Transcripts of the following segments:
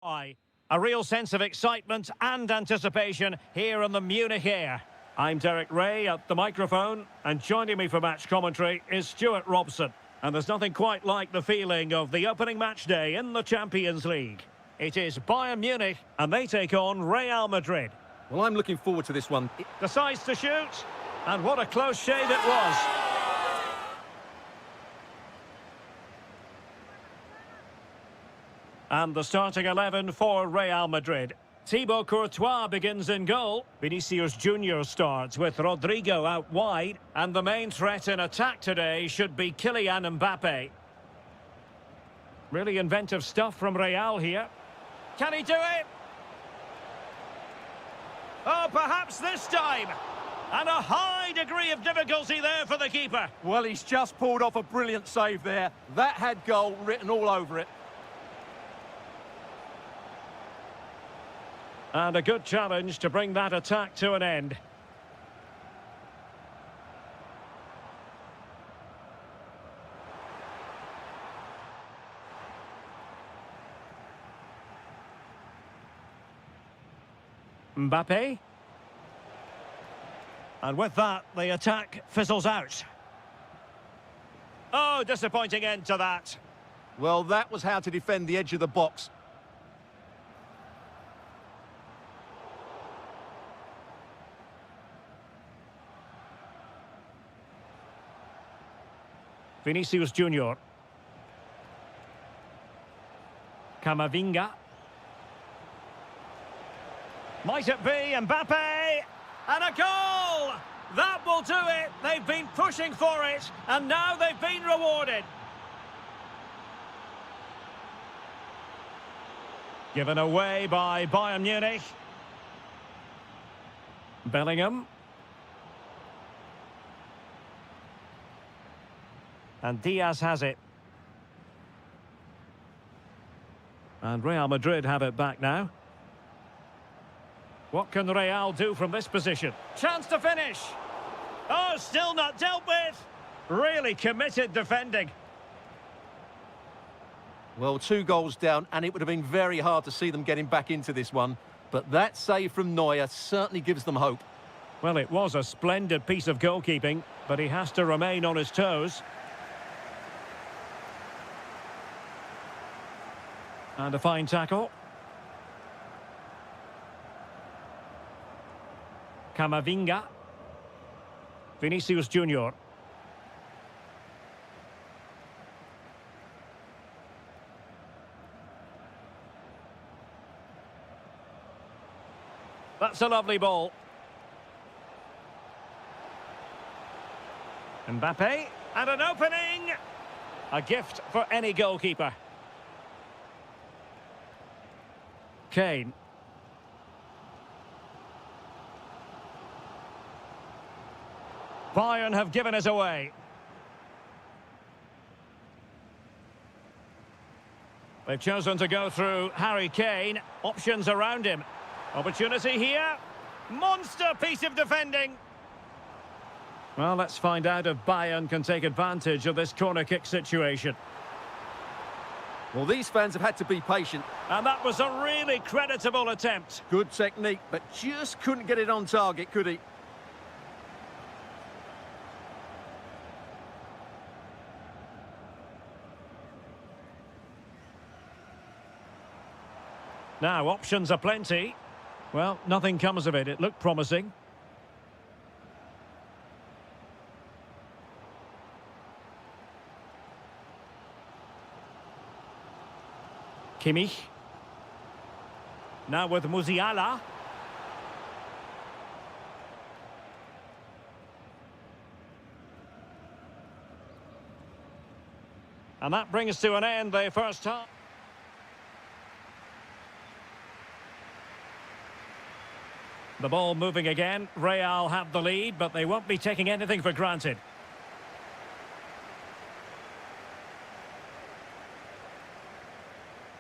A real sense of excitement and anticipation here in the Munich air. I'm Derek Ray at the microphone, and joining me for match commentary is Stuart Robson. And there's nothing quite like the feeling of the opening match day in the Champions League. It is Bayern Munich, and they take on Real Madrid. Well, I'm looking forward to this one. Decides to shoot, and what a close shave it was. And the starting 11 for Real Madrid. Thibaut Courtois begins in goal. Vinicius Junior starts with Rodrigo out wide. And the main threat in attack today should be Kylian Mbappe. Really inventive stuff from Real here. Can he do it? Oh, perhaps this time. And a high degree of difficulty there for the keeper. Well, he's just pulled off a brilliant save there. That had goal written all over it. And a good challenge to bring that attack to an end. Mbappe. And with that, the attack fizzles out. Oh, disappointing end to that. Well, that was how to defend the edge of the box. Vinicius Junior. Camavinga. Might it be Mbappe? And a goal! That will do it. They've been pushing for it, and now they've been rewarded. Given away by Bayern Munich. Bellingham. And Diaz has it. And Real Madrid have it back now. What can Real do from this position? Chance to finish. Oh, still not dealt with. Really committed defending. Well, 2 goals down, and it would have been very hard to see them getting back into this one. But that save from Neuer certainly gives them hope. Well, it was a splendid piece of goalkeeping, but he has to remain on his toes. And a fine tackle. Camavinga. Vinicius Junior. That's a lovely ball. Mbappe. And an opening. A gift for any goalkeeper. Kane. Bayern have given us away. They've chosen to go through Harry Kane. Options around him. Opportunity here. Monster piece of defending. Well, let's find out if Bayern can take advantage of this corner kick situation. Well, these fans have had to be patient. And that was a really creditable attempt. Good technique, but just couldn't get it on target, could he? Now, options are plenty. Well, nothing comes of it. It looked promising. Kimmich. Now with Musiala. And that brings to an end the first half. The ball moving again. Real have the lead, but they won't be taking anything for granted.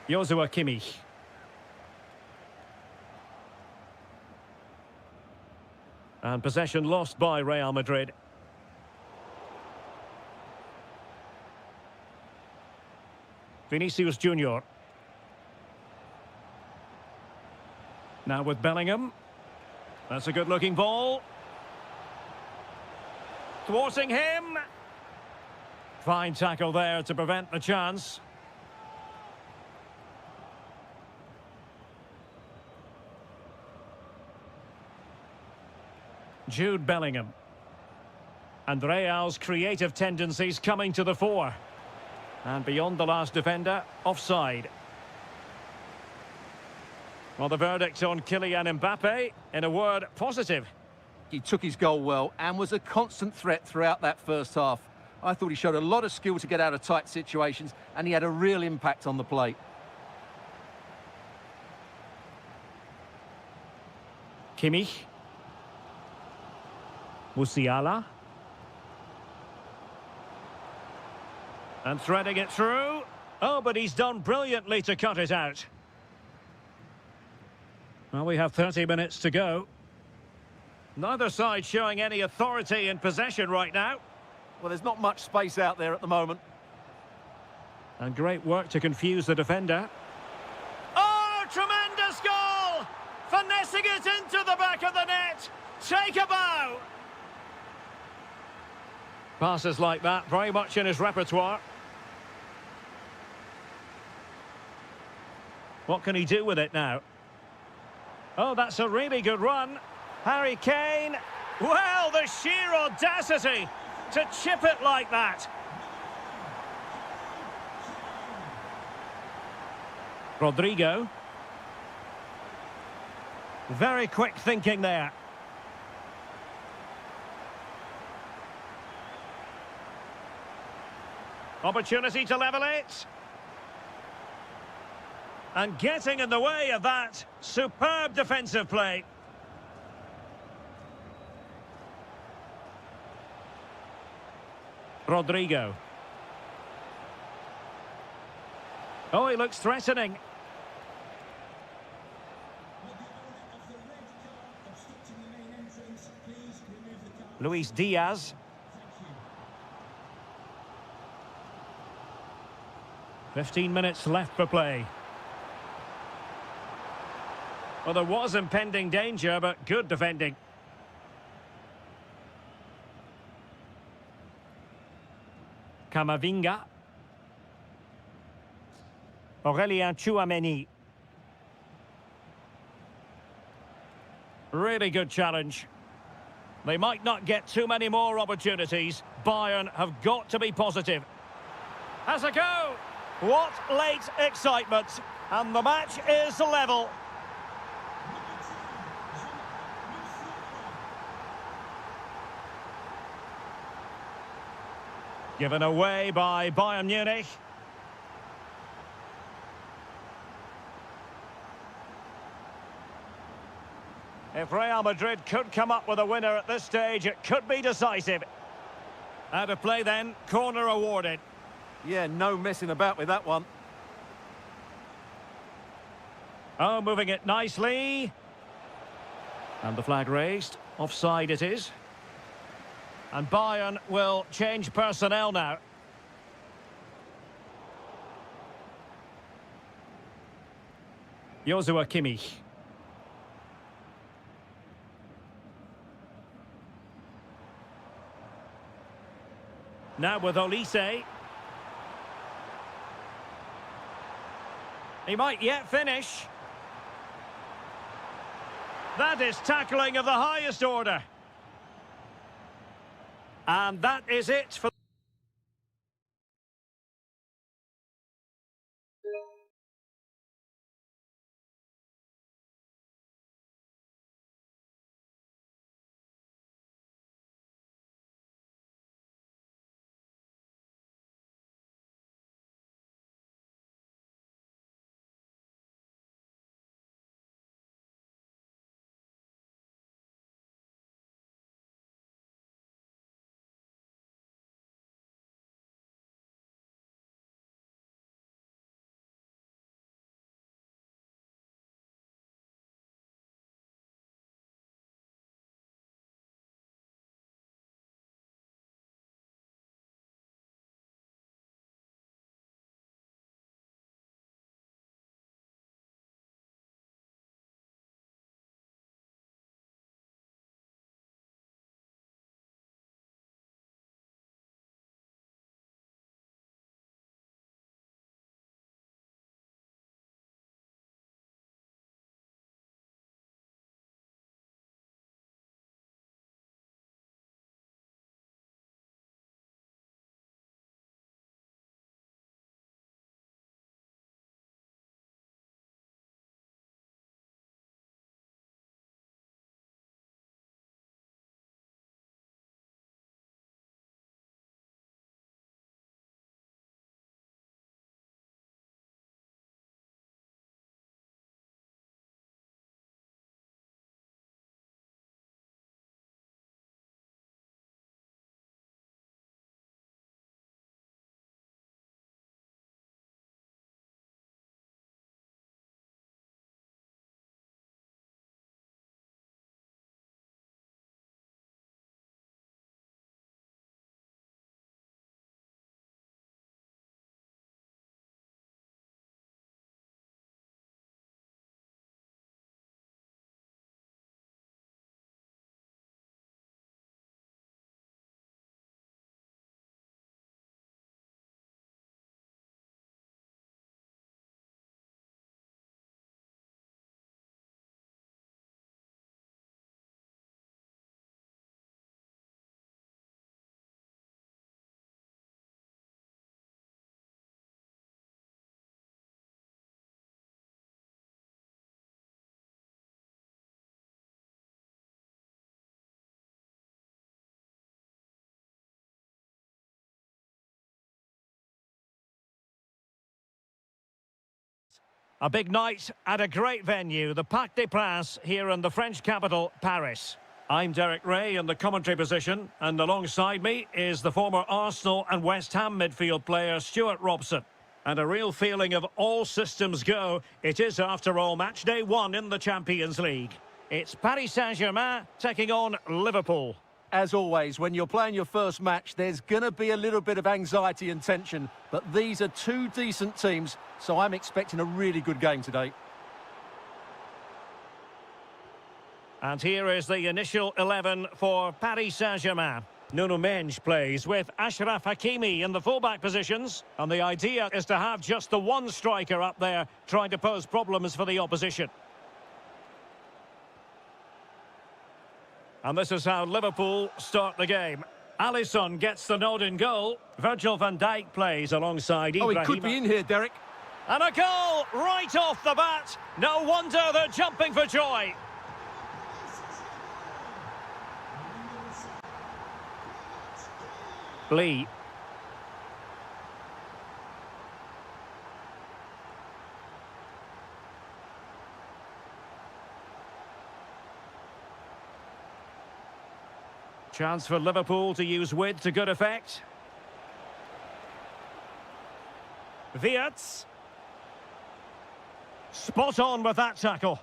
Joshua Kimmich. And possession lost by Real Madrid. Vinicius Junior. Now with Bellingham. That's a good-looking ball. Thwarting him. Fine tackle there to prevent the chance. Jude Bellingham. And Real's creative tendencies coming to the fore. And beyond the last defender, offside. Well, the verdict on Kylian Mbappe, in a word, positive. He took his goal well and was a constant threat throughout that first half. I thought he showed a lot of skill to get out of tight situations, and he had a real impact on the play. Kimmich. Musiala. And threading it through. Oh, but he's done brilliantly to cut it out. Well, we have 30 minutes to go. Neither side showing any authority in possession right now. Well, there's not much space out there at the moment. And great work to confuse the defender. Oh, tremendous goal! Finessing it into the back of the net. Take a bow. Passes like that, very much in his repertoire. What can he do with it now? Oh, that's a really good run. Harry Kane. Well, the sheer audacity to chip it like that. Rodrigo. Very quick thinking there. Opportunity to level it. And getting in the way of that. Superb defensive play. Rodrigo. Oh, he looks threatening. Luis Diaz. 15 minutes left for play. Well, there was impending danger, but good defending. Camavinga. Aurélien Tchouameni. Really good challenge. They might not get too many more opportunities. Bayern have got to be positive. Has a go. What late excitement. And the match is level. Given away by Bayern Munich. If Real Madrid could come up with a winner at this stage, it could be decisive. Out of play then, corner awarded. Yeah, no messing about with that one. Oh, moving it nicely. And the flag raised. Offside it is. And Bayern will change personnel now. Joshua Kimmich. Now with Olise. He might yet finish. That is tackling of the highest order. And that is it for A big night at a great venue, the Parc des Princes here in the French capital, Paris. I'm Derek Ray in the commentary position, and alongside me is the former Arsenal and West Ham midfield player Stuart Robson. And a real feeling of all systems go. It is, after all, match day 1 in the Champions League. It's Paris Saint-Germain taking on Liverpool. As always, when you're playing your first match, there's going to be a little bit of anxiety and tension. But these are two decent teams, so I'm expecting a really good game today. And here is the initial 11 for Paris Saint-Germain. Nuno Mendes plays with Achraf Hakimi in the fullback positions. And the idea is to have just the one striker up there trying to pose problems for the opposition. And this is how Liverpool start the game. Alisson gets the nod in goal. Virgil van Dijk plays alongside Ibrahima. Oh, he could be in here, Derek. And a goal right off the bat. No wonder they're jumping for joy. Lee. Chance for Liverpool to use width to good effect. Wirtz. Spot on with that tackle.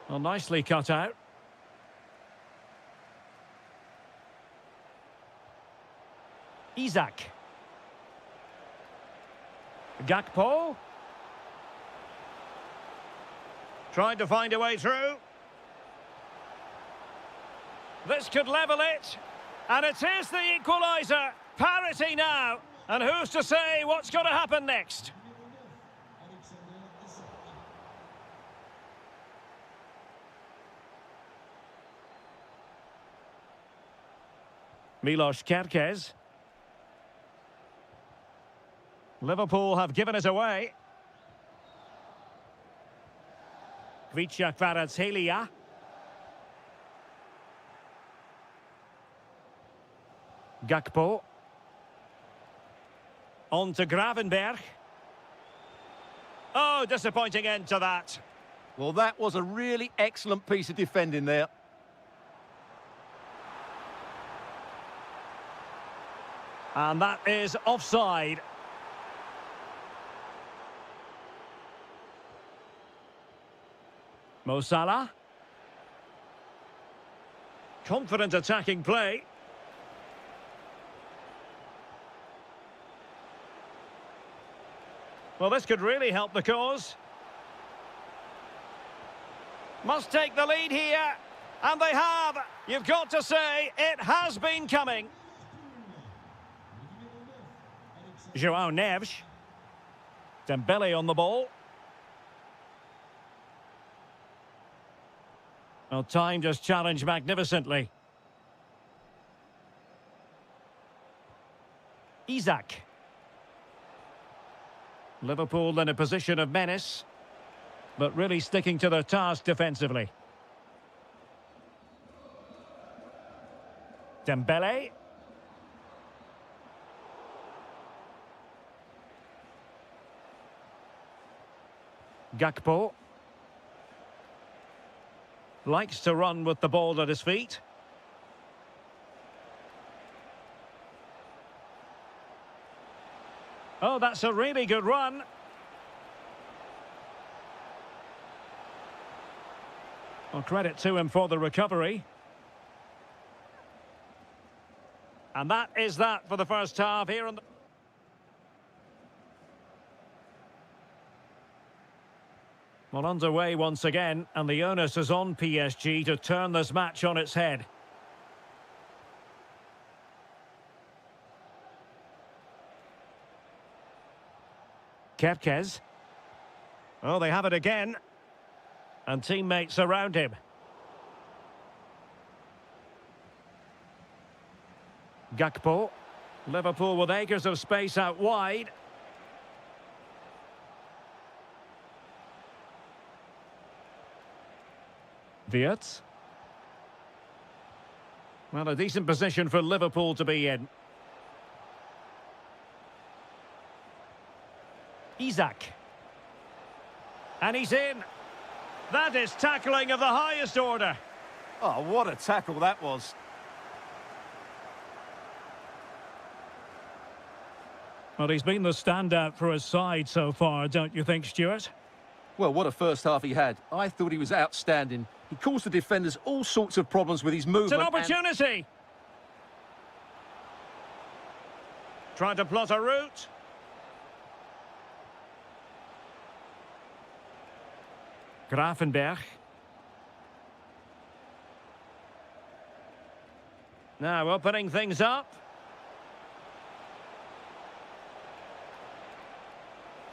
Well, nicely cut out. Isak. Gakpo. Trying to find a way through. This could level it. And it is the equaliser. Parity now. And who's to say what's going to happen next? Milos Kerkez. Liverpool have given it away. Kvichak Kvaratskhelia. Gakpo. On to Gravenberg. Oh, disappointing end to that. Well, that was a really excellent piece of defending there. And that is offside. Mo Salah. Confident attacking play. Well, this could really help the cause. Must take the lead here. And they have. You've got to say, it has been coming. João Neves. Dembele on the ball. Well, timed his challenge magnificently. Isak. Liverpool in a position of menace, but really sticking to their task defensively. Dembele. Gakpo. Likes to run with the ball at his feet. Oh, that's a really good run. Well, credit to him for the recovery. And that is that for the first half here on the... Well, underway once again, and the onus is on PSG to turn this match on its head. Kerkez. Oh, they have it again. And teammates around him. Gakpo. Liverpool with acres of space out wide. Wirtz. Well, a decent position for Liverpool to be in. Isak. And he's in. That is tackling of the highest order. Oh, what a tackle that was. Well, he's been the standout for his side so far, don't you think, Stuart? Well, what a first half he had. I thought he was outstanding. He caused the defenders all sorts of problems with his movement. It's an opportunity! Trying to plot a route. Grafenberg. Now opening things up.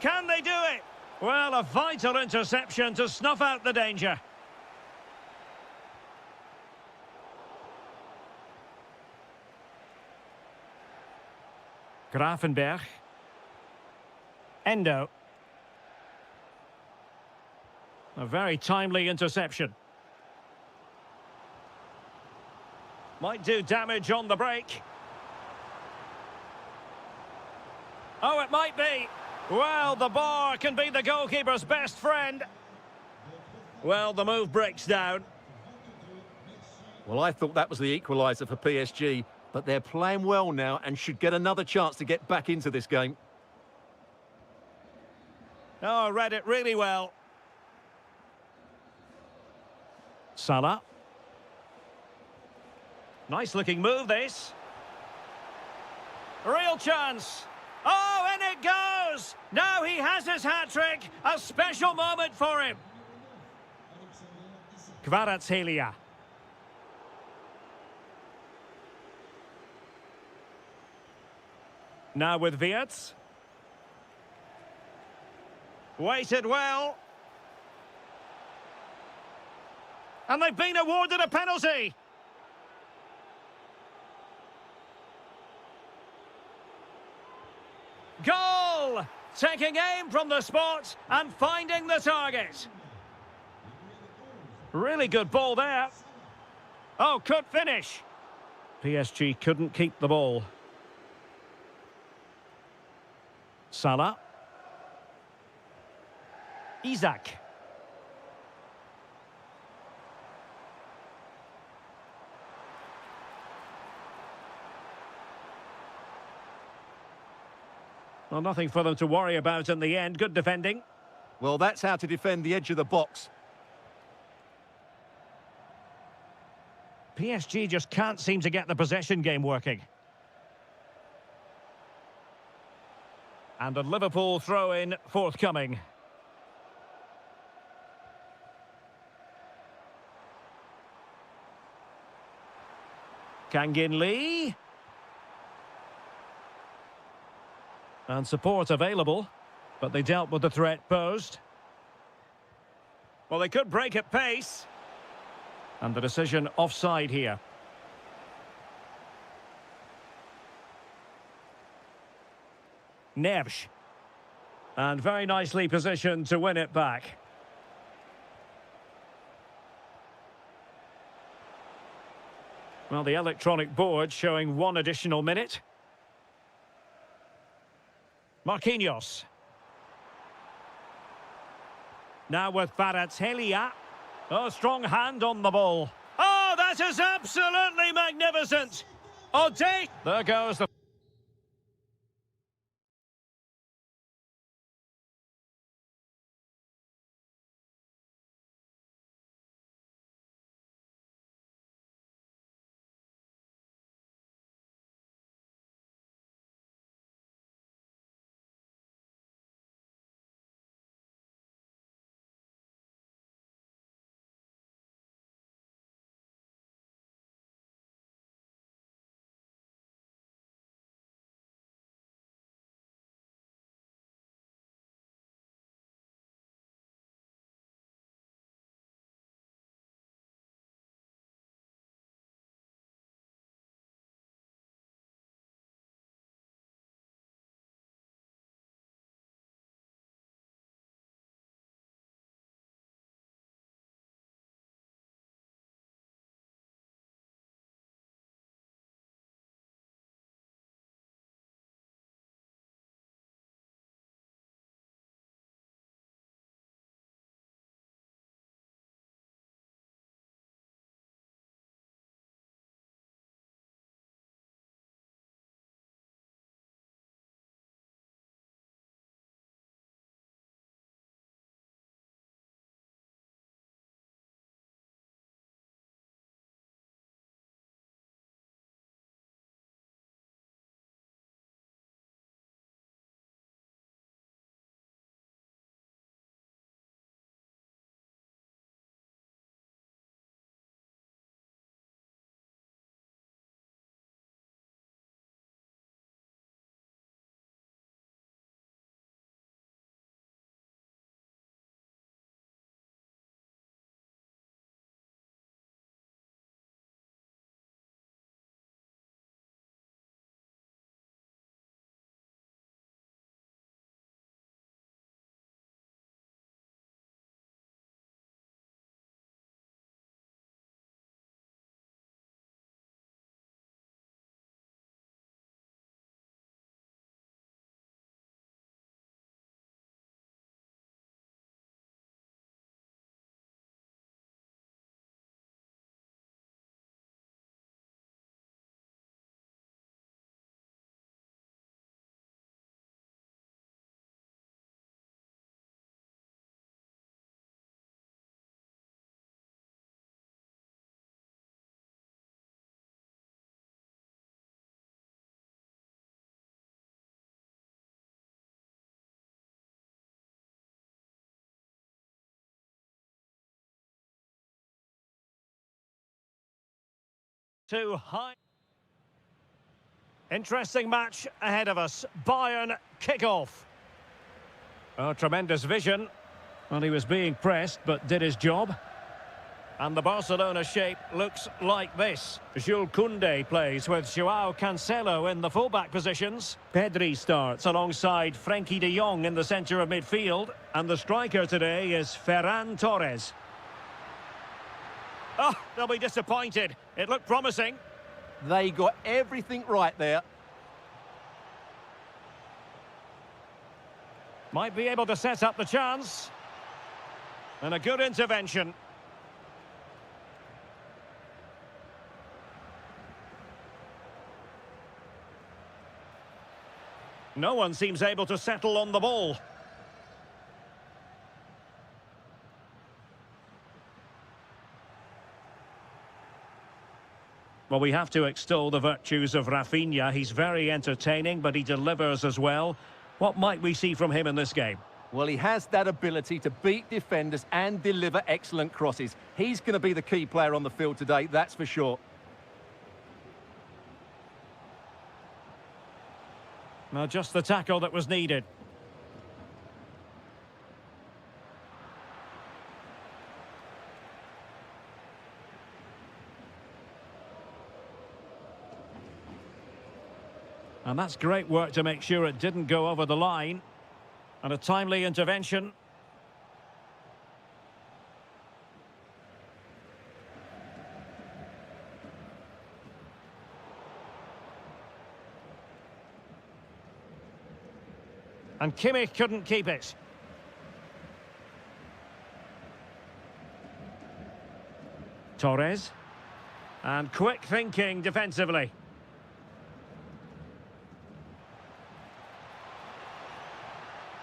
Can they do it? Well, a vital interception to snuff out the danger. Grafenberg. Endo. A very timely interception. Might do damage on the break. Oh, it might be. Well, the bar can be the goalkeeper's best friend. Well, the move breaks down. Well, I thought that was the equaliser for PSG, but they're playing well now and should get another chance to get back into this game. Oh, read it really well. Salah. Nice looking move, this. Real chance. Oh, and it goes! Now he has his hat-trick. A special moment for him. Kvaratskhelia. Now with Wirtz. Waited well. And they've been awarded a penalty. Goal! Taking aim from the spot and finding the target. Really good ball there. Oh, could finish. PSG couldn't keep the ball. Salah. Isak. Well, nothing for them to worry about in the end. Good defending. Well, that's how to defend the edge of the box. PSG just can't seem to get the possession game working. And a Liverpool throw-in forthcoming. Kangin Lee. And support available, but they dealt with the threat posed. Well, they could break at pace. And the decision offside here. Neves. And very nicely positioned to win it back. Well, the electronic board showing one additional minute. Marquinhos. Now with Kvaratskhelia. Oh, strong hand on the ball. Oh, that is absolutely magnificent. Ode. There goes the... Too high. Interesting match ahead of us. Bayern kick-off. Oh, tremendous vision. Well, he was being pressed, but did his job. And the Barcelona shape looks like this. Jules Koundé plays with Joao Cancelo in the fullback positions. Pedri starts alongside Frenkie de Jong in the centre of midfield. And the striker today is Ferran Torres. Oh, they'll be disappointed. It looked promising. They got everything right there. Might be able to set up the chance. And a good intervention. No one seems able to settle on the ball. Well, we have to extol the virtues of Rafinha. He's very entertaining, but he delivers as well. What might we see from him in this game? Well, he has that ability to beat defenders and deliver excellent crosses. He's going to be the key player on the field today, that's for sure. Well, just the tackle that was needed. And that's great work to make sure it didn't go over the line. And a timely intervention. And Kimmich couldn't keep it. Torres. And quick thinking defensively.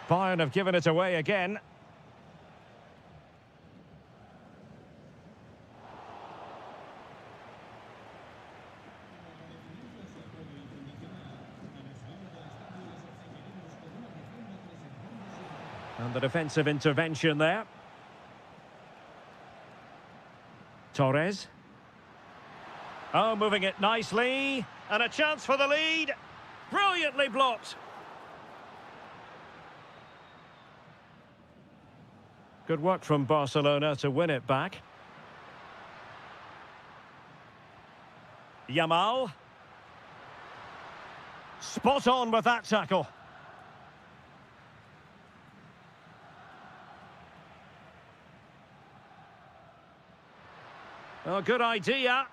Bayern have given it away again. And the defensive intervention there. Torres. Oh, moving it nicely. And a chance for the lead. Brilliantly blocked. Good work from Barcelona to win it back. Yamal. Spot on with that tackle. Oh, good idea.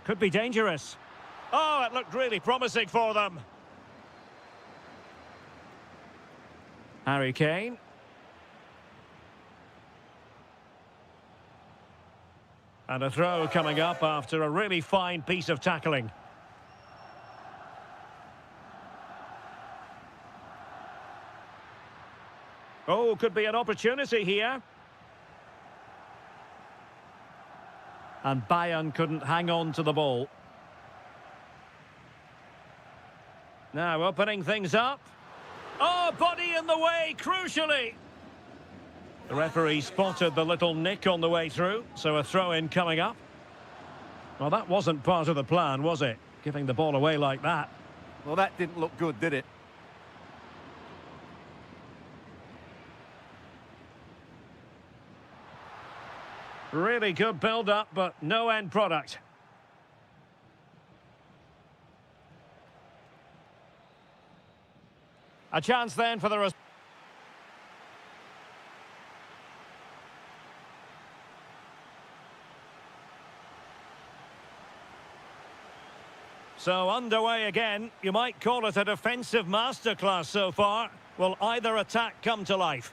Could be dangerous. Oh, it looked really promising for them. Harry Kane. And a throw coming up after a really fine piece of tackling. Oh, could be an opportunity here. And Bayern couldn't hang on to the ball. Now opening things up. Oh, body in the way, crucially. The referee spotted the little nick on the way through, so a throw-in coming up. Well, that wasn't part of the plan, was it? Giving the ball away like that. Well, that didn't look good, did it? Really good build-up, but no end product. A chance then for the... So underway again. You might call it a defensive masterclass so far. Will either attack come to life?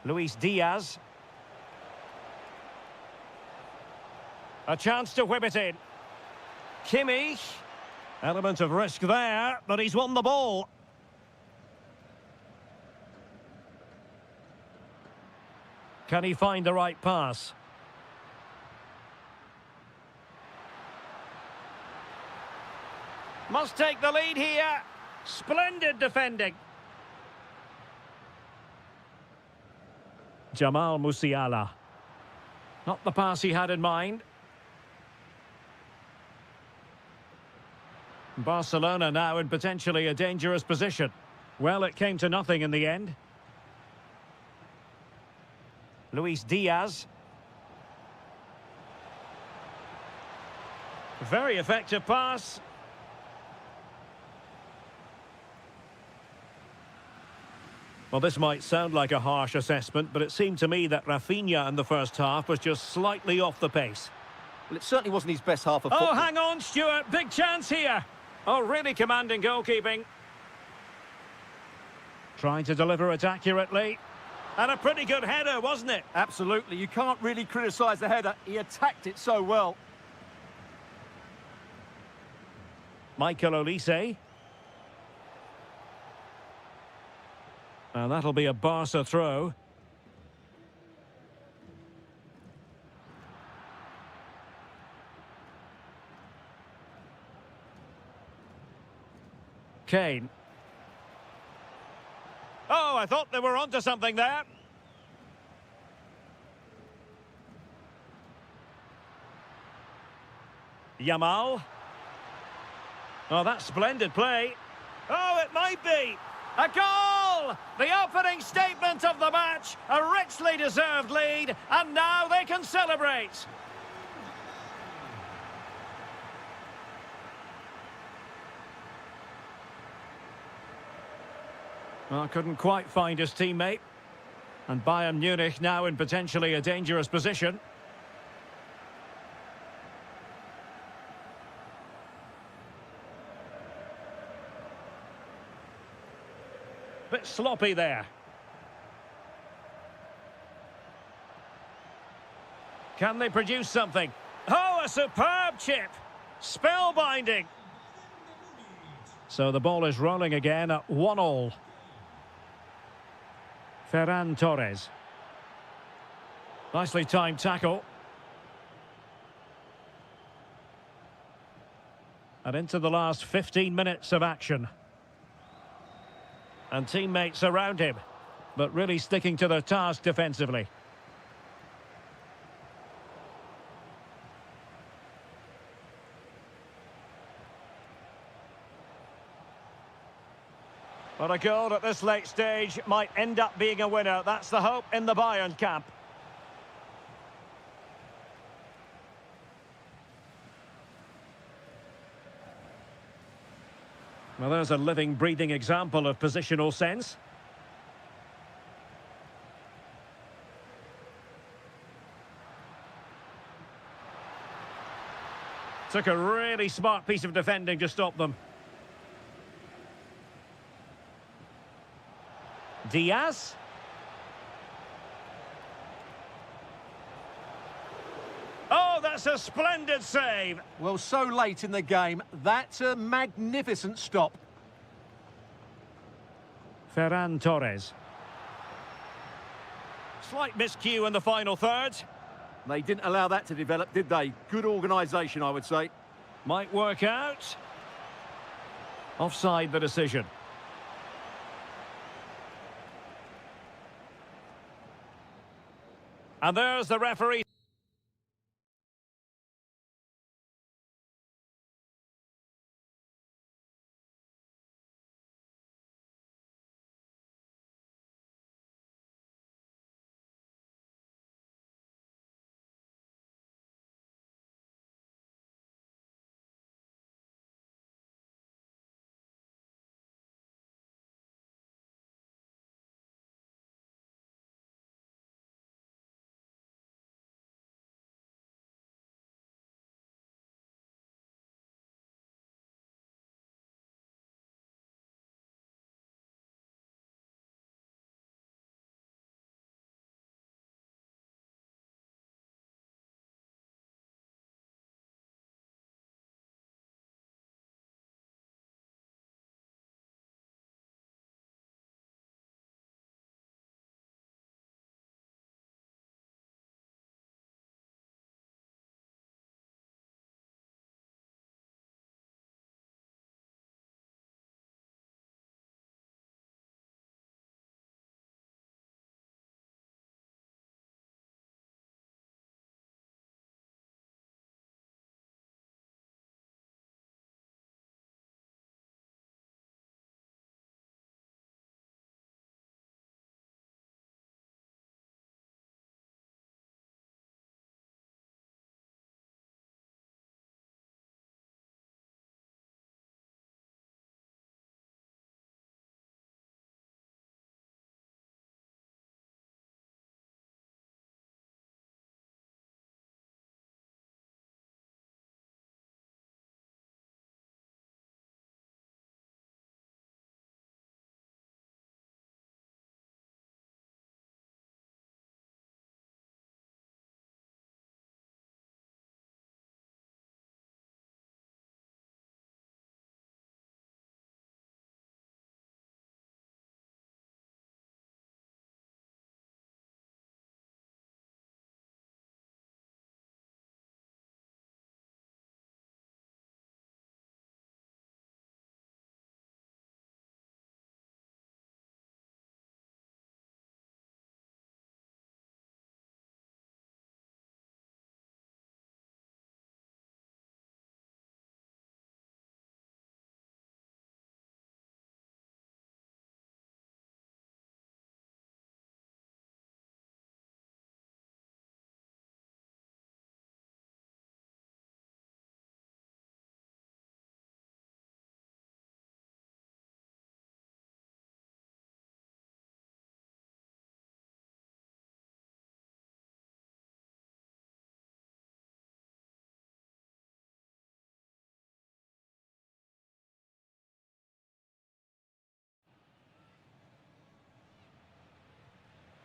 Luis Diaz. A chance to whip it in. Kimmich. Element of risk there, but he's won the ball. Can he find the right pass? Must take the lead here. Splendid defending. Jamal Musiala. Not the pass he had in mind. Barcelona now in potentially a dangerous position. Well, it came to nothing in the end. Luis Diaz. Very effective pass. Well, this might sound like a harsh assessment, but it seemed to me that Rafinha in the first half was just slightly off the pace. Well, it certainly wasn't his best half of football. Oh, hang on, Stuart. Big chance here. Oh, really commanding goalkeeping. Trying to deliver it accurately. And a pretty good header, wasn't it? Absolutely. You can't really criticise the header. He attacked it so well. Michael Olise. And that'll be a Barca throw. Kane. Oh, I thought they were onto something there. Yamal. Oh, that's splendid play. Oh, it might be. A goal! The opening statement of the match. A richly deserved lead. And now they can celebrate. Well, couldn't quite find his teammate. And Bayern Munich now in potentially a dangerous position. Bit sloppy there. Can they produce something? Oh, a superb chip. Spellbinding. So the ball is rolling again at 1-1. Ferran Torres. Nicely timed tackle. And into the last 15 minutes of action. And teammates around him, but really sticking to their task defensively. But a goal at this late stage might end up being a winner. That's the hope in the Bayern camp. Well, there's a living, breathing example of positional sense. Took a really smart piece of defending to stop them. Diaz. Oh, that's a splendid save. Well, so late in the game, that's a magnificent stop. Ferran Torres. Slight miscue in the final third. They didn't allow that to develop, did they? Good organisation, I would say. Might work out. Offside the decision. And there's the referee.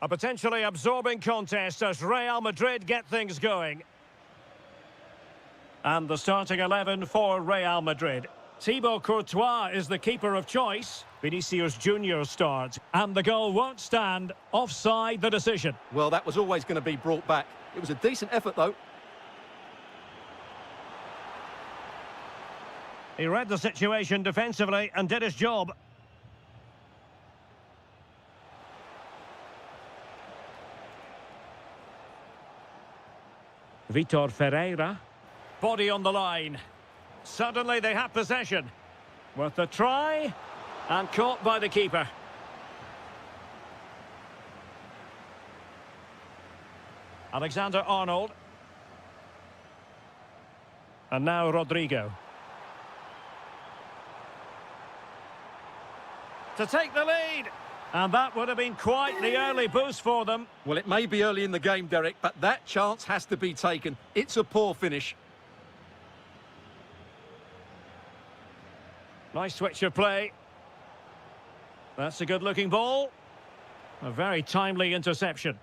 A potentially absorbing contest as Real Madrid get things going. And the starting 11 for Real Madrid. Thibaut Courtois is the keeper of choice. Vinicius Junior starts. And the goal won't stand. Offside the decision. Well, that was always going to be brought back. It was a decent effort, though. He read the situation defensively and did his job. Vitor Ferreira. Body on the line. Suddenly they have possession. Worth the try. And caught by the keeper. Alexander-Arnold. And now Rodrigo. To take the lead. And that would have been quite the early boost for them. Well, it may be early in the game, Derek, but that chance has to be taken. It's a poor finish. Nice switch of play. That's a good-looking ball. A very timely interception.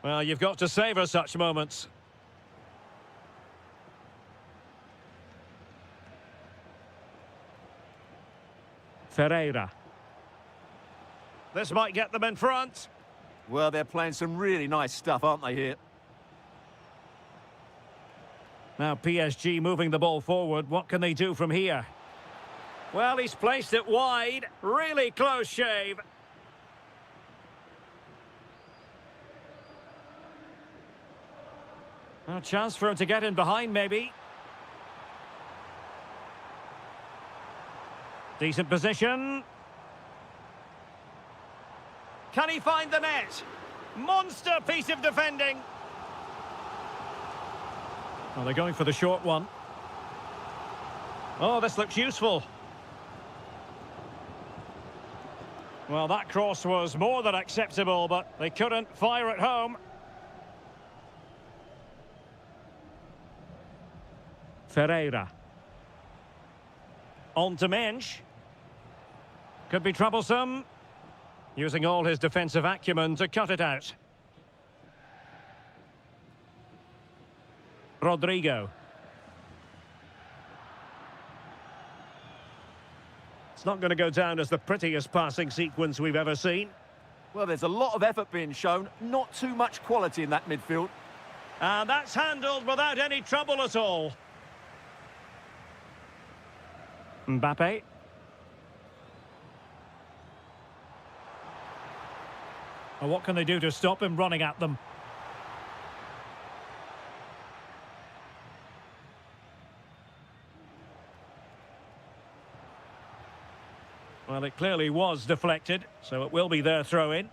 Well, you've got to savour such moments. Ferreira. This might get them in front. Well, they're playing some really nice stuff, aren't they, here? Now PSG moving the ball forward. What can they do from here? Well, he's placed it wide. Really close shave. A chance for him to get in behind, maybe. Decent position. Can he find the net? Monster piece of defending. Well, they're going for the short one. Oh, this looks useful. Well, that cross was more than acceptable, but they couldn't fire it home. Ferreira. On to Mensch. Could be troublesome. Using all his defensive acumen to cut it out. Rodrigo. It's not going to go down as the prettiest passing sequence we've ever seen. Well, there's a lot of effort being shown, not too much quality in that midfield. And that's handled without any trouble at all. Mbappe. And what can they do to stop him running at them? Well, it clearly was deflected, so it will be their throw-in.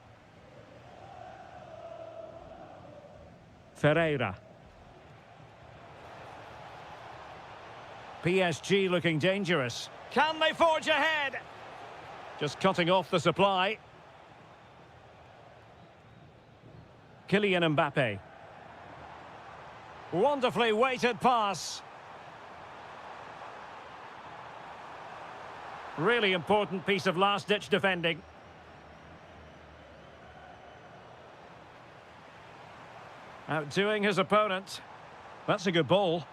Ferreira. PSG looking dangerous. Can they forge ahead? Just cutting off the supply. Kylian Mbappe. Wonderfully weighted pass. Really important piece of last-ditch defending. Outdoing his opponent. That's a good ball.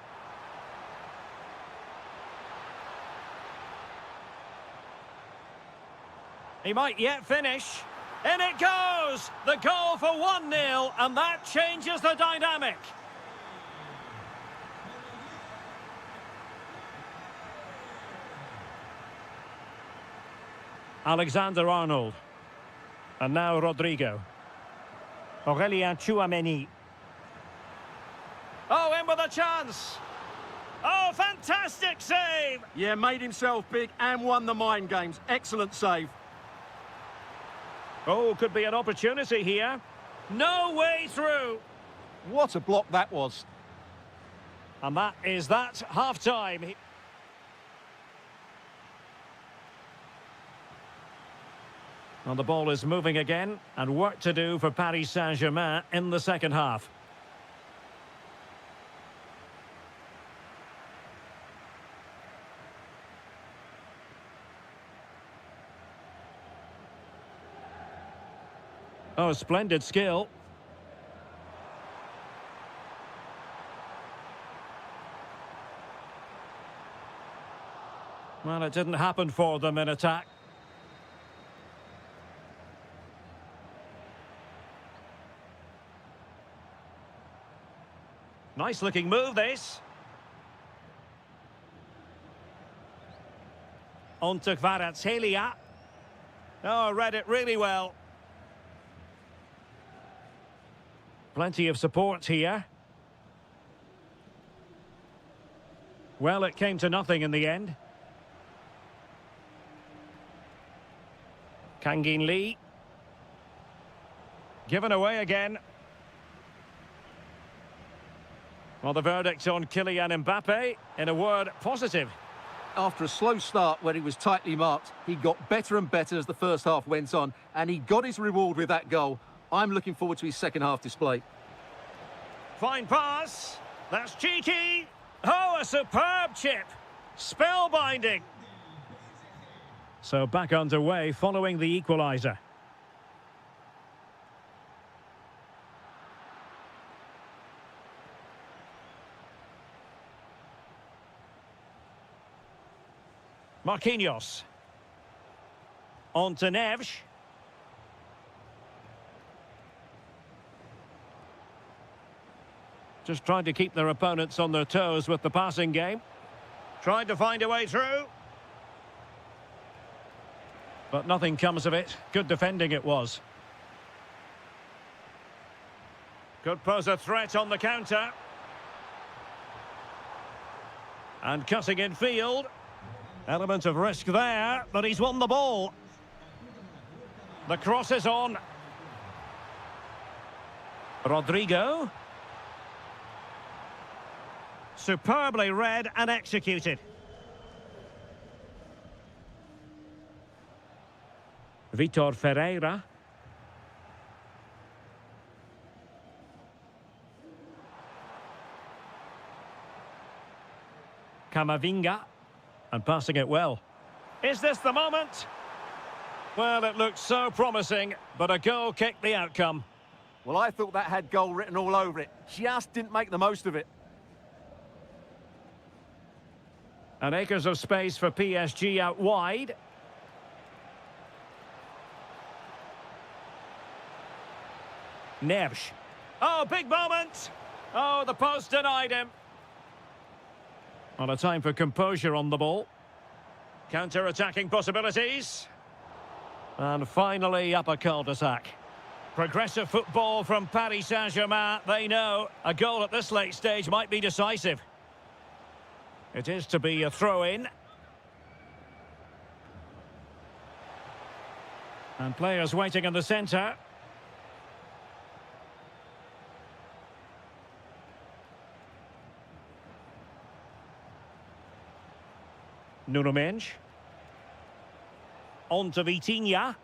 He might yet finish. In it goes! The goal for 1-0, and that changes the dynamic. Alexander-Arnold. And now Rodrigo. Aurélien Tchouameni. Oh, in with a chance! Oh, fantastic save! Yeah, made himself big and won the mind games. Excellent save. Oh, could be an opportunity here. No way through. What a block that was. And that is that, half-time. Well, the ball is moving again, and work to do for Paris Saint-Germain in the second half. Oh, splendid skill. Well, it didn't happen for them in attack. Nice looking move, this. On to Kvaratskhelia. Oh, read it really well. Plenty of support here. Well, it came to nothing in the end. Kangin Lee. Given away again. Well, the verdict on Kylian Mbappe, in a word, positive. After a slow start when he was tightly marked, he got better and better as the first half went on, and he got his reward with that goal. I'm looking forward to his second half display. Fine pass. That's cheeky. Oh, a superb chip. Spellbinding. So back underway following the equaliser. Marquinhos. On to Neves. Just trying to keep their opponents on their toes with the passing game. Trying to find a way through. But nothing comes of it. Good defending it was. Could pose a threat on the counter. And cutting in field. Element of risk there, but he's won the ball. The cross is on. Rodrigo. Superbly read and executed. Vitor Ferreira. Camavinga. And passing it well. Is this the moment? Well, it looked so promising, but a goal kicked the outcome. Well, I thought that had goal written all over it. Just didn't make the most of it. And acres of space for PSG out wide. Neves. Oh, big moment. Oh, the post denied him. On a time for composure on the ball. Counter-attacking possibilities. And finally up a cul-de-sac. Progressive football from Paris Saint-Germain. They know a goal at this late stage might be decisive. It is to be a throw-in. And players waiting in the centre. Nuno Mendes. On to Vitinha.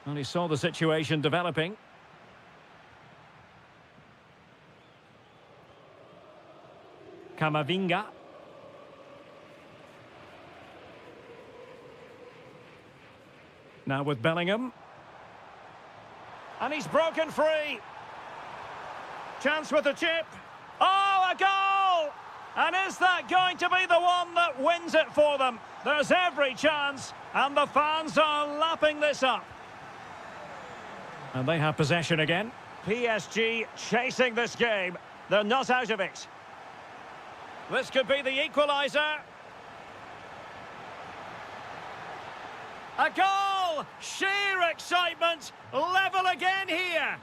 And he saw the situation developing. Camavinga. Now with Bellingham. And he's broken free. Chance with the chip. Oh, a goal! And is that going to be the one that wins it for them? There's every chance, and the fans are lapping this up. And they have possession again. PSG chasing this game. They're not out of it. This could be the equaliser. A goal! Sheer excitement! Level again here!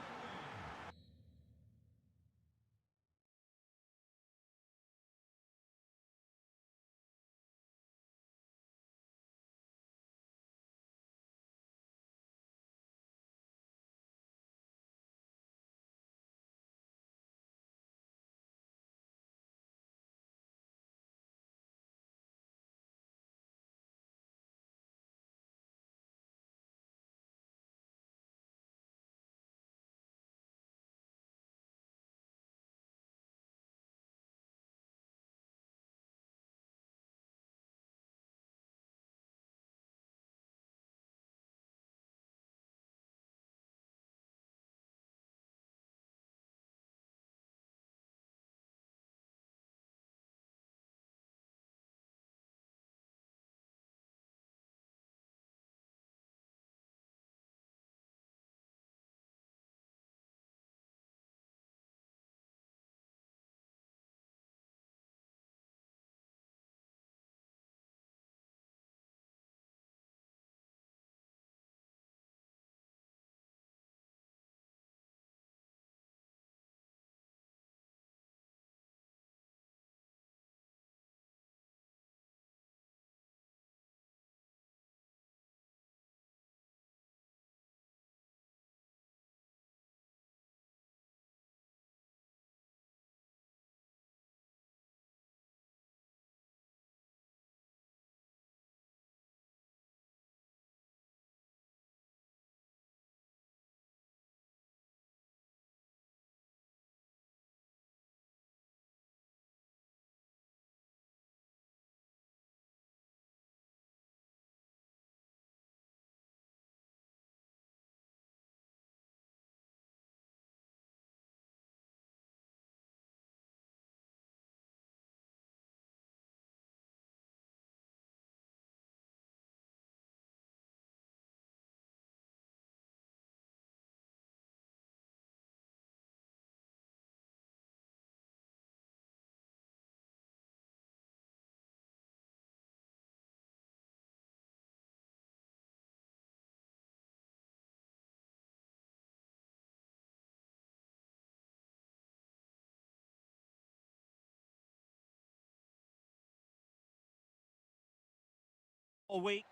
all week.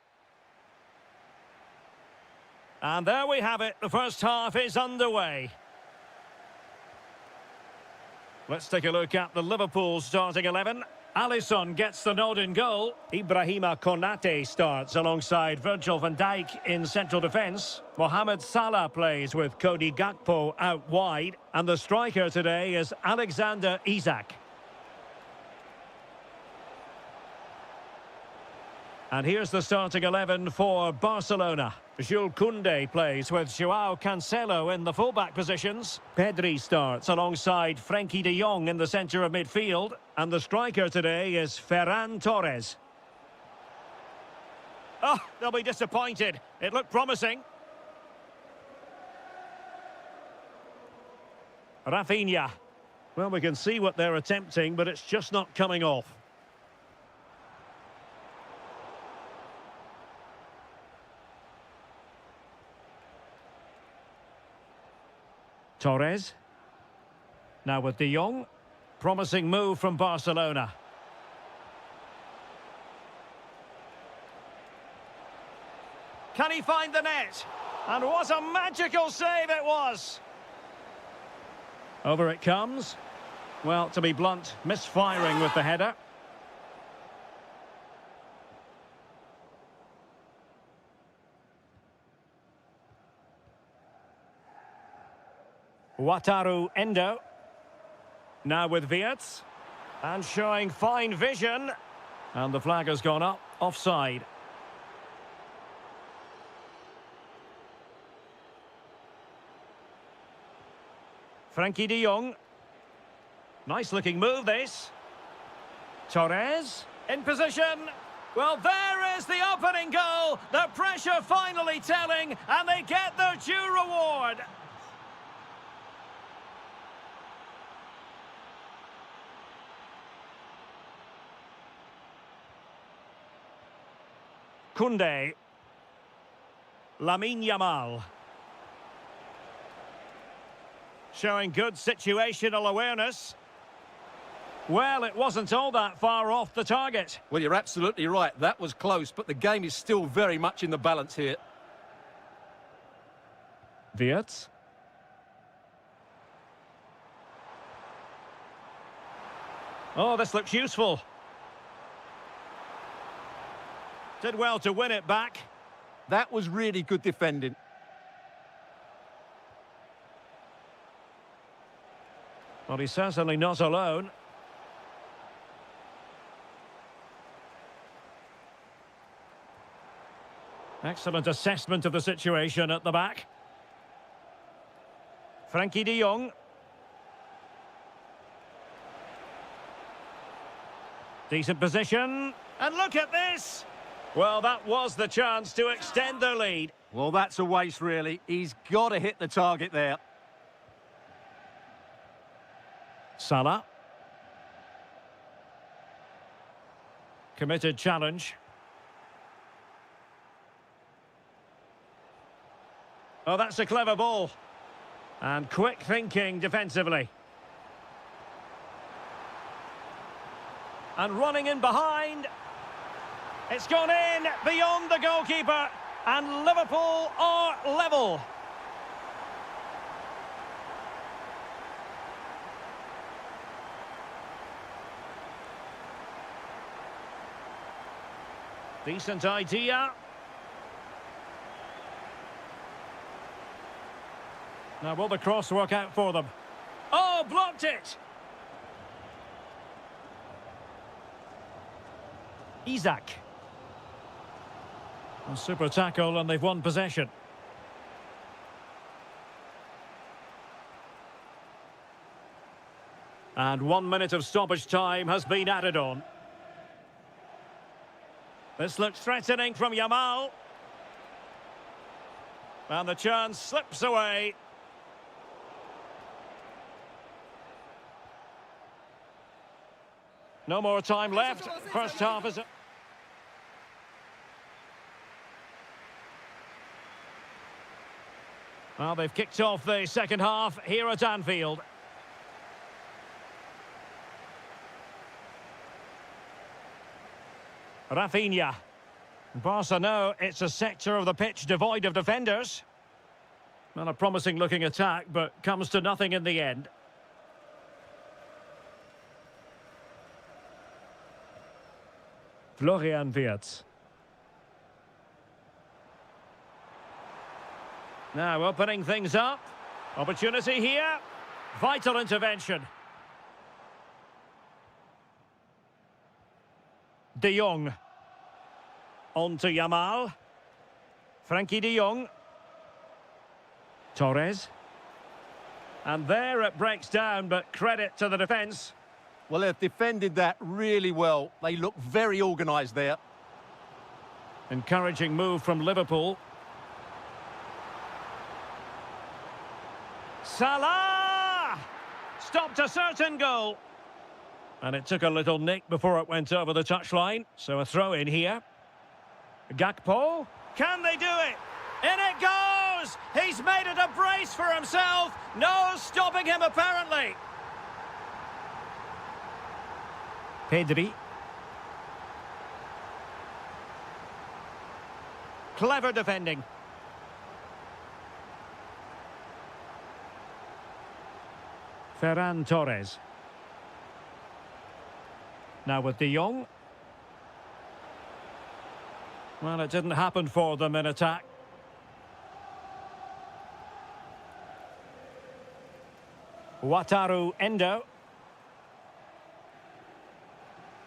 And there we have it. The first half is underway. Let's take a look at the Liverpool starting 11. Alisson gets the nod in goal. Ibrahima Konate starts alongside Virgil van Dijk in central defence. Mohamed Salah plays with Cody Gakpo out wide. And the striker today is Alexander Isak. And here's the starting 11 for Barcelona. Jules Koundé plays with Joao Cancelo in the fullback positions. Pedri starts alongside Frenkie de Jong in the centre of midfield. And the striker today is Ferran Torres. Oh, they'll be disappointed. It looked promising. Rafinha. Well, we can see what they're attempting, but it's just not coming off. Torres. Now with de Jong. Promising move from Barcelona. Can he find the net? And what a magical save it was! Over it comes. Well, to be blunt, misfiring with the header. Wataru Endo. Now with Wirtz. And showing fine vision. And the flag has gone up. Offside. Frenkie de Jong. Nice looking move this. Torres. In position. Well, there is the opening goal. The pressure finally telling. And they get their due reward. Koundé. Lamine Yamal. Showing good situational awareness. Well, it wasn't all that far off the target. Well, you're absolutely right. That was close, but the game is still very much in the balance here. Wirtz. Oh, this looks useful. Did well to win it back. That was really good defending. Well, he's certainly not alone. Excellent assessment of the situation at the back. Frenkie de Jong. Decent position. And look at this! Well, that was the chance to extend their lead. Well, that's a waste, really. He's got to hit the target there. Salah. Committed challenge. Oh, that's a clever ball. And quick thinking defensively. And running in behind. It's gone in beyond the goalkeeper. And Liverpool are level. Decent idea. Now will the cross work out for them? Oh, blocked it! Isak. A super tackle and they've won possession. And 1 minute of stoppage time has been added on. This looks threatening from Yamal. And the chance slips away. No more time left. First half is... Well, they've kicked off the second half here at Anfield. Rafinha. Barca know it's a sector of the pitch devoid of defenders. Not a promising looking attack, but comes to nothing in the end. Florian Wirtz. Now opening things up. Opportunity here. Vital intervention. De Jong. On to Yamal. Frankie de Jong. Torres. And there it breaks down, but credit to the defence. Well, they've defended that really well. They look very organised there. Encouraging move from Liverpool. Salah! Stopped a certain goal. And it took a little nick before it went over the touchline. So a throw in here. Gakpo. Can they do it? In it goes! He's made it a brace for himself. No stopping him, apparently. Pedri. Clever defending. Ferran Torres. Now with De Jong. Well, it didn't happen for them in attack. Wataru Endo.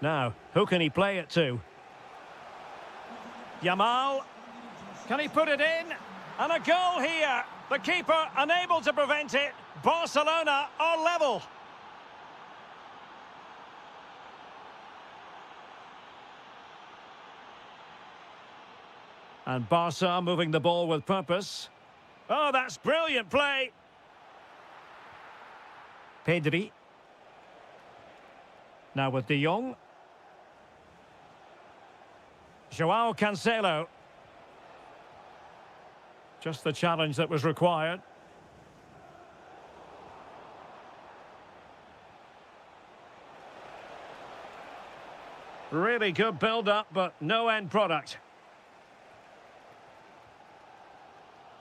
Now, who can he play it to? Yamal. Can he put it in? And a goal here. The keeper unable to prevent it. Barcelona are level. And Barca moving the ball with purpose. Oh, that's brilliant play. Pedri. Now with De Jong. Joao Cancelo. Just the challenge that was required. Really good build-up, but no end product.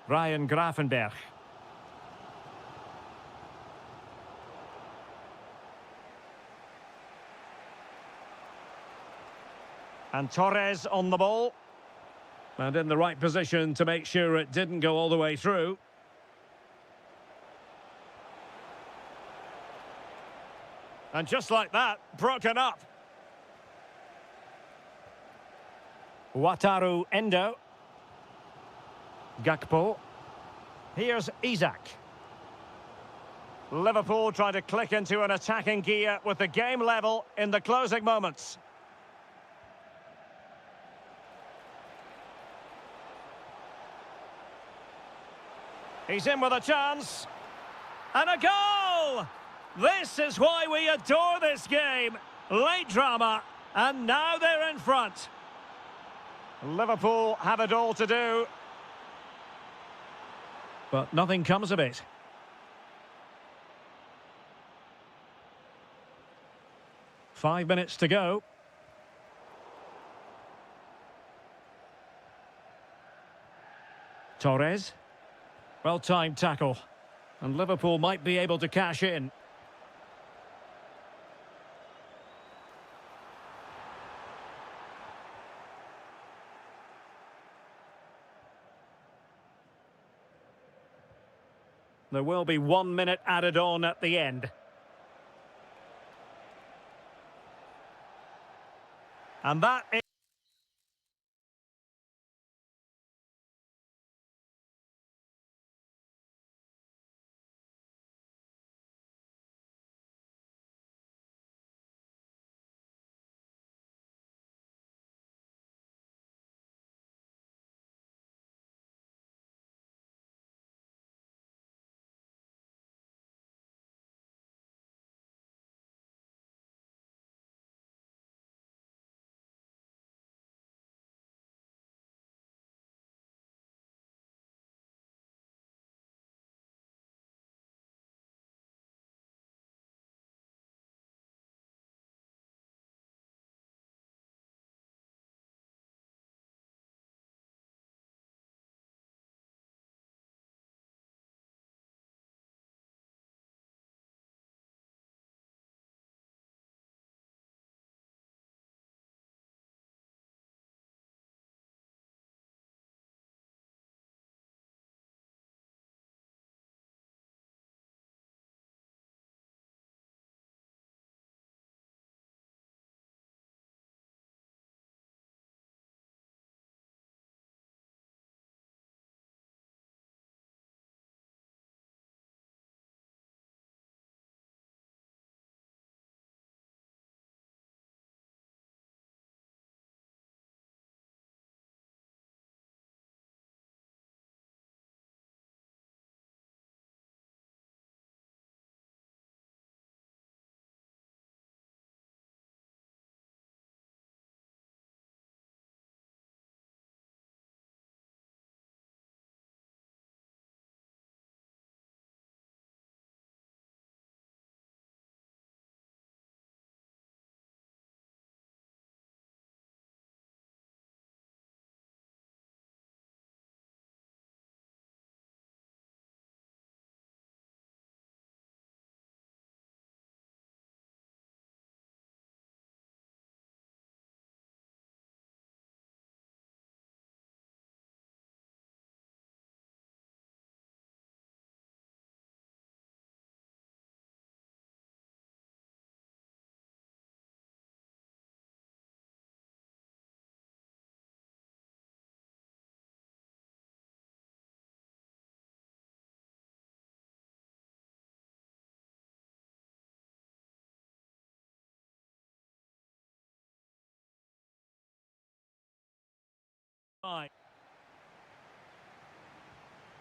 Ryan Gravenberch. And Torres on the ball. And in the right position to make sure it didn't go all the way through. And just like that, broken up. Wataru Endo. Gakpo. Here's Isak. Liverpool trying to click into an attacking gear with the game level in the closing moments. He's in with a chance. And a goal! This is why we adore this game. Late drama, and now they're in front. Liverpool have it all to do. But nothing comes of it. Five minutes to go. Torres. Well-timed tackle. And Liverpool might be able to cash in. There will be 1 minute added on at the end. And that is...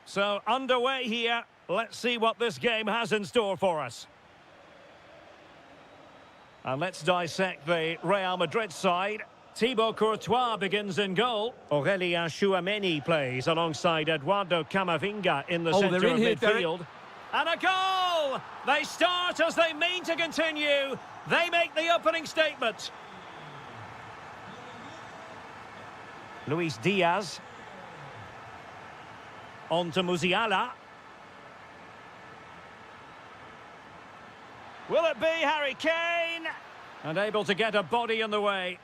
So, underway here. Let's see what this game has in store for us. And let's dissect the Real Madrid side. Thibaut Courtois begins in goal. Aurélien Tchouameni plays alongside Eduardo Camavinga in the centre of midfield. And a goal! They start as they mean to continue. They make the opening statement. Luis Diaz. On to Musiala. Will it be Harry Kane? And able to get a body in the way.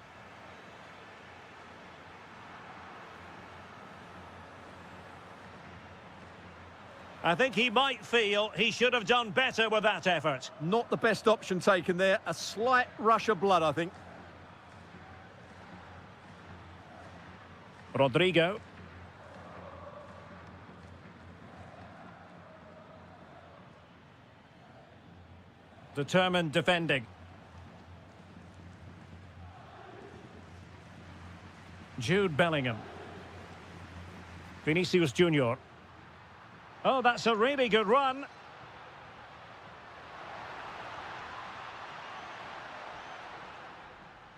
I think he might feel he should have done better with that effort. Not the best option taken there. A slight rush of blood, I think. Rodrigo. Determined defending. Jude Bellingham. Vinicius Junior. Oh, that's a really good run.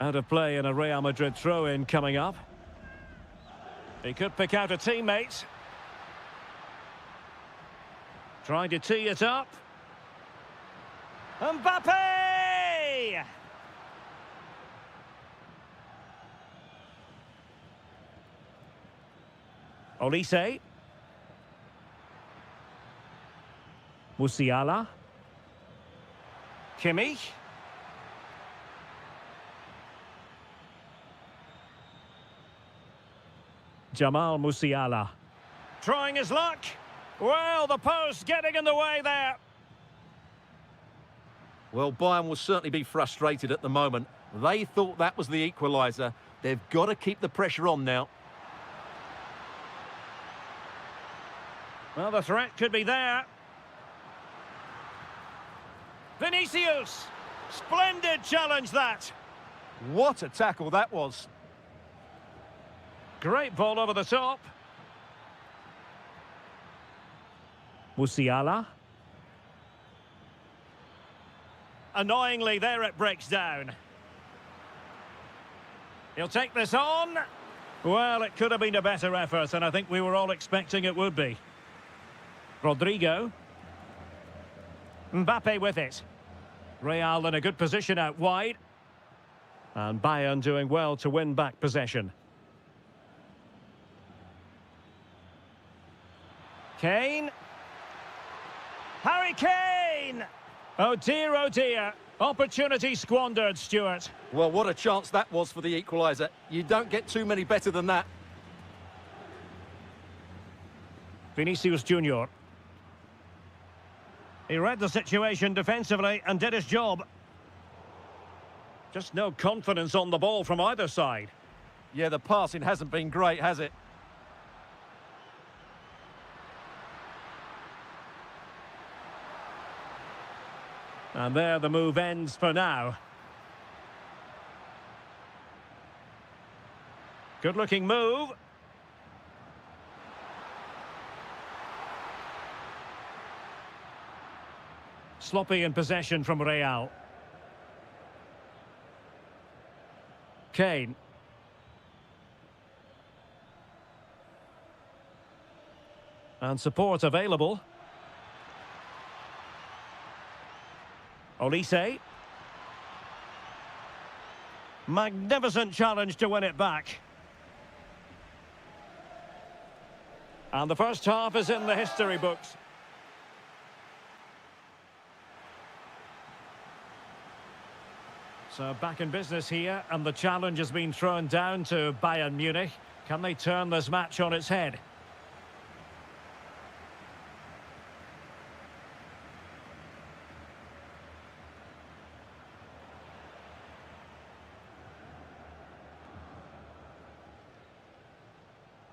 Out of play and a Real Madrid throw-in coming up. He could pick out a teammate. Trying to tee it up. Mbappe! Olise. Musiala. Kimmich. Jamal Musiala. Trying his luck. Well, the post getting in the way there. Well, Bayern will certainly be frustrated at the moment. They thought that was the equaliser. They've got to keep the pressure on now. Well, the threat could be there. Vinicius! Splendid challenge, that! What a tackle that was. Great ball over the top. Musiala. Annoyingly, there it breaks down. He'll take this on. Well, it could have been a better effort, and I think we were all expecting it would be. Rodrigo. Mbappe with it. Real in a good position out wide. And Bayern doing well to win back possession. Kane. Harry Kane! Oh dear, opportunity squandered, Stuart. Well, what a chance that was for the equaliser. You don't get too many better than that. Vinicius Junior. He read the situation defensively and did his job. Just no confidence on the ball from either side. Yeah, the passing hasn't been great, has it? And there the move ends for now. Good-looking move. Sloppy in possession from Real. Kane. And support available. Olise. Magnificent challenge to win it back. And the first half is in the history books. So back in business here, and the challenge has been thrown down to Bayern Munich. Can they turn this match on its head?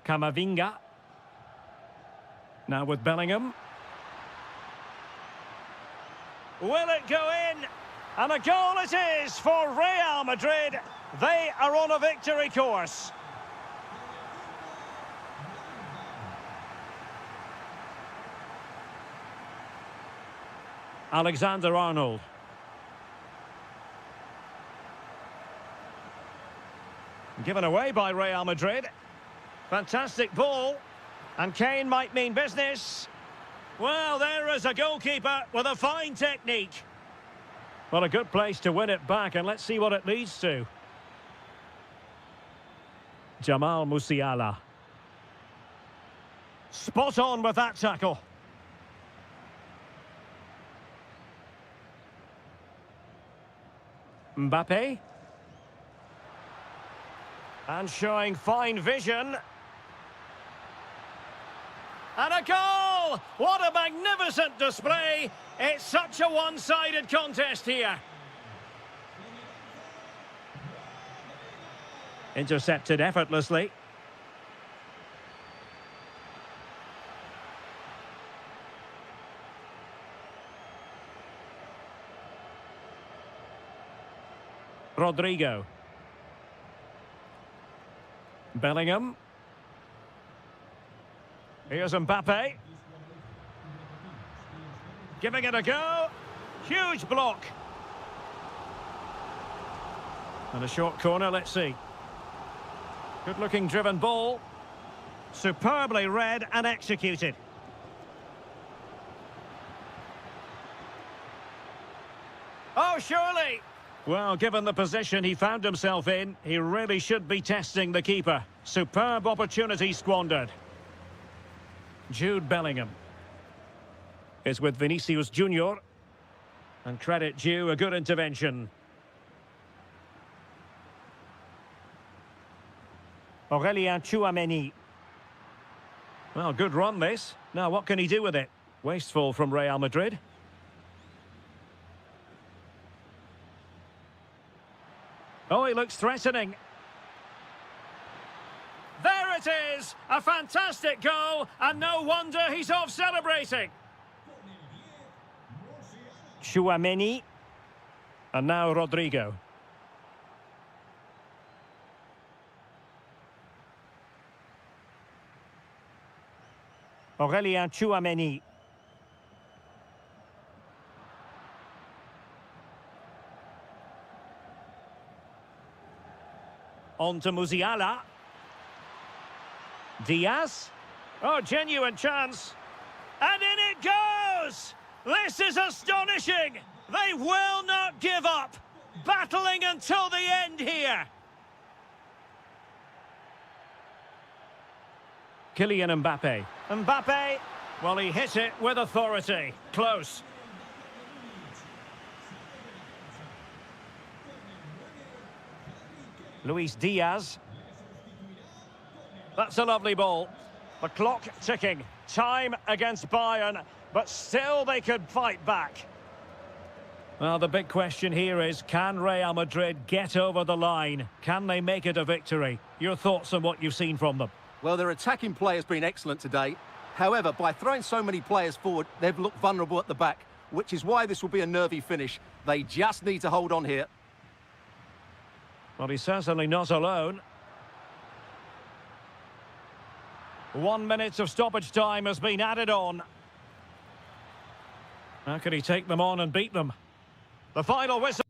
Camavinga. Now with Bellingham. Will it go in? And a goal it is for Real Madrid. They are on a victory course. Alexander-Arnold. Given away by Real Madrid. Fantastic ball. And Kane might mean business. Well, there is a goalkeeper with a fine technique. Well, a good place to win it back, and let's see what it leads to. Jamal Musiala. Spot on with that tackle. Mbappe. And showing fine vision. And a goal! What a magnificent display! It's such a one-sided contest here. Intercepted effortlessly. Rodrigo. Bellingham. Here's Mbappe. Giving it a go. Huge block. And a short corner, let's see. Good-looking driven ball. Superbly read and executed. Oh, surely! Well, given the position he found himself in, he really should be testing the keeper. Superb opportunity squandered. Jude Bellingham is with Vinicius Junior. And credit due, a good intervention. Aurélien Tchouameni. Well, good run this. Now, what can he do with it? Wasteful from Real Madrid. Oh, he looks threatening. There it is! A fantastic goal, and no wonder he's off celebrating. Tchouameni. And now Rodrigo. Aurélien Tchouameni. On to Musiala. Diaz. Oh, genuine chance. And in it goes! This is astonishing! They will not give up! Battling until the end here! Kylian Mbappe. Mbappe! Well, he hit it with authority. Close. Luis Diaz. That's a lovely ball. The clock ticking. Time against Bayern, but still they could fight back. Well, the big question here is, can Real Madrid get over the line? Can they make it a victory? Your thoughts on what you've seen from them? Well, their attacking play has been excellent today. However, by throwing so many players forward, they've looked vulnerable at the back, which is why this will be a nervy finish. They just need to hold on here. Well, he's certainly not alone. 1 minute of stoppage time has been added on. How can he take them on and beat them? The final whistle.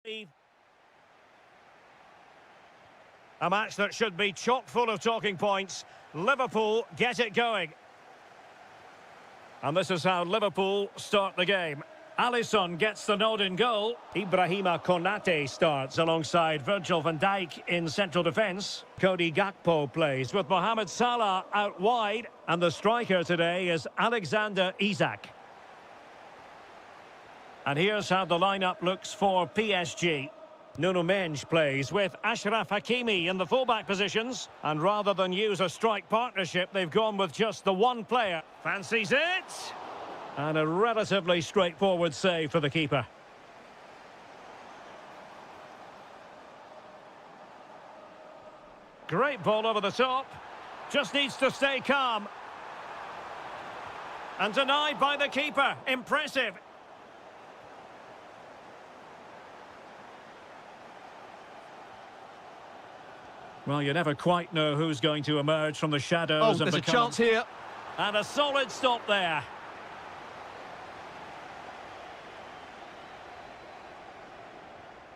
A match that should be chock full of talking points. Liverpool get it going. And this is how Liverpool start the game. Alisson gets the nod in goal. Ibrahima Konate starts alongside Virgil van Dijk in central defence. Cody Gakpo plays with Mohamed Salah out wide. And the striker today is Alexander Isak. And here's how the lineup looks for PSG. Nuno Mendes plays with Achraf Hakimi in the fullback positions. And rather than use a strike partnership, they've gone with just the one player. Fancies it! And a relatively straightforward save for the keeper. Great ball over the top. Just needs to stay calm. And denied by the keeper. Impressive. Well, you never quite know who's going to emerge from the shadows. Oh, there's a chance here. And a solid stop there.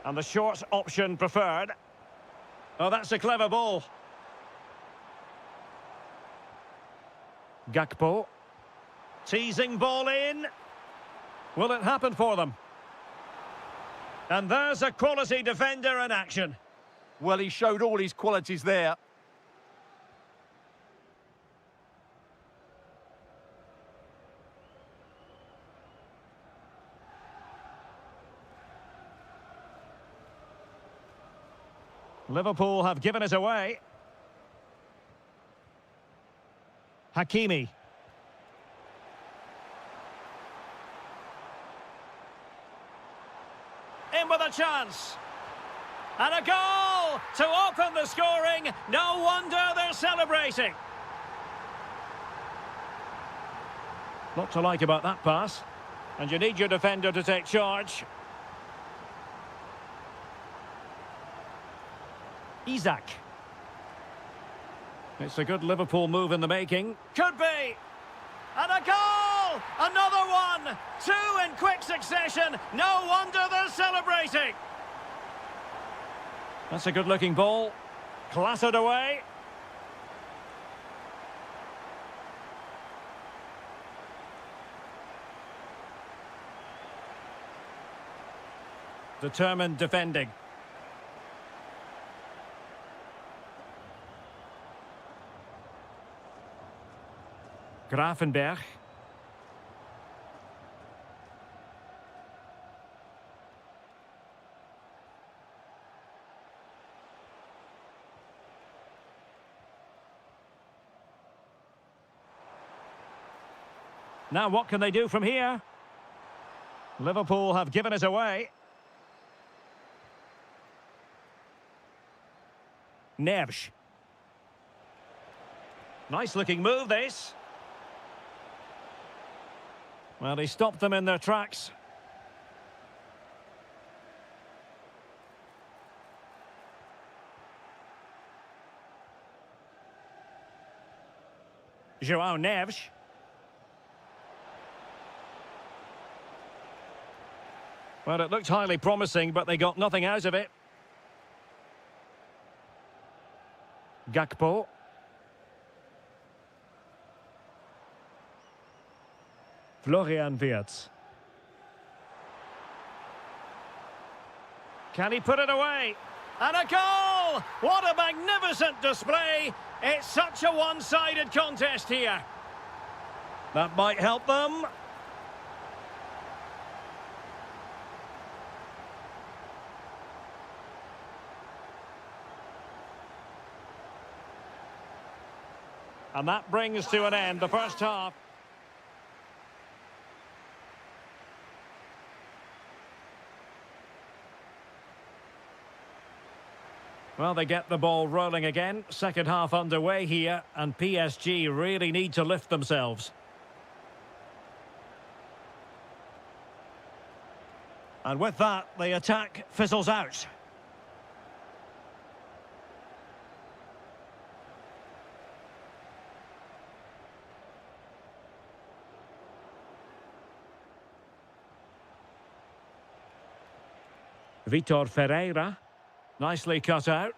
And the short option preferred. Oh, that's a clever ball. Gakpo. Teasing ball in. Will it happen for them? And there's a quality defender in action. Well, he showed all his qualities there. Liverpool have given it away. Hakimi. In with a chance. And a goal to open the scoring. No wonder they're celebrating. Lot to like about that pass. And you need your defender to take charge. Isak. It's a good Liverpool move in the making. Could be. And a goal! Another one! Two in quick succession. No wonder they're celebrating. That's a good-looking ball. Clattered away. Determined defending. Gravenberch. Now what can they do from here? Liverpool have given it away. Neves. Nice looking move this. Well, he stopped them in their tracks. João Neves. Well, it looked highly promising, but they got nothing out of it. Gakpo. Florian Wirtz. Can he put it away? And a goal! What a magnificent display! It's such a one-sided contest here. That might help them. And that brings to an end the first half. Well, they get the ball rolling again. Second half underway here, and PSG really need to lift themselves. And with that, the attack fizzles out. Vitor Ferreira. Nicely cut out.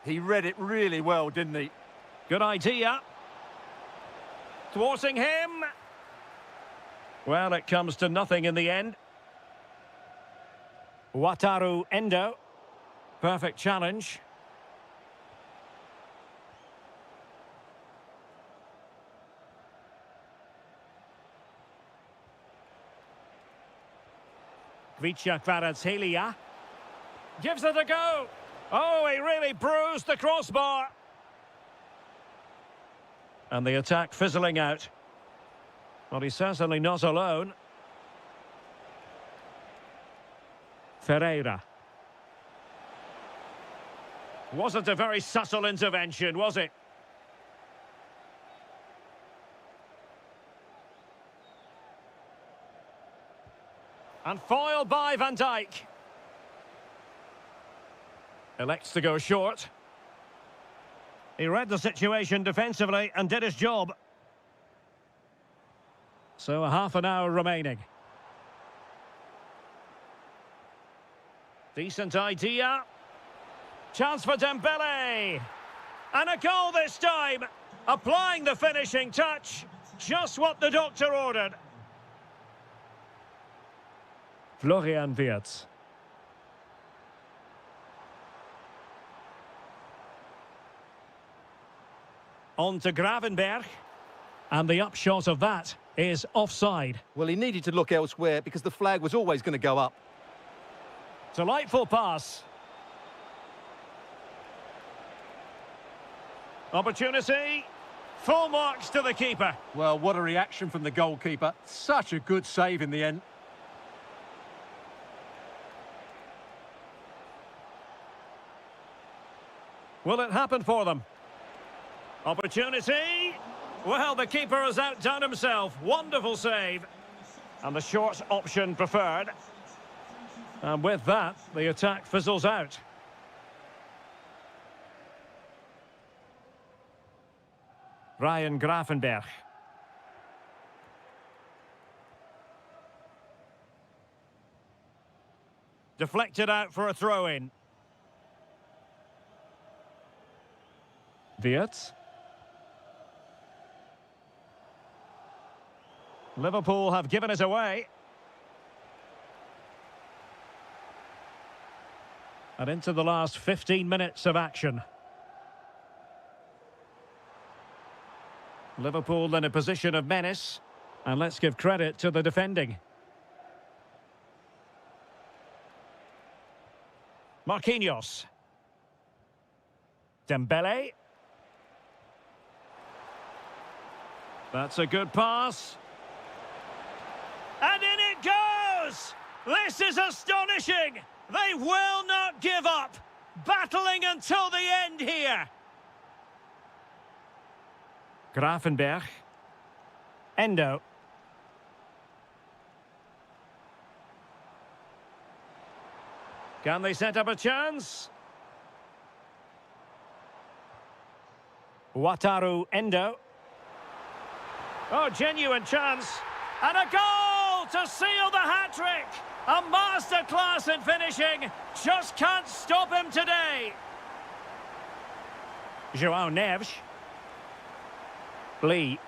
He read it really well, didn't he? Good idea. Thwarting him. Well, it comes to nothing in the end. Wataru Endo. Perfect challenge. Vicha Kvaratskhelia. Gives it a go. Oh, he really bruised the crossbar. And the attack fizzling out. Well, he's certainly not alone. Ferreira. Wasn't a very subtle intervention, was it? And foiled by Van Dijk. Elects to go short. He read the situation defensively and did his job. So a half an hour remaining. Decent idea. Chance for Dembele. And a goal this time. Applying the finishing touch. Just what the doctor ordered. Florian Wirtz. On to Gravenberg. And the upshot of that is offside. Well, he needed to look elsewhere because the flag was always going to go up. Delightful pass. Opportunity. Full marks to the keeper. Well, what a reaction from the goalkeeper. Such a good save in the end. Will it happen for them? Opportunity. Well, the keeper has outdone himself. Wonderful save. And the short option preferred. And with that, the attack fizzles out. Ryan Gravenberg. Deflected out for a throw-in. Wirtz. Liverpool have given it away. And into the last 15 minutes of action. Liverpool in a position of menace. And let's give credit to the defending. Marquinhos. Dembele. That's a good pass. And in it goes! This is astonishing! They will not give up! Battling until the end here! Gravenberg. Endo. Can they set up a chance? Wataru Endo. Oh, genuine chance. And a goal to seal the hat-trick. A masterclass in finishing. Just can't stop him today. João Neves. Lee.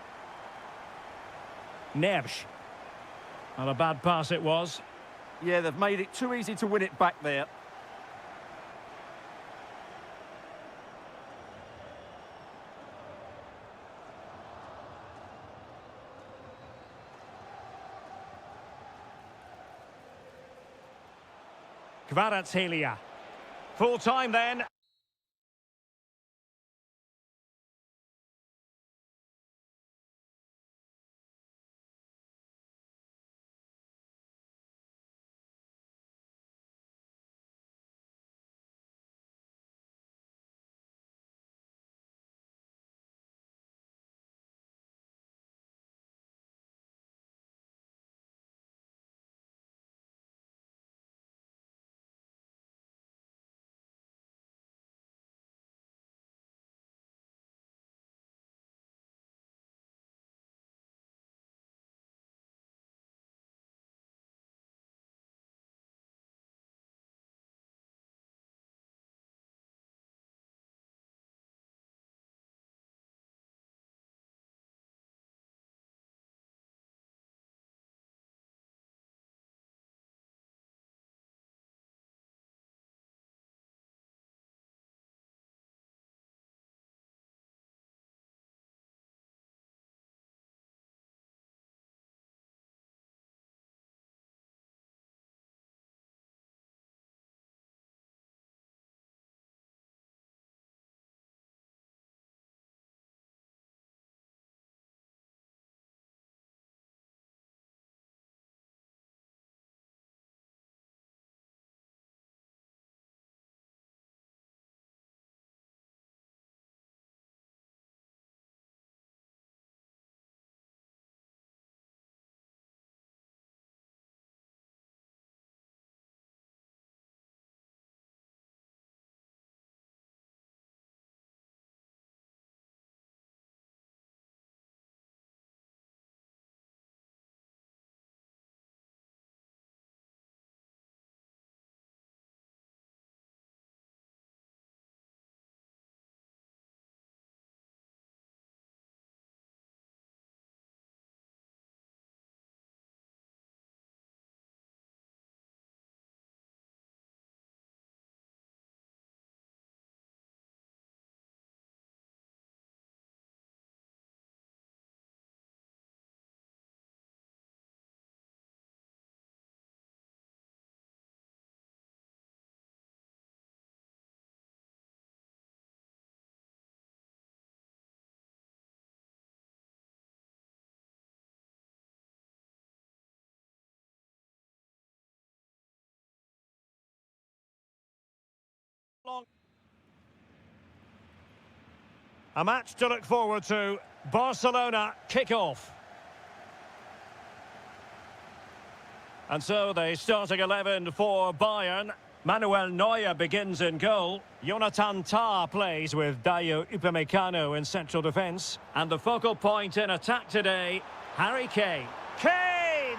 Neves. Not a bad pass it was. Yeah, they've made it too easy to win it back there. Kvaratskhelia. Full time then. long. A match to look forward to. Barcelona kick-off. And so the starting 11 for Bayern. Manuel Neuer begins in goal. Jonathan Tah plays with Dayo Upamecano in central defence. And the focal point in attack today, Harry Kane. Kane!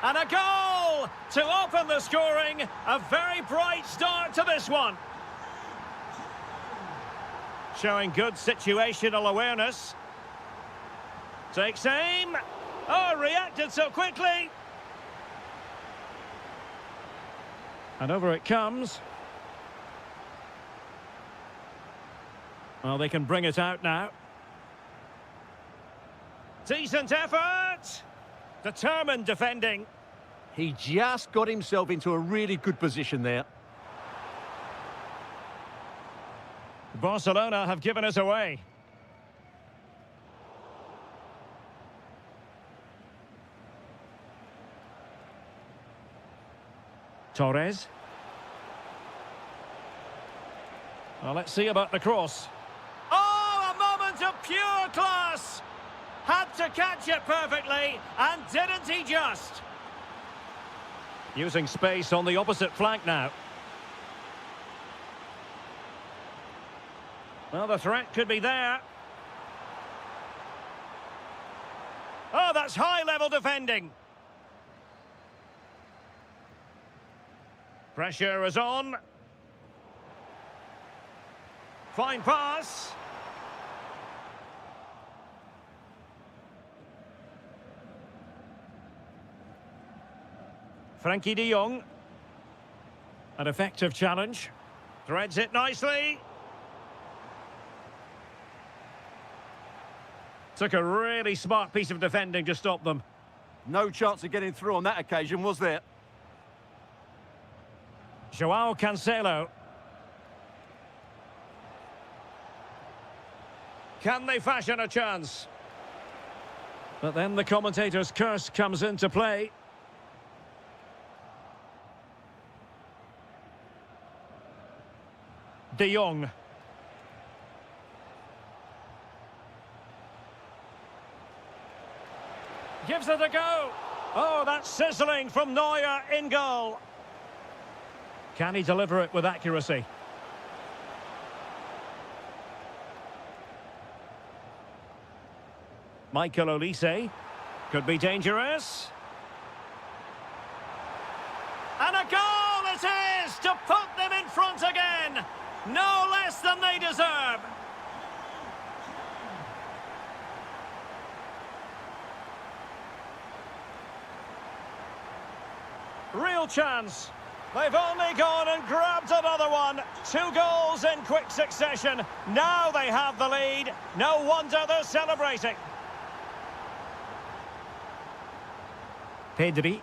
And a goal to open the scoring. A very bright start to this one. Showing good situational awareness. Takes aim. Oh, reacted so quickly. And over it comes. Well, they can bring it out now. Decent effort. Determined defending. He just got himself into a really good position there. Barcelona have given us away. Torres. Well, let's see about the cross. Oh, a moment of pure class! Had to catch it perfectly, and didn't he just? Using space on the opposite flank now. Well, the threat could be there. Oh, that's high-level defending. Pressure is on. Fine pass. Frankie de Jong. An effective challenge. Threads it nicely. Took a really smart piece of defending to stop them. No chance of getting through on that occasion, was there? Joao Cancelo. Can they fashion a chance? But then the commentator's curse comes into play. De Jong. Gives it a go. Oh, that's sizzling from Neuer in goal. Can he deliver it with accuracy? Michael Olise. Could be dangerous. And a goal it is to put them in front again. No less than they deserve. Real chance. They've only gone and grabbed another one. 2 goals in quick succession. Now they have the lead. No wonder they're celebrating. Pedri.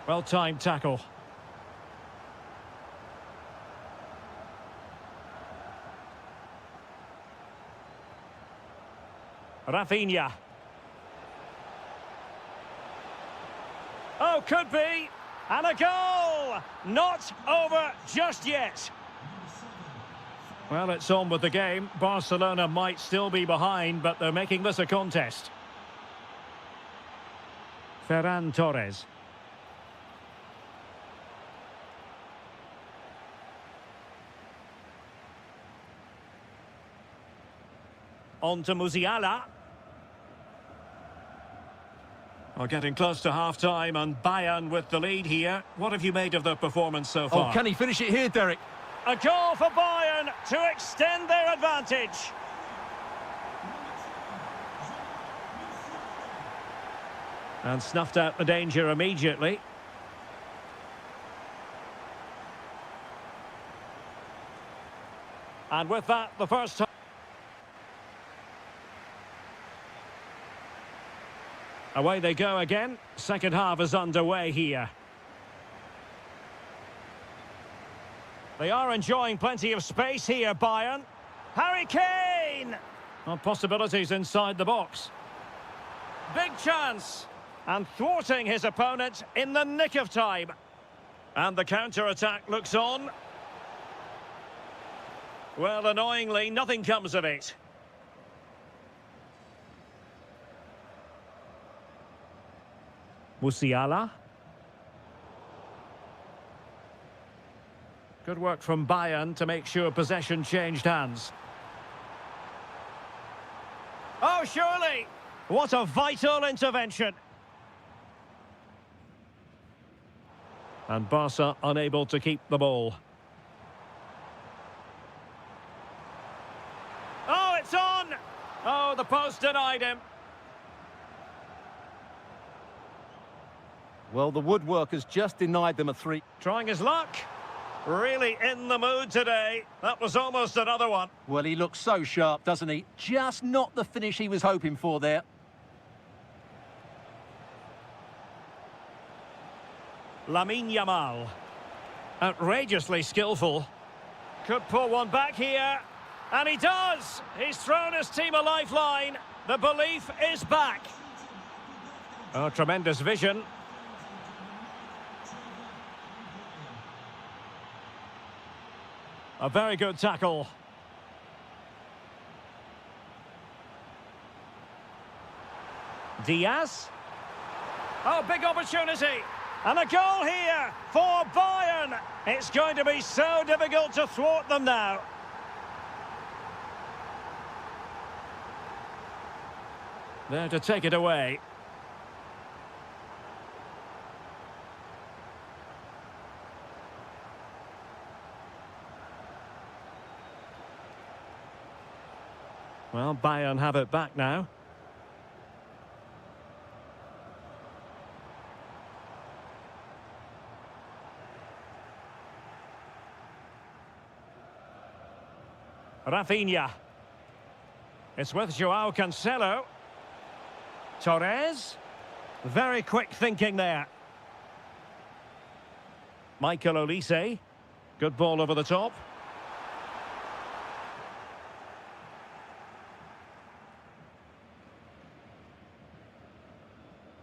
Well-timed tackle. Rafinha. Oh, could be. And a goal! Not over just yet. Well, it's on with the game. Barcelona might still be behind, but they're making this a contest. Ferran Torres. On to Musiala. Well, getting close to half-time, and Bayern with the lead here. What have you made of their performance so far? Oh, can he finish it here, Derek? A goal for Bayern to extend their advantage. And snuffed out the danger immediately. And with that, the first time. Away they go again. Second half is underway here. They are enjoying plenty of space here, Bayern. Harry Kane! Well, possibilities inside the box. Big chance. And thwarting his opponent in the nick of time. And the counter-attack looks on. Well, annoyingly, nothing comes of it. Musiala. Good work from Bayern to make sure possession changed hands. Oh, surely! What a vital intervention. And Barca unable to keep the ball. Oh, it's on! Oh, the post denied him. Well, the woodwork has just denied them a three. Trying his luck. Really in the mood today. That was almost another one. Well, he looks so sharp, doesn't he? Just not the finish he was hoping for there. Lamine Yamal. Outrageously skillful. Could pull one back here. And he does! He's thrown his team a lifeline. The belief is back. Oh, tremendous vision. A very good tackle. Diaz. Oh, big opportunity. And a goal here for Bayern. It's going to be so difficult to thwart them now. There to take it away. Well, Bayern have it back now. Rafinha. It's with Joao Cancelo. Torres. Very quick thinking there. Michael Olise. Good ball over the top.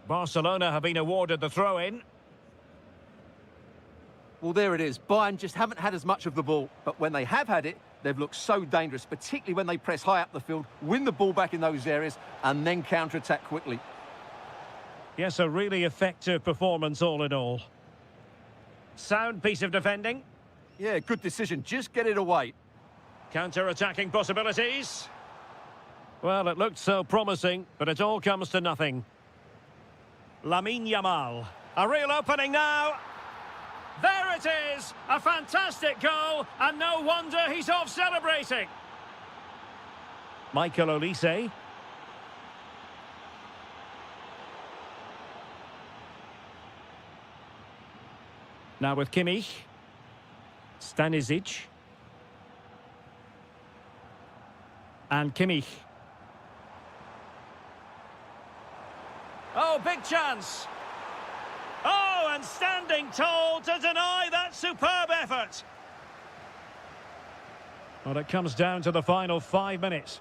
Barcelona have been awarded the throw-in. Well, there it is. Bayern just haven't had as much of the ball, but when they have had it, they've looked so dangerous, particularly when they press high up the field, win the ball back in those areas, and then counter-attack quickly. Yes, a really effective performance all in all. Sound piece of defending. Yeah, good decision. Just get it away. Counter-attacking possibilities. Well, it looked so promising, but it all comes to nothing. Lamine Yamal. A real opening now. There it is! A fantastic goal, and no wonder he's off celebrating. Michael Olise. Now with Kimmich. Stanisic. And Kimmich. Oh, big chance. Oh, and standing tall to deny that superb effort. Well, it comes down to the final 5 minutes.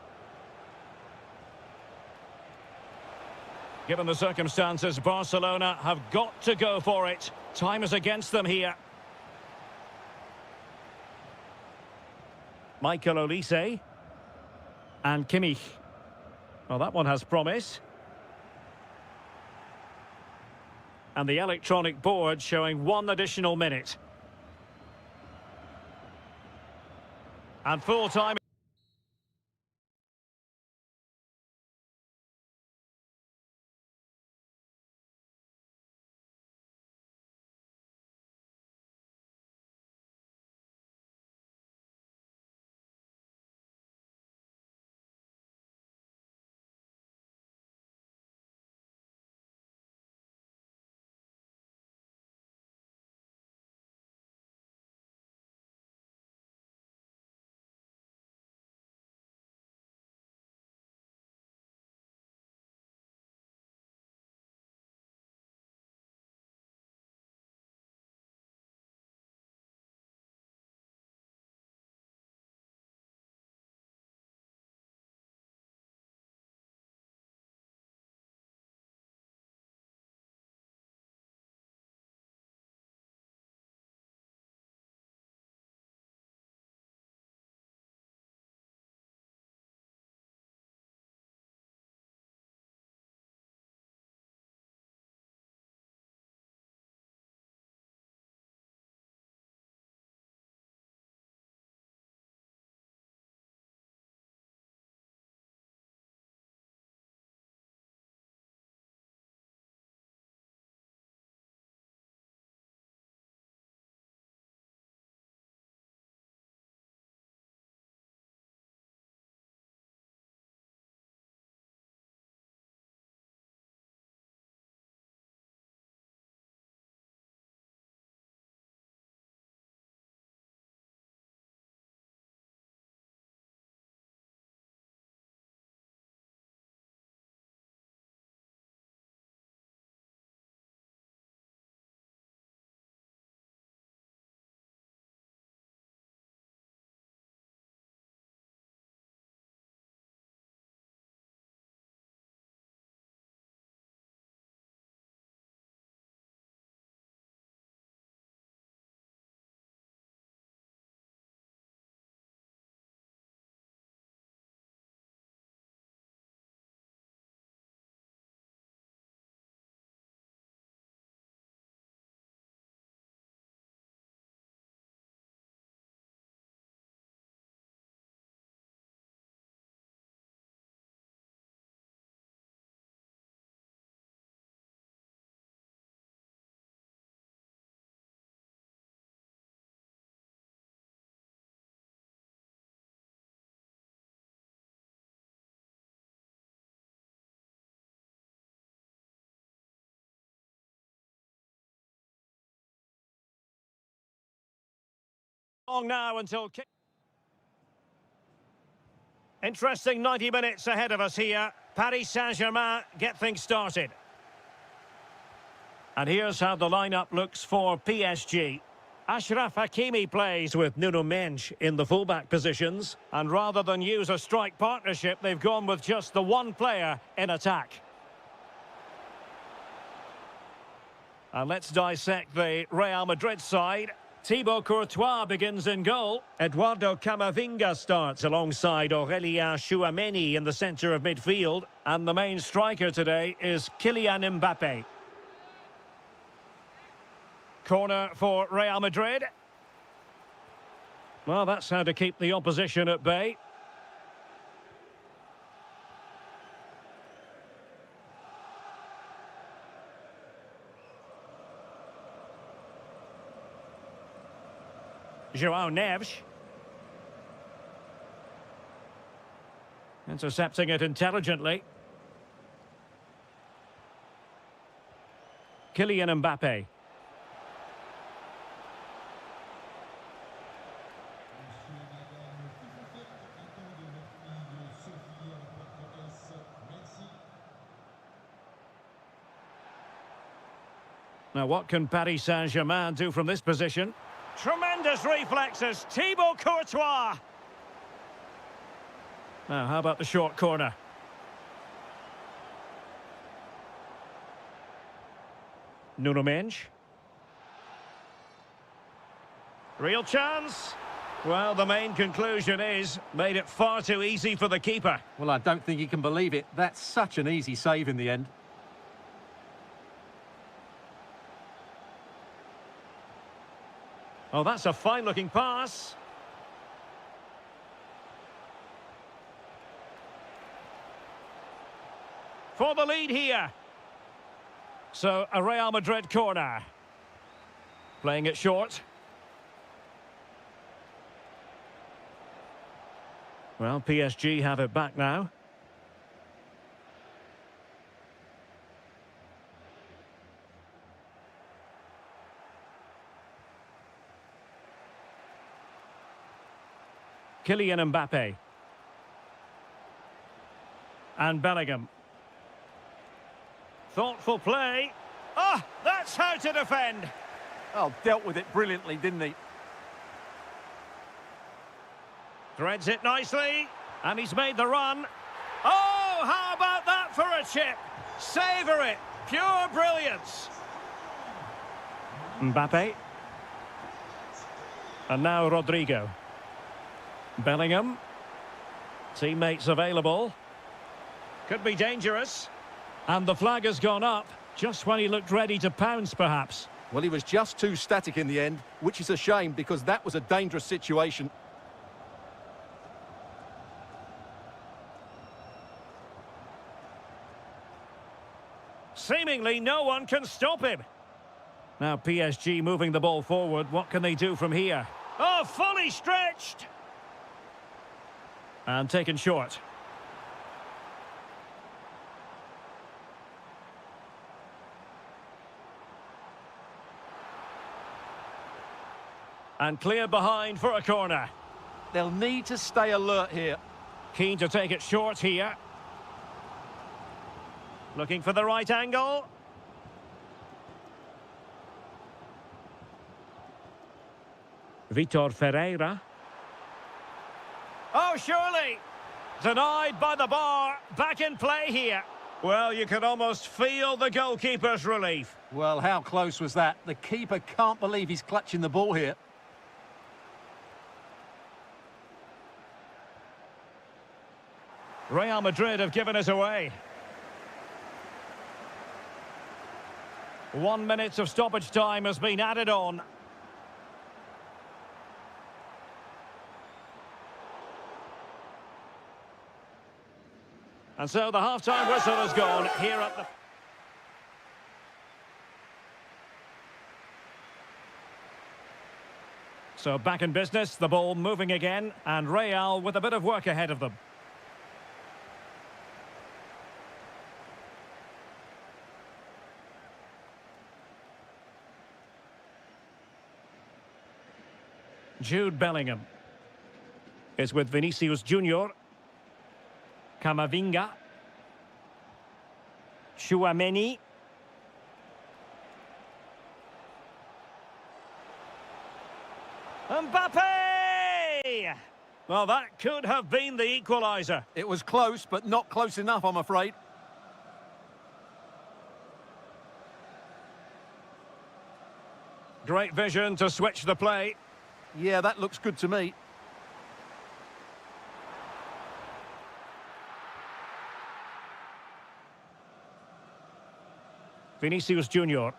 Given the circumstances, Barcelona have got to go for it. Time is against them here. Michael Olise. And Kimmich. Well, that one has promise. And the electronic board showing 1 additional minute. And full time. Long now until kick. Interesting 90 minutes ahead of us here. Paris Saint-Germain get things started. And here's how the lineup looks for PSG. Achraf Hakimi plays with Nuno Mendes in the fullback positions. And rather than use a strike partnership, they've gone with just the one player in attack. And let's dissect the Real Madrid side. Thibaut Courtois begins in goal. Eduardo Camavinga starts alongside Aurélien Tchouameni in the centre of midfield. And the main striker today is Kylian Mbappé. Corner for Real Madrid. Well, that's how to keep the opposition at bay. João Neves. Intercepting it intelligently. Kylian Mbappé. Now, what can Paris Saint-Germain do from this position? Tremendous reflexes, Thibaut Courtois. Now, how about the short corner? Nuno Mendes. Real chance. Well, the main conclusion is, made it far too easy for the keeper. Well, I don't think he can believe it. That's such an easy save in the end. Oh, that's a fine-looking pass. For the lead here. So, a Real Madrid corner. Playing it short. Well, PSG have it back now. Kylian Mbappé. And Bellingham. Thoughtful play. Ah, that's how to defend. Oh, dealt with it brilliantly, didn't he? Threads it nicely. And he's made the run. Oh, how about that for a chip? Savour it. Pure brilliance. Mbappé. And now Rodrigo. Bellingham. Teammates available. Could be dangerous. And the flag has gone up, just when he looked ready to pounce, perhaps. Well, he was just too static in the end, which is a shame because that was a dangerous situation. Seemingly no one can stop him. Now PSG moving the ball forward. What can they do from here? Oh, fully stretched. And taken short. And clear behind for a corner. They'll need to stay alert here. Keen to take it short here. Looking for the right angle. Vitor Ferreira. Oh, surely! Denied by the bar. Back in play here. Well, you can almost feel the goalkeeper's relief. Well, how close was that? The keeper can't believe he's clutching the ball here. Real Madrid have given us away. 1 minute of stoppage time has been added on. And so the half-time whistle has gone here at the... So back in business, the ball moving again, and Real with a bit of work ahead of them. Jude Bellingham is with Vinicius Junior. Camavinga. Tchouaméni. Mbappe! Well, that could have been the equaliser. It was close, but not close enough, I'm afraid. Great vision to switch the play. Yeah, that looks good to me. Vinicius Junior.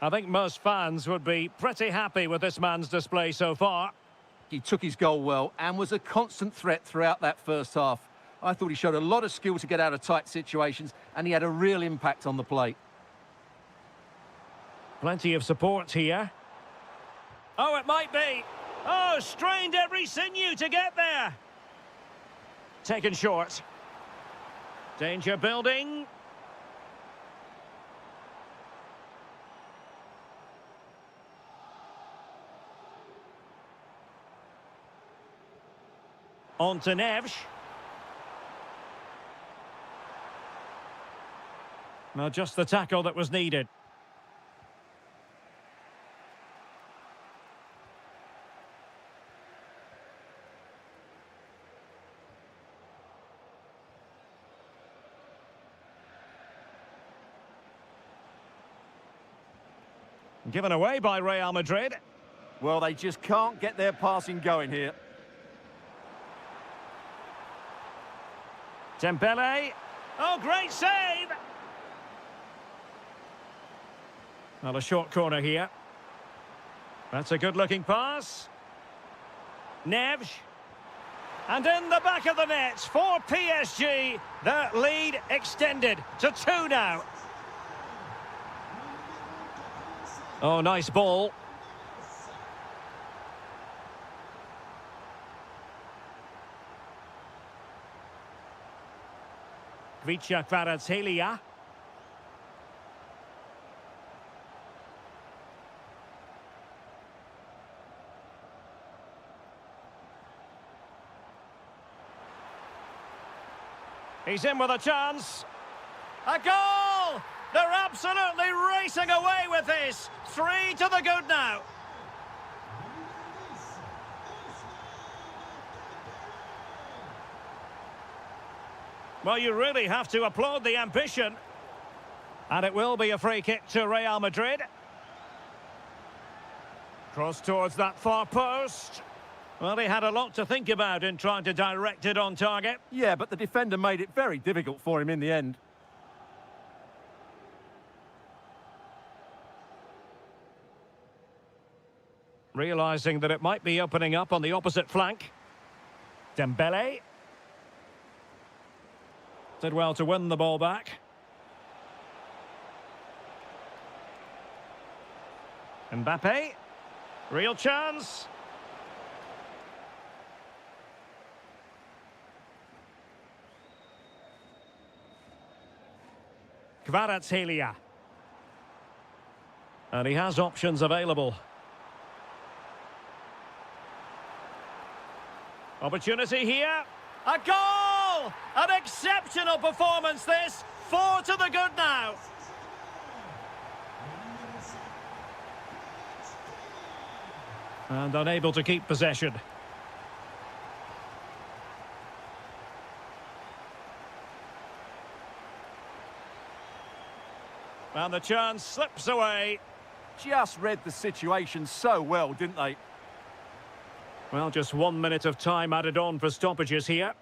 I think most fans would be pretty happy with this man's display so far. He took his goal well and was a constant threat throughout that first half. I thought he showed a lot of skill to get out of tight situations, and he had a real impact on the play. Plenty of support here. Oh, it might be. Oh, strained every sinew to get there. Taken short. Danger building. On to Neves. Now just the tackle that was needed. Given away by Real Madrid. Well, they just can't get their passing going here. Dembele. Oh, great save! Well, a short corner here. That's a good-looking pass. Neves. And in the back of the net for PSG. The lead extended to 2 now. Oh, nice ball. Kvaratskhelia. He's in with a chance. A goal! They're absolutely racing away with this. 3 to the good now. Well, you really have to applaud the ambition. And it will be a free kick to Real Madrid. Cross towards that far post. Well, he had a lot to think about in trying to direct it on target. Yeah, but the defender made it very difficult for him in the end. Realising that it might be opening up on the opposite flank. Dembele. Did well to win the ball back. Mbappe. Real chance. Kvaratskhelia. And he has options available. Opportunity here. A goal! An exceptional performance this. 4 to the good now. And unable to keep possession. And the chance slips away. Just read the situation so well, didn't they? Well, just 1 minute of time added on for stoppages here.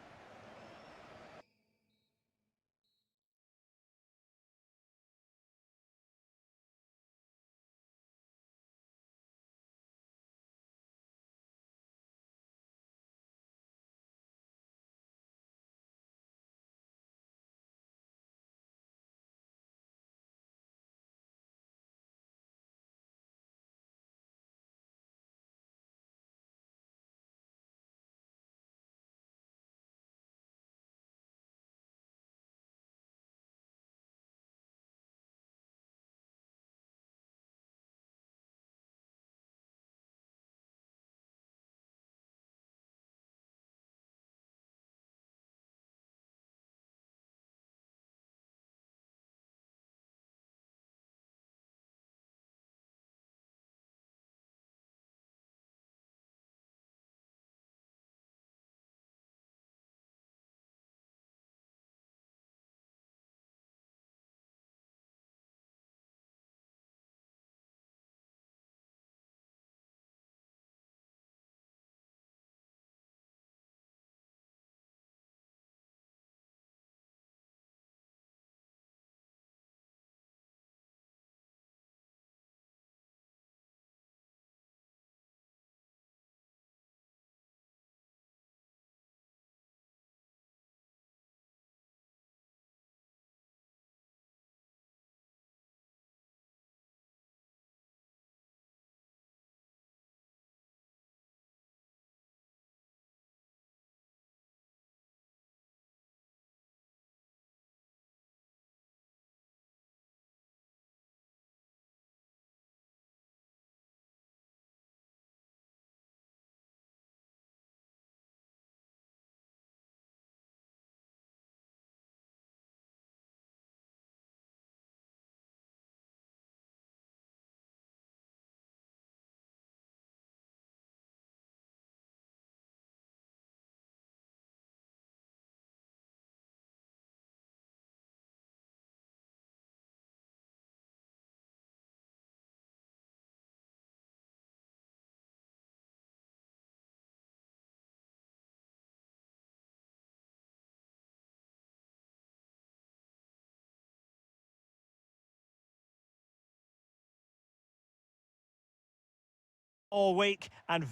all week and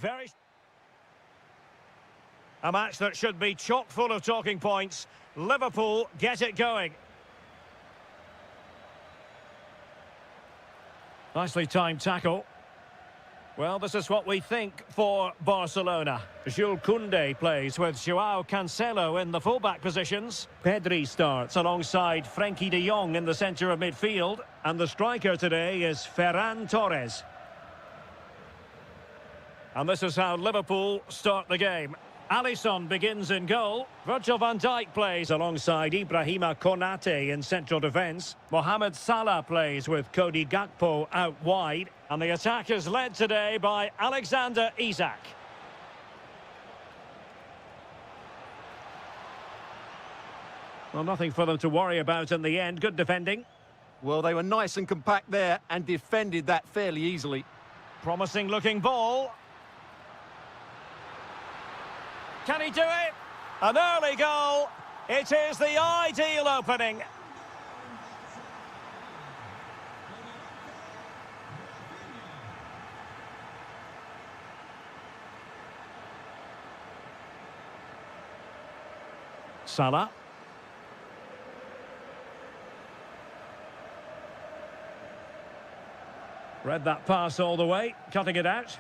a match that should be chock full of talking points. Liverpool get it going. Nicely timed tackle. Well, this is what we think for Barcelona. Jules Koundé plays with Joao Cancelo in the fullback positions. Pedri starts alongside Frenkie de Jong in the centre of midfield. And the striker today is Ferran Torres. And this is how Liverpool start the game. Alisson begins in goal. Virgil van Dijk plays alongside Ibrahima Konate in central defence. Mohamed Salah plays with Cody Gakpo out wide. And the attack is led today by Alexander Isak. Well, nothing for them to worry about in the end. Good defending. Well, they were nice and compact there and defended that fairly easily. Promising looking ball. Can he do it? An early goal. It is the ideal opening. Salah. Read that pass all the way, cutting it out.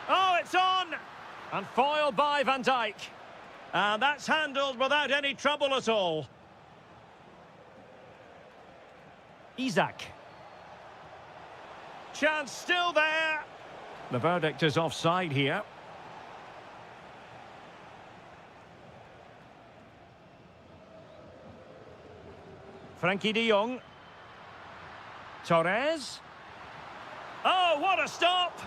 Oh, it's on! And foiled by Van Dijk. And that's handled without any trouble at all. Isak. Chance still there. The verdict is offside here. Frenkie de Jong. Torres. Oh, what a stop!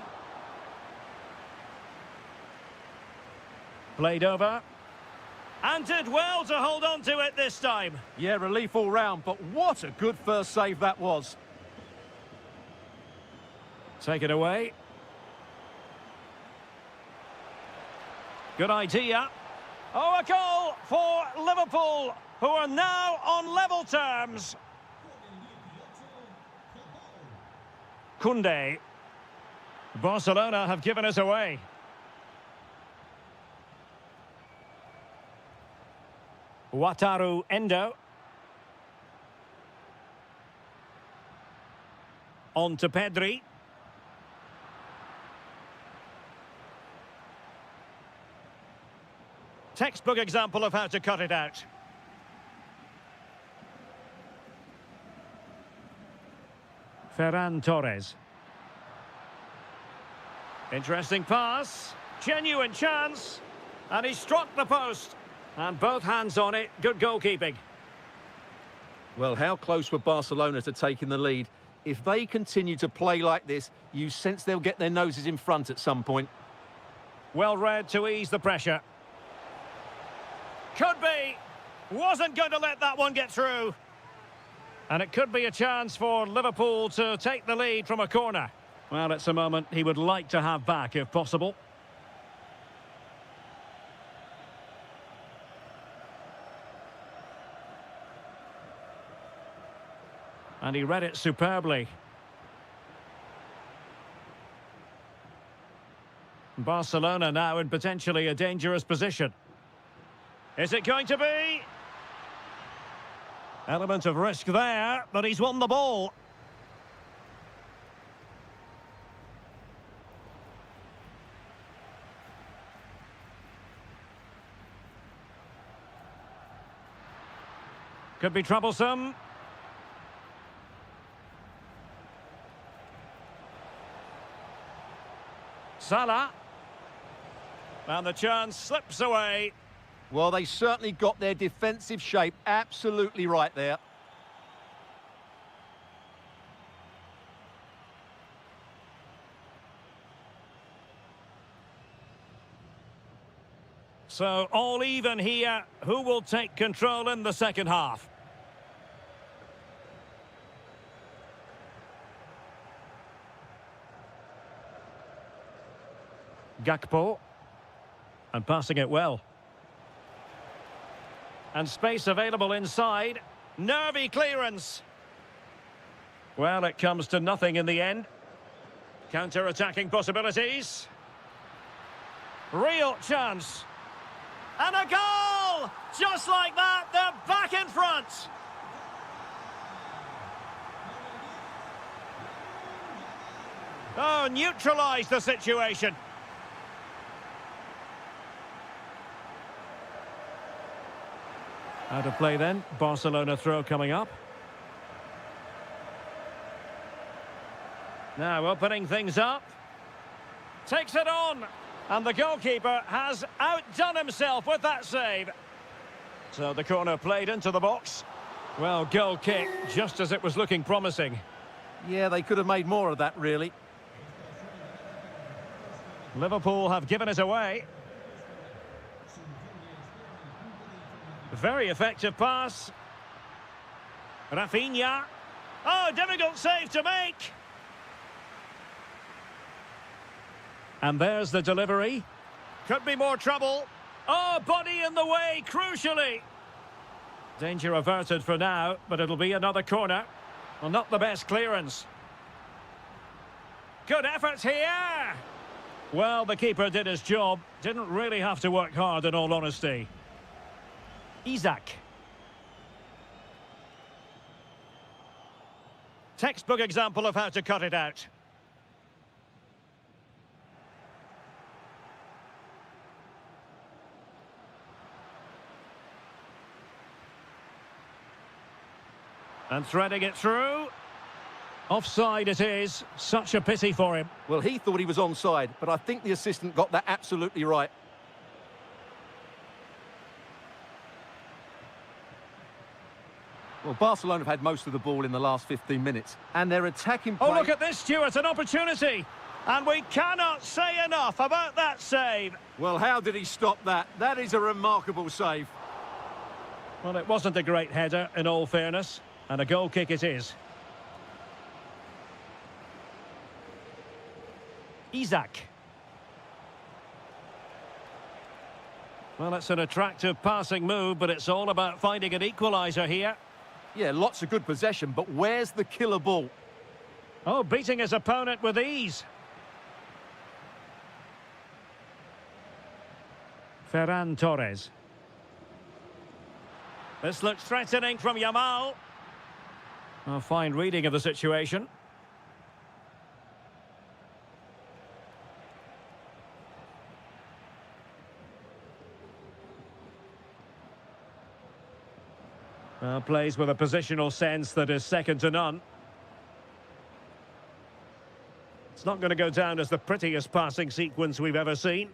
Played over. And did well to hold on to it this time. Yeah, relief all round, but what a good first save that was. Take it away. Good idea. Oh, a goal for Liverpool, who are now on level terms. Koundé. Barcelona have given us away. Wataru Endo. On to Pedri. Textbook example of how to cut it out. Ferran Torres. Interesting pass. Genuine chance. And he struck the post. And both hands on it. Good goalkeeping. Well, how close were Barcelona to taking the lead? If they continue to play like this, you sense they'll get their noses in front at some point. Well read to ease the pressure. Could be. Wasn't going to let that one get through. And it could be a chance for Liverpool to take the lead from a corner. Well, it's a moment he would like to have back if possible. And he read it superbly. Barcelona now in potentially a dangerous position. Is it going to be? Element of risk there, but he's won the ball. Could be troublesome. Salah. And the chance slips away. Well, they certainly got their defensive shape absolutely right there. So all even here. Who will take control in the second half? Gakpo. And passing it well. And space available inside. Nervy clearance. Well, it comes to nothing in the end. Counter-attacking possibilities. Real chance. And a goal! Just like that, they're back in front. Oh, neutralised the situation. Out of play then. Barcelona throw coming up. Now opening things up. Takes it on. And the goalkeeper has outdone himself with that save. So the corner played into the box. Well, goal kick, just as it was looking promising. Yeah, they could have made more of that, really. Liverpool have given it away. Very effective pass. Rafinha. Oh, difficult save to make. And there's the delivery. Could be more trouble. Oh, body in the way, crucially. Danger averted for now, but it'll be another corner. Well, not the best clearance. Good effort here. Well, the keeper did his job. Didn't really have to work hard, in all honesty. Isaac. Textbook example of how to cut it out. And threading it through. Offside it is. Such a pity for him. Well, he thought he was onside, but I think the assistant got that absolutely right. Well, Barcelona have had most of the ball in the last 15 minutes, and their attacking play... Oh, look at this, Stuart, an opportunity. And we cannot say enough about that save. Well, how did he stop that? That is a remarkable save. Well, it wasn't a great header, in all fairness, and a goal kick it is. Isaac. Well, it's an attractive passing move, but it's all about finding an equaliser here. Yeah, lots of good possession, but where's the killer ball? Oh, beating his opponent with ease. Ferran Torres. This looks threatening from Yamal. A fine reading of the situation. Plays with a positional sense that is second to none. It's not going to go down as the prettiest passing sequence we've ever seen.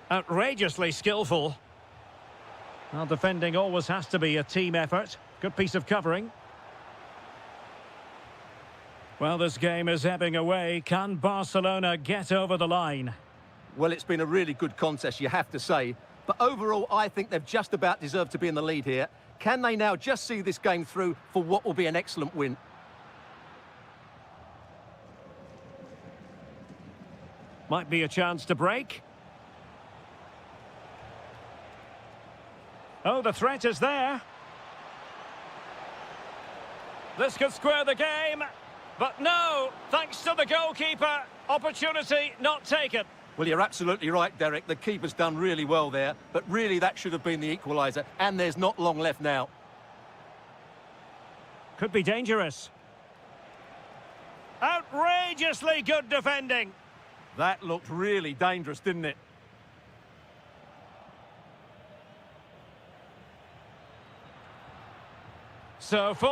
Outrageously skillful. Well, defending always has to be a team effort. Good piece of covering. Well, this game is ebbing away. Can Barcelona get over the line? Well, it's been a really good contest, you have to say. But overall, I think they've just about deserved to be in the lead here. Can they now just see this game through for what will be an excellent win? Might be a chance to break. Oh, the threat is there. This could square the game. But no, thanks to the goalkeeper, opportunity not taken. Well, you're absolutely right, Derek. The keeper's done really well there, but really that should have been the equaliser, and there's not long left now. Could be dangerous. Outrageously good defending. That looked really dangerous, didn't it? So for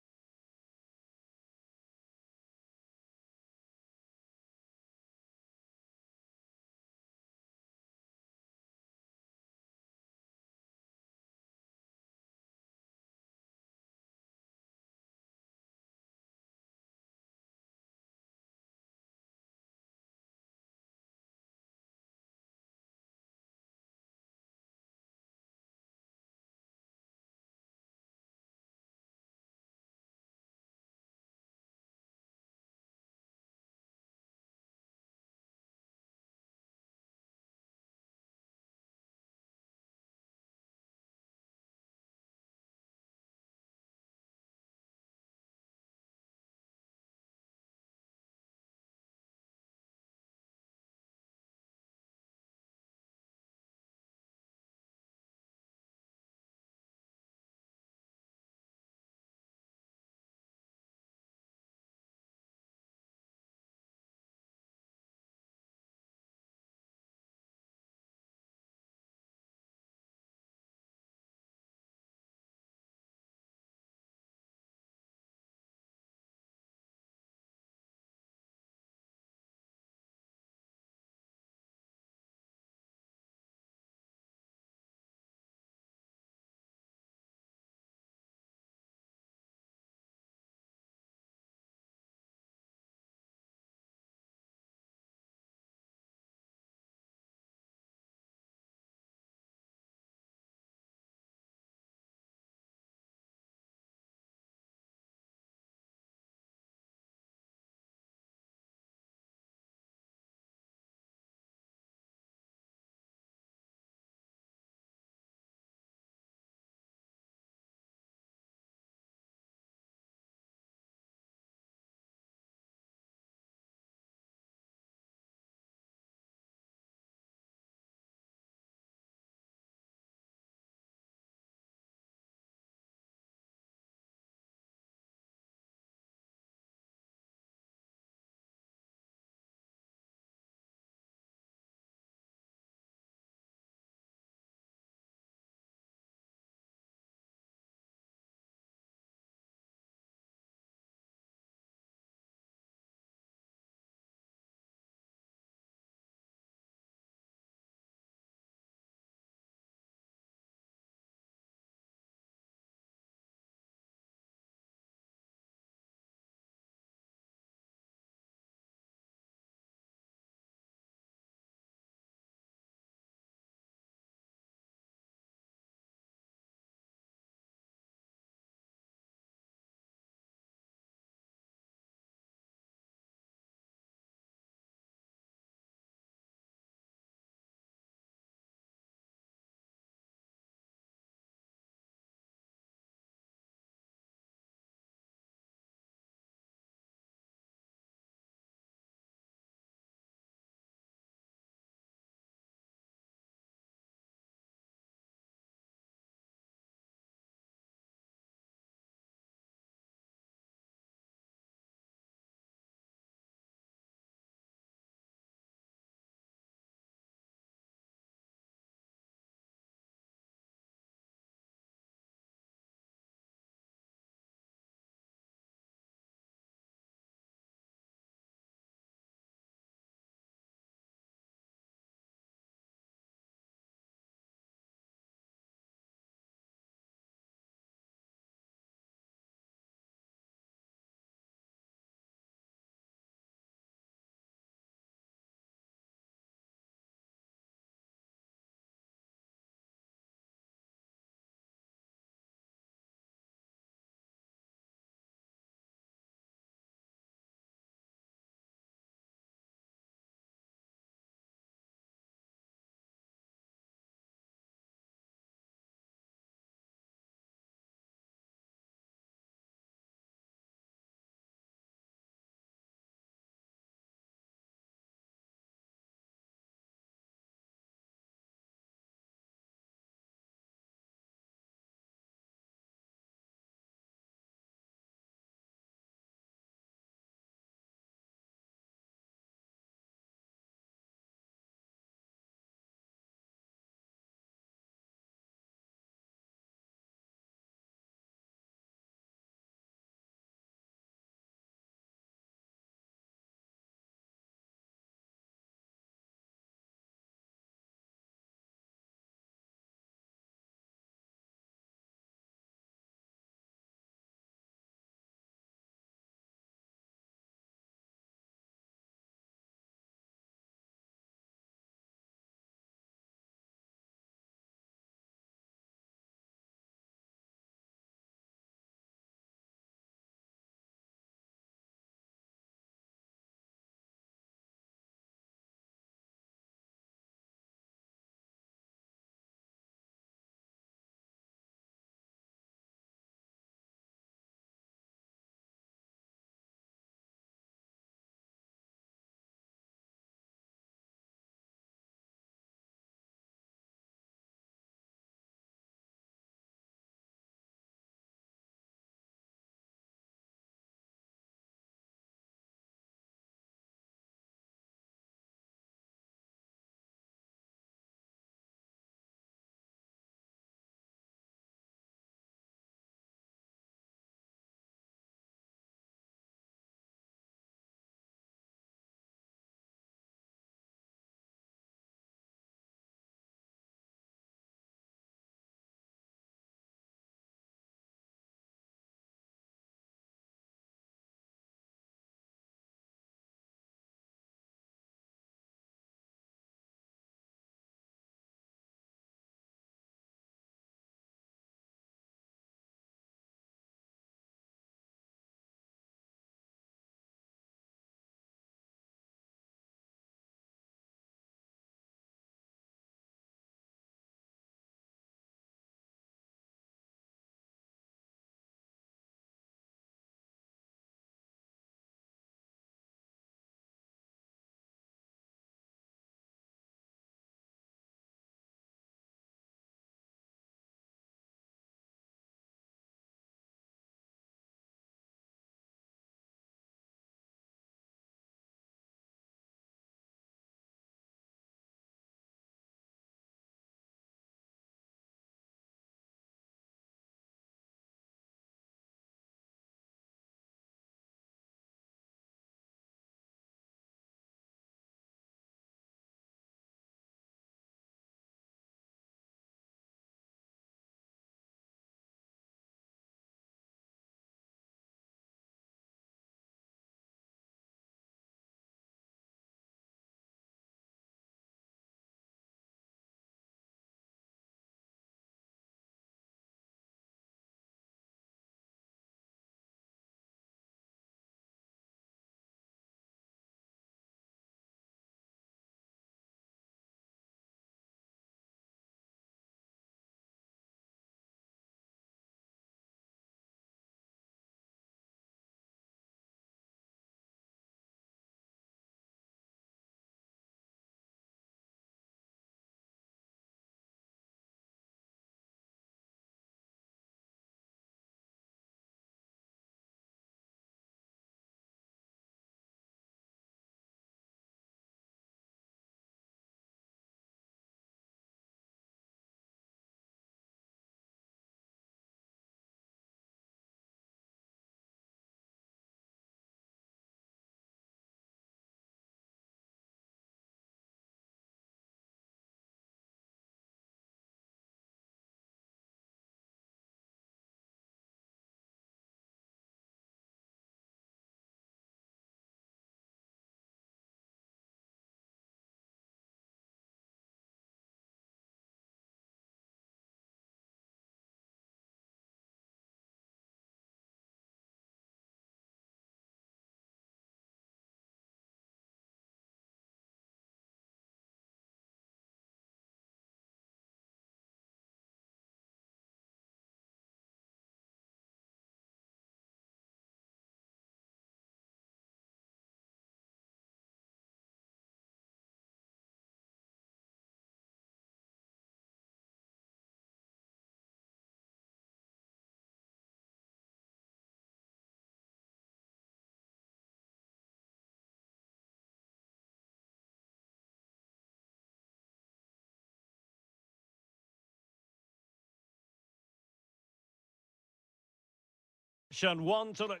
One to look.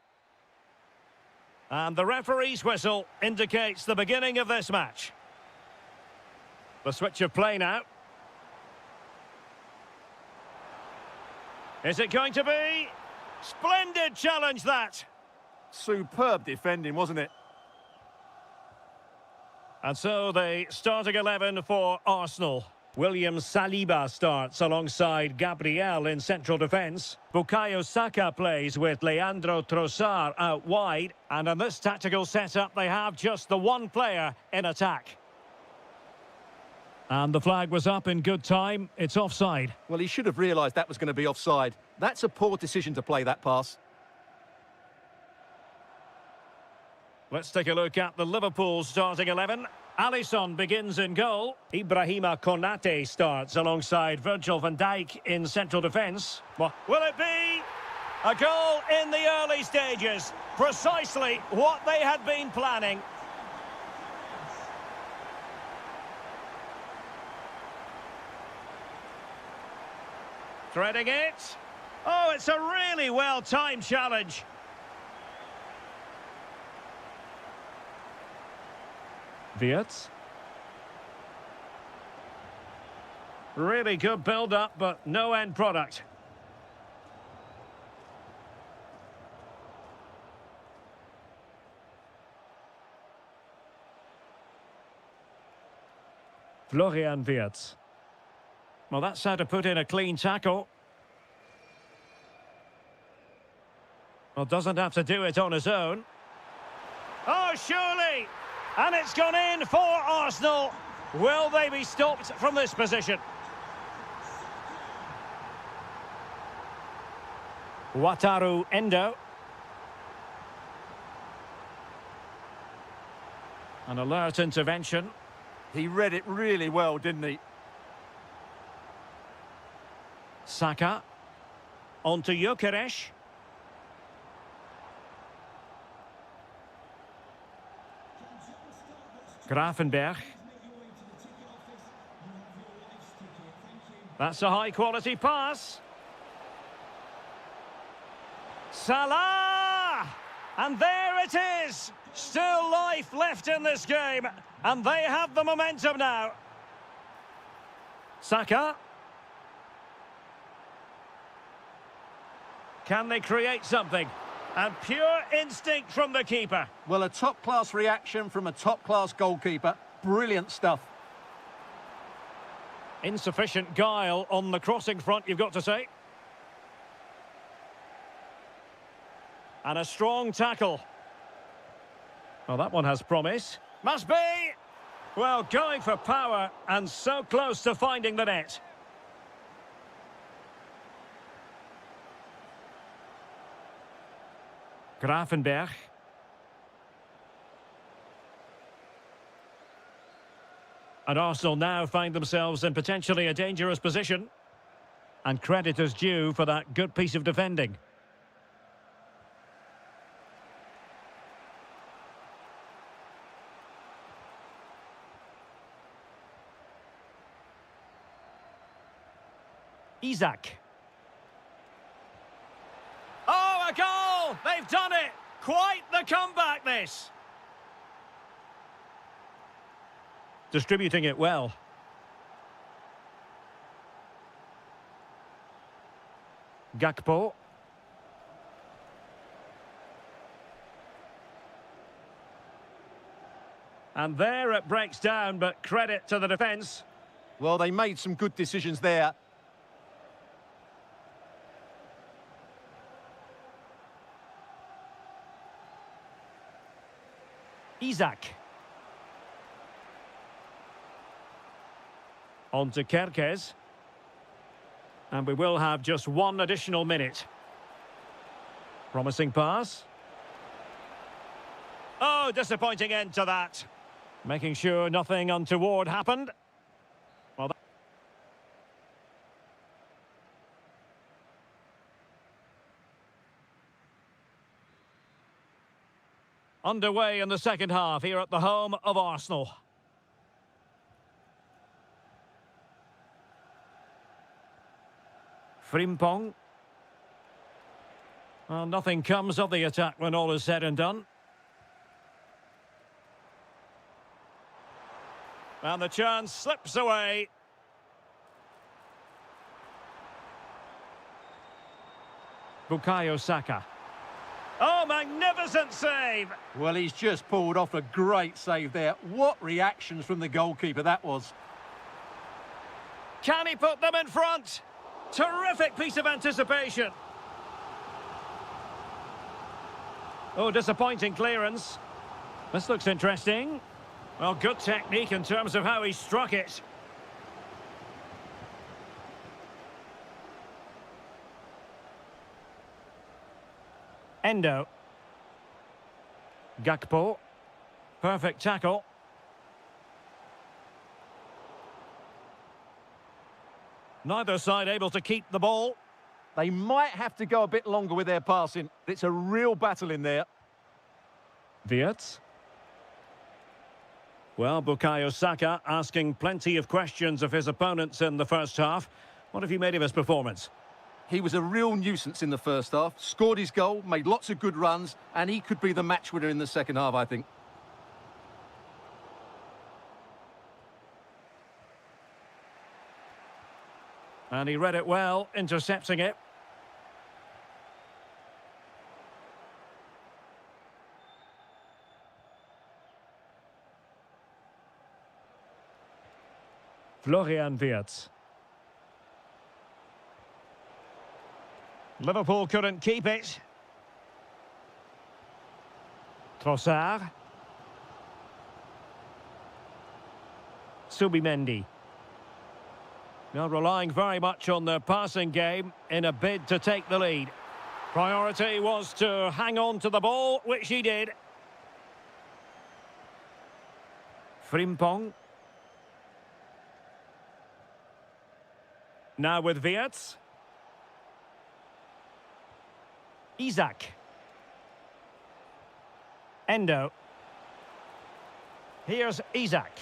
And the referee's whistle indicates the beginning of this match. The switch of play now. Is it going to be? Splendid challenge, that. Superb defending, wasn't it? And so the starting 11 for Arsenal. William Saliba starts alongside Gabriel in central defence. Bukayo Saka plays with Leandro Trossard out wide. And in this tactical setup, they have just the one player in attack. And the flag was up in good time. It's offside. Well, he should have realised that was going to be offside. That's a poor decision to play that pass. Let's take a look at the Liverpool starting 11. Alisson begins in goal. Ibrahima Konate starts alongside Virgil van Dijk in central defence. Will it be a goal in the early stages? Precisely what they had been planning. Threading it. Oh, it's a really well-timed challenge. Wirtz. Really good build-up, but no end product. Florian Wirtz. Well, that's how to put in a clean tackle. Well, doesn't have to do it on his own. Oh, surely! And it's gone in for Arsenal. Will they be stopped from this position? Wataru Endo. An alert intervention. He read it really well, didn't he? Saka. On to Gyökeres. Gravenberg. That's a high-quality pass. Salah! And there it is! Still life left in this game. And they have the momentum now. Saka. Can they create something? And pure instinct from the keeper. Well, a top-class reaction from a top-class goalkeeper. Brilliant stuff. Insufficient guile on the crossing front, you've got to say. And a strong tackle. Well, that one has promise. Must be! Well, going for power and so close to finding the net. Gravenberg. And Arsenal now find themselves in potentially a dangerous position. And credit is due for that good piece of defending. Isak. Oh, a goal! They've done it! Quite the comeback, this! Distributing it well. Gakpo. And there it breaks down, but credit to the defence. Well, they made some good decisions there. Isak. On to Kerkez. And we will have just one additional minute. Promising pass. Oh, disappointing end to that. Making sure nothing untoward happened. Well, underway in the second half here at the home of Arsenal. Frimpong. Well, nothing comes of the attack when all is said and done. And the chance slips away. Bukayo Saka. Oh, magnificent save! Well, he's just pulled off a great save there. What reactions from the goalkeeper that was. Can he put them in front? Terrific piece of anticipation. Oh, disappointing clearance. This looks interesting. Well, good technique in terms of how he struck it. Endo. Gakpo. Perfect tackle. Neither side able to keep the ball. They might have to go a bit longer with their passing. It's a real battle in there. Wirtz. Well, Bukayo Saka asking plenty of questions of his opponents in the first half. What have you made of his performance? He was a real nuisance in the first half, scored his goal, made lots of good runs, and he could be the match winner in the second half, I think. And he read it well, intercepting it. Florian Wirtz. Liverpool couldn't keep it. Trossard. Subimendi. Now relying very much on their passing game in a bid to take the lead. Priority was to hang on to the ball, which he did. Frimpong. Now with Wirtz. Isak. Endo. Here's Isak.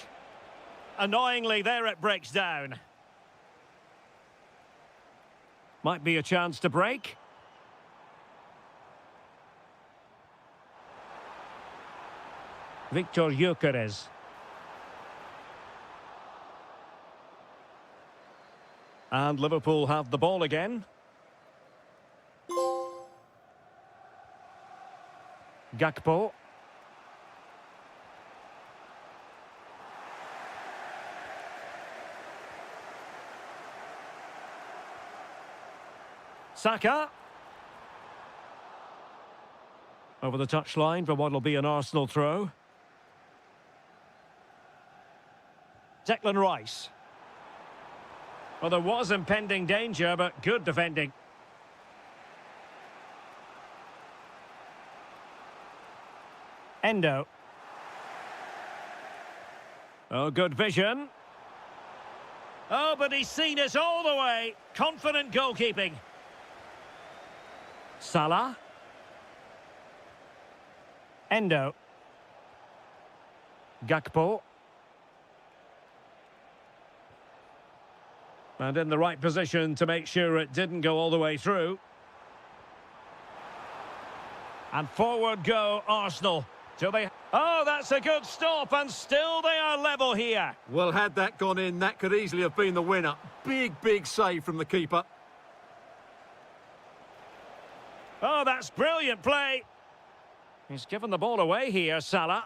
Annoyingly, there it breaks down. Might be a chance to break. Victor Gyökeres. And Liverpool have the ball again. Gakpo. Saka. Over the touchline for what will be an Arsenal throw. Declan Rice. Well, there was impending danger, but good defending. Endo. Oh, good vision. Oh, but he's seen it all the way. Confident goalkeeping. Salah. Endo. Gakpo. And in the right position to make sure it didn't go all the way through. And forward go Arsenal. Do they... Oh, that's a good stop, and still they are level here. Well, had that gone in, that could easily have been the winner. Big save from the keeper. Oh, that's brilliant play. He's given the ball away here, Salah.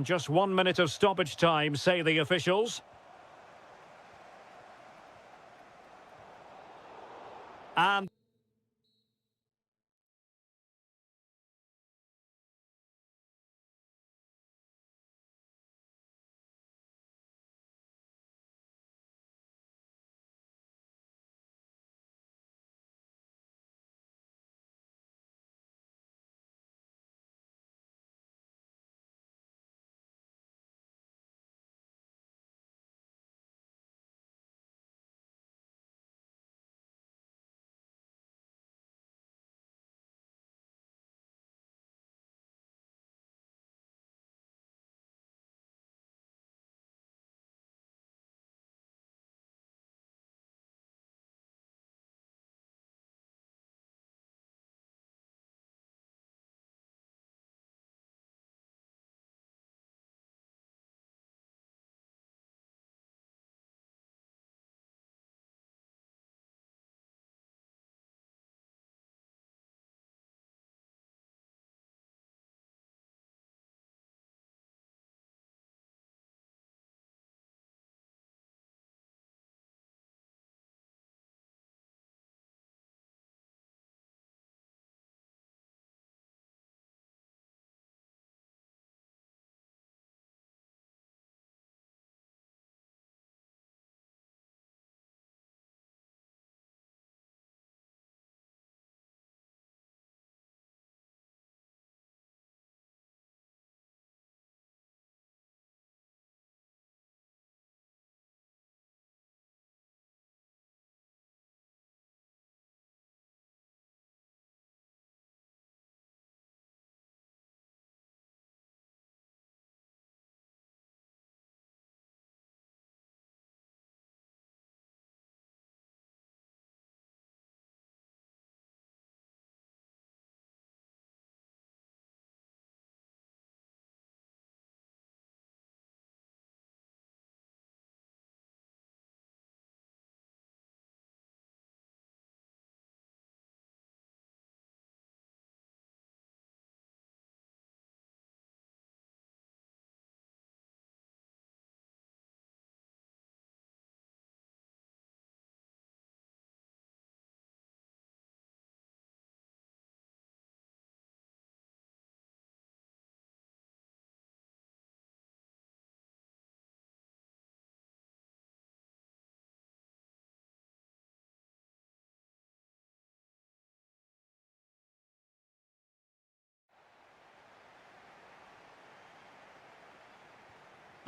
Just 1 minute of stoppage time, say the officials. And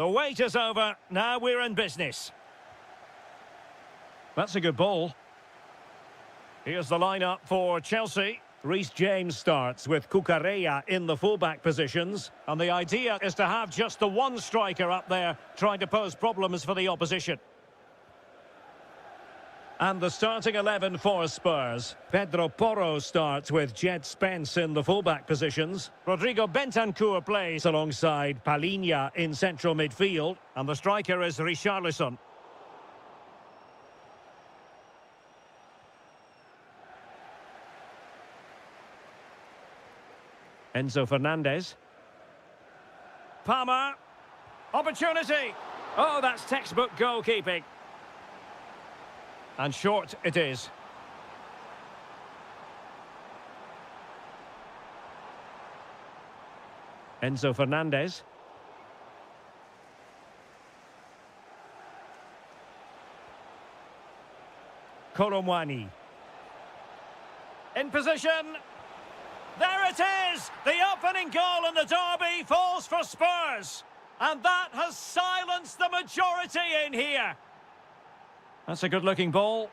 The wait is over. Now we're in business. That's a good ball. Here's the lineup for Chelsea. Reece James starts with Cucurella in the fullback positions. And the idea is to have just the one striker up there trying to pose problems for the opposition. And the starting 11 for Spurs. Pedro Porro starts with Jed Spence in the fullback positions. Rodrigo Bentancur plays alongside Palhinha in central midfield. And the striker is Richarlison. Enzo Fernandez. Palmer. Opportunity. Oh, that's textbook goalkeeping. And short it is. Enzo Fernandez. Koromwani. In position. There it is! The opening goal in the derby falls for Spurs. And that has silenced the majority in here. That's a good-looking ball.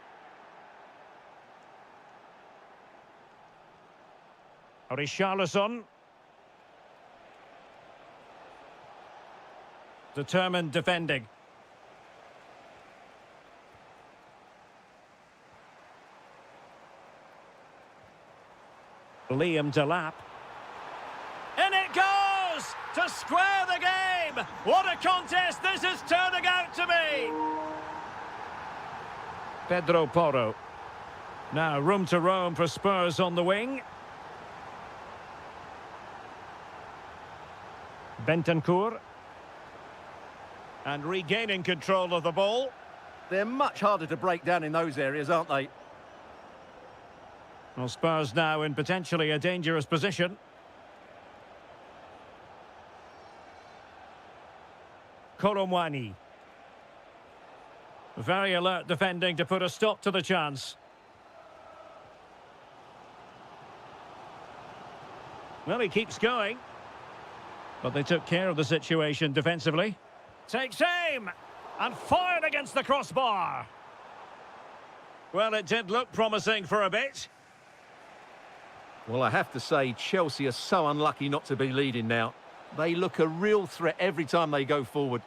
Richarlison. Determined defending. Liam Delap. In it goes! To square the game! What a contest this is turning out to be! Pedro Porro. Now room to roam for Spurs on the wing. Bentancur. And regaining control of the ball. They're much harder to break down in those areas, aren't they? Well, Spurs now in potentially a dangerous position. Koromwani. Very alert defending to put a stop to the chance. Well, he keeps going. But they took care of the situation defensively. Takes aim! And fired against the crossbar. Well, it did look promising for a bit. Well, I have to say, Chelsea are so unlucky not to be leading now. They look a real threat every time they go forward.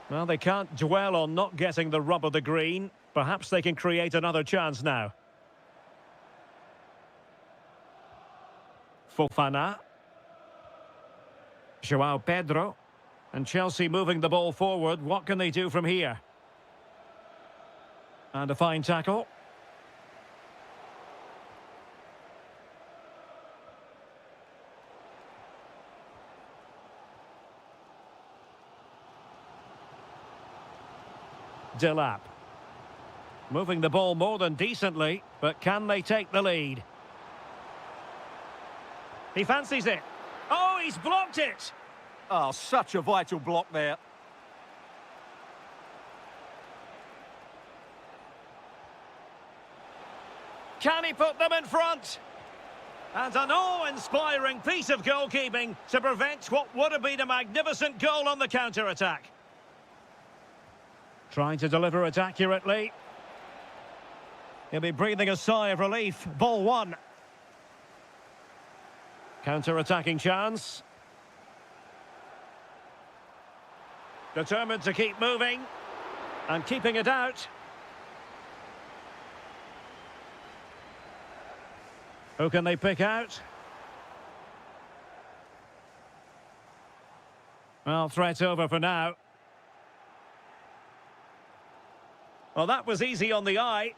Well, they can't dwell on not getting the rub of the green. Perhaps they can create another chance now. Fofana. João Pedro. And Chelsea moving the ball forward. What can they do from here? And a fine tackle. Delap. Moving the ball more than decently, but can they take the lead? He fancies it. Oh, he's blocked it! Oh, such a vital block there. Can he put them in front? And an awe-inspiring piece of goalkeeping to prevent what would have been a magnificent goal on the counter-attack. Trying to deliver it accurately. He'll be breathing a sigh of relief. Ball one. Counter-attacking chance. Determined to keep moving. And keeping it out. Who can they pick out? Well, threat over for now. Well, that was easy on the eye.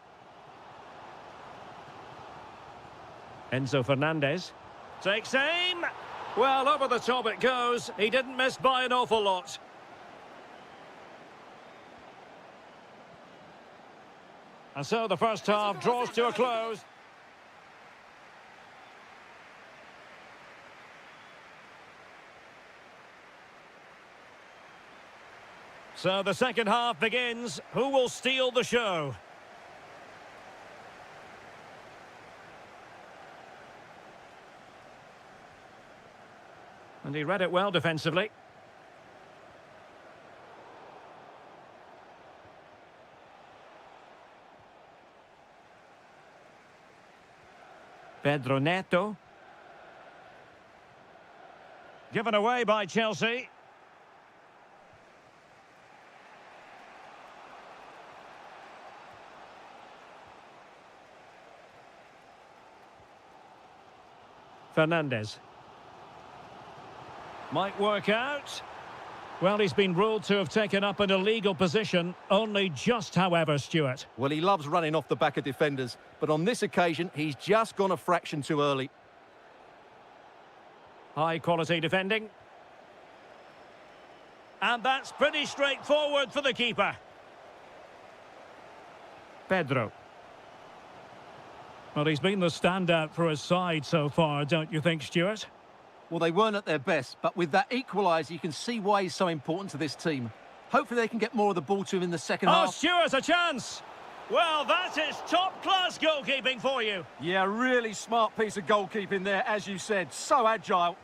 Enzo Fernandez takes aim. Well, over the top it goes. He didn't miss by an awful lot. And so the first half draws to a close. So the second half begins. Who will steal the show? And he read it well defensively. Pedro Neto. Given away by Chelsea. Fernandez. Might work out. Well, he's been ruled to have taken up an illegal position, only just, however, Stuart. Well, he loves running off the back of defenders, but on this occasion, he's just gone a fraction too early. High-quality defending. And that's pretty straightforward for the keeper. Pedro. Well, he's been the standout for his side so far, don't you think, Stuart? Well, they weren't at their best, but with that equaliser, you can see why he's so important to this team. Hopefully they can get more of the ball to him in the second half. Oh, Stuart, a chance! Well, that is top-class goalkeeping for you. Yeah, really smart piece of goalkeeping there, as you said. So agile.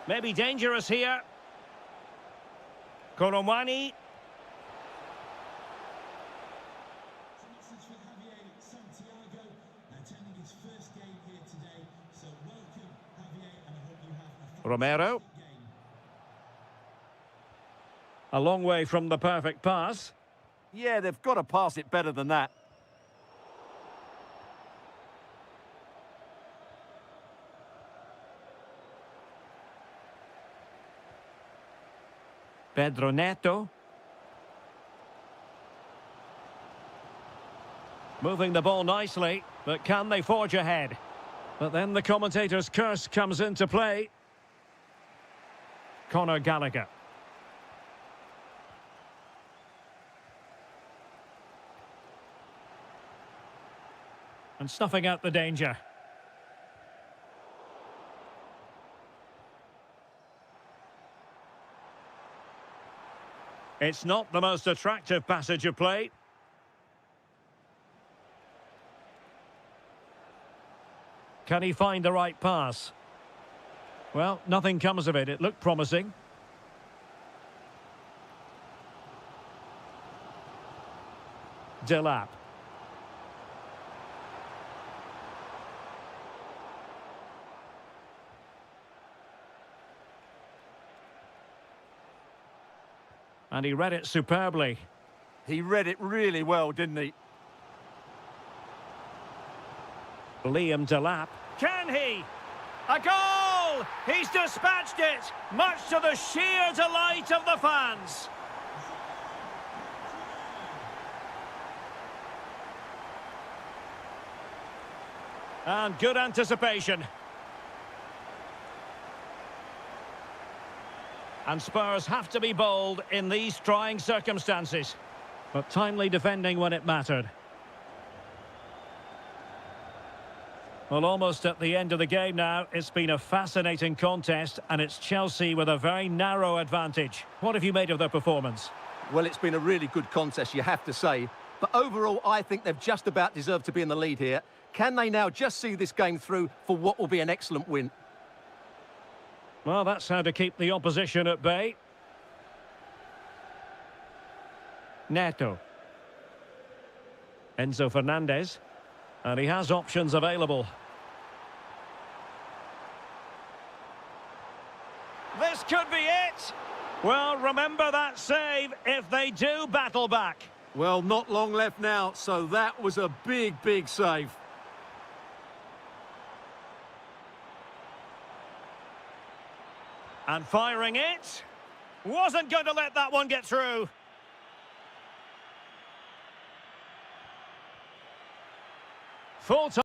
Maybe dangerous here. Koromwani. Romero. A long way from the perfect pass. Yeah, they've got to pass it better than that. Pedro Neto. Moving the ball nicely, but can they forge ahead? But then the commentator's curse comes into play. Conor Gallagher. And snuffing out the danger. It's not the most attractive passage of play. Can he find the right pass? Well, nothing comes of it. It looked promising. Delap. And he read it superbly. He read it really well, didn't he? Liam Delap. Can he? A goal! He's dispatched it, much to the sheer delight of the fans. And good anticipation. And Spurs have to be bold in these trying circumstances. But timely defending when it mattered. Well, almost at the end of the game now. It's been a fascinating contest, and it's Chelsea with a very narrow advantage. What have you made of their performance? Well, it's been a really good contest, you have to say. But overall, I think they've just about deserved to be in the lead here. Can they now just see this game through for what will be an excellent win? Well, that's how to keep the opposition at bay. Neto. Enzo Fernandez. And he has options available. This could be it. Well, remember that save if they do battle back. Well, not long left now, so that was a big, big save. And firing it. Wasn't going to let that one get through. Full time.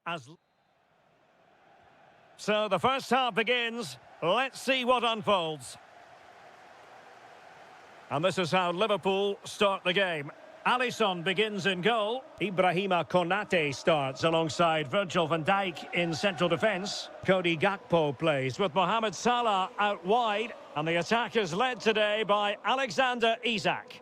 As so the first half begins. Let's see what unfolds. And this is how Liverpool start the game. Alisson begins in goal. Ibrahima Konate starts alongside Virgil van Dijk in central defence. Cody Gakpo plays with Mohamed Salah out wide. And the attack is led today by Alexander Isak.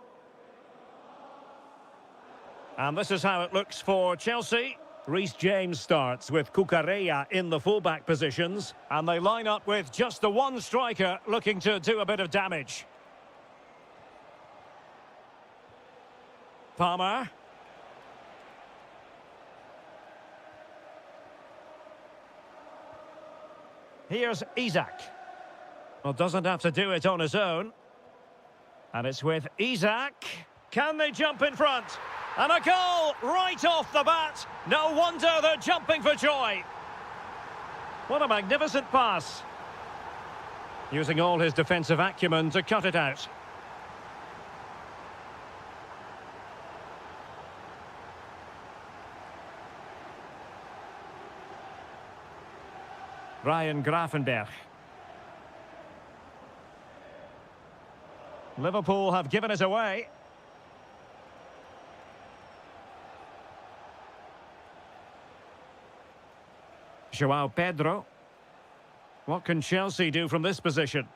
And this is how it looks for Chelsea. Reece James starts with Cucurella in the fullback positions. And they line up with just the one striker looking to do a bit of damage. Palmer. Here's Isak. Well, doesn't have to do it on his own. And it's with Isak. Can they jump in front? And a goal right off the bat. No wonder they're jumping for joy. What a magnificent pass. Using all his defensive acumen to cut it out. Ryan Gravenberch. Liverpool have given it away. Joao Pedro. What can Chelsea do from this position?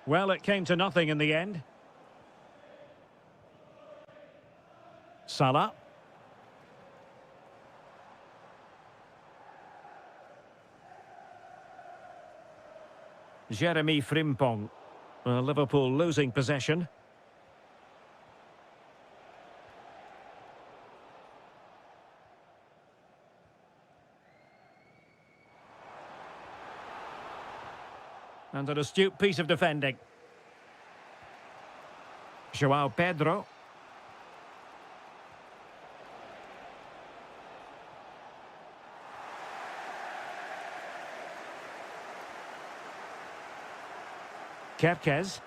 Well, it came to nothing in the end. Salah. Jeremy Frimpong. Liverpool losing possession. And an astute piece of defending. Joao Pedro. Kepkes.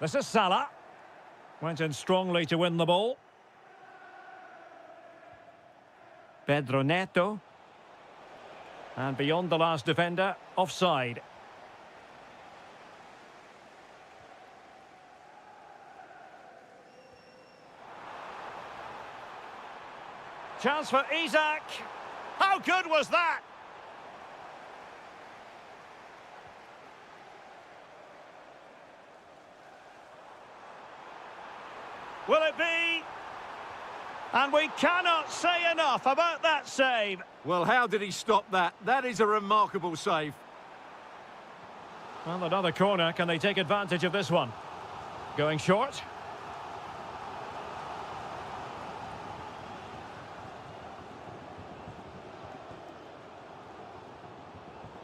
This is Salah. Went in strongly to win the ball. Pedro Neto. And beyond the last defender, offside. Chance for Isak. How good was that? Will it be? And we cannot say enough about that save. Well, how did he stop that? That is a remarkable save. Well, another corner. Can they take advantage of this one? Going short.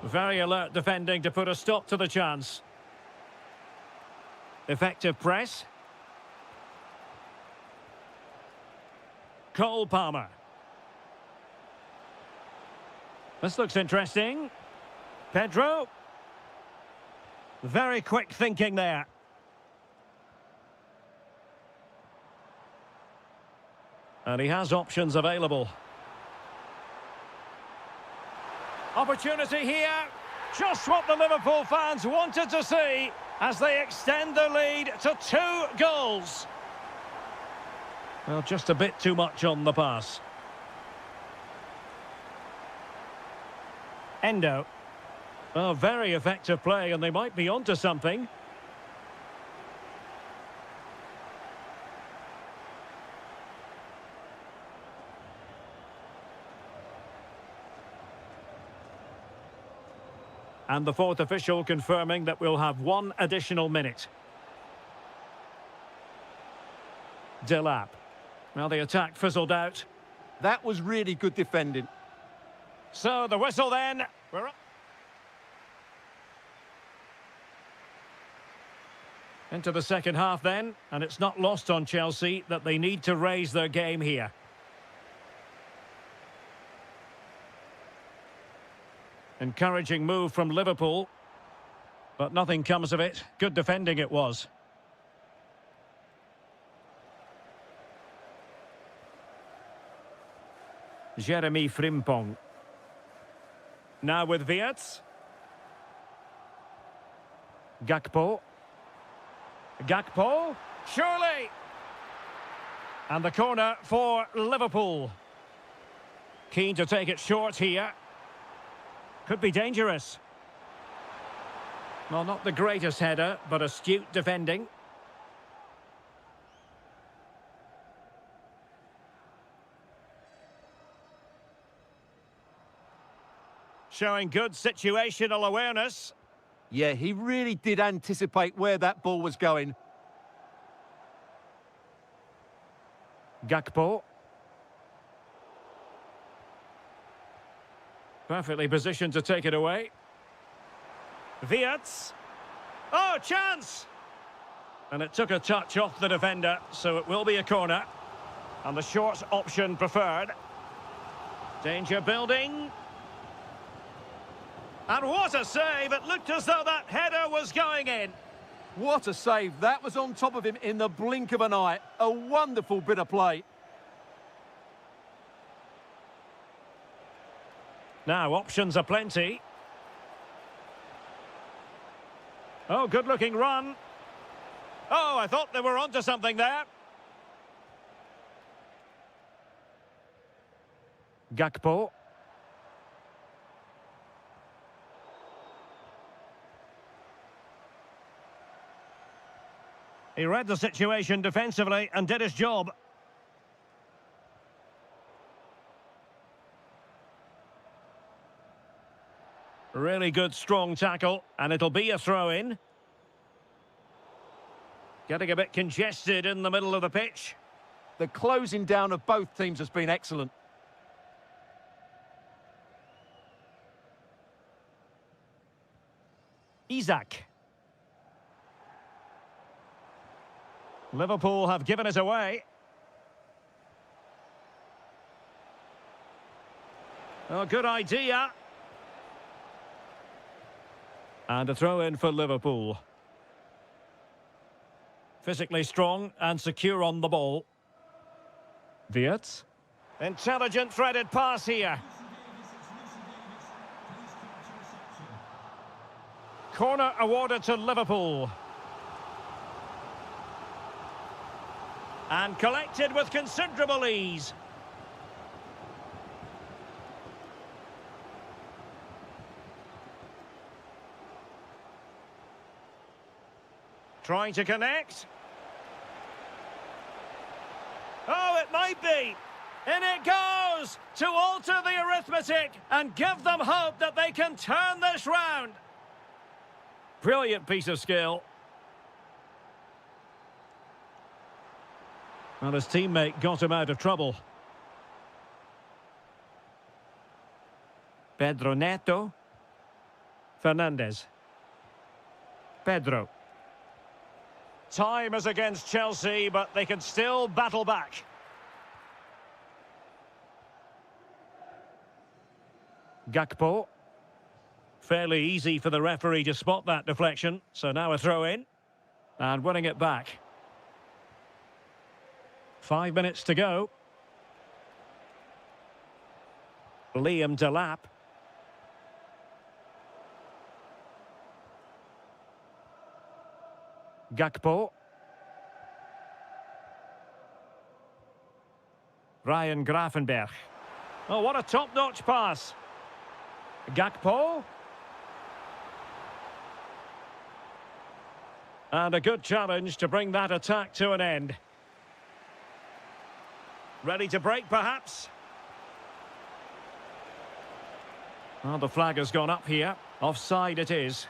Very alert defending to put a stop to the chance. Effective press. Cole Palmer. This looks interesting. Pedro. Very quick thinking there. And he has options available. Opportunity here. Just what the Liverpool fans wanted to see as they extend their lead to 2 goals. Well, just a bit too much on the pass. Endo. Oh, very effective play, and they might be onto something. And the fourth official confirming that we'll have 1 additional minute. Delap. Well, the attack fizzled out. That was really good defending. So the whistle then. We're up. Into the second half then, and it's not lost on Chelsea that they need to raise their game here. Encouraging move from Liverpool, but nothing comes of it. Good defending it was. Jeremy Frimpong. Now with Wirtz. Gakpo. Gakpo. Surely! And the corner for Liverpool. Keen to take it short here. Could be dangerous. Well, not the greatest header, but astute defending. Showing good situational awareness. Yeah, he really did anticipate where that ball was going. Gakpo. Perfectly positioned to take it away. Wirtz. Oh, chance! And it took a touch off the defender, so it will be a corner. And the short option preferred. Danger building. And what a save! It looked as though that header was going in. What a save. That was on top of him in the blink of an eye. A wonderful bit of play. Now, options are plenty. Oh, good-looking run. Oh, I thought they were onto something there. Gakpo. He read the situation defensively and did his job. Really good, strong tackle, and it'll be a throw-in. Getting a bit congested in the middle of the pitch. The closing down of both teams has been excellent. Isak. Liverpool have given it away. Oh, good idea. And a throw-in for Liverpool. Physically strong and secure on the ball. Wirtz. Intelligent threaded pass here. Corner awarded to Liverpool. And collected with considerable ease. Trying to connect. Oh, it might be. In it goes to alter the arithmetic and give them hope that they can turn this round. Brilliant piece of skill. Well, his teammate got him out of trouble. Pedro Neto. Fernandez. Pedro. Time is against Chelsea, but they can still battle back. Gakpo. Fairly easy for the referee to spot that deflection, so now a throw-in. And winning it back. 5 minutes to go. Liam Delap. Gakpo. Ryan Gravenberch. Oh, what a top-notch pass. Gakpo. And a good challenge to bring that attack to an end. Ready to break, perhaps? Well, the flag has gone up here. Offside it is.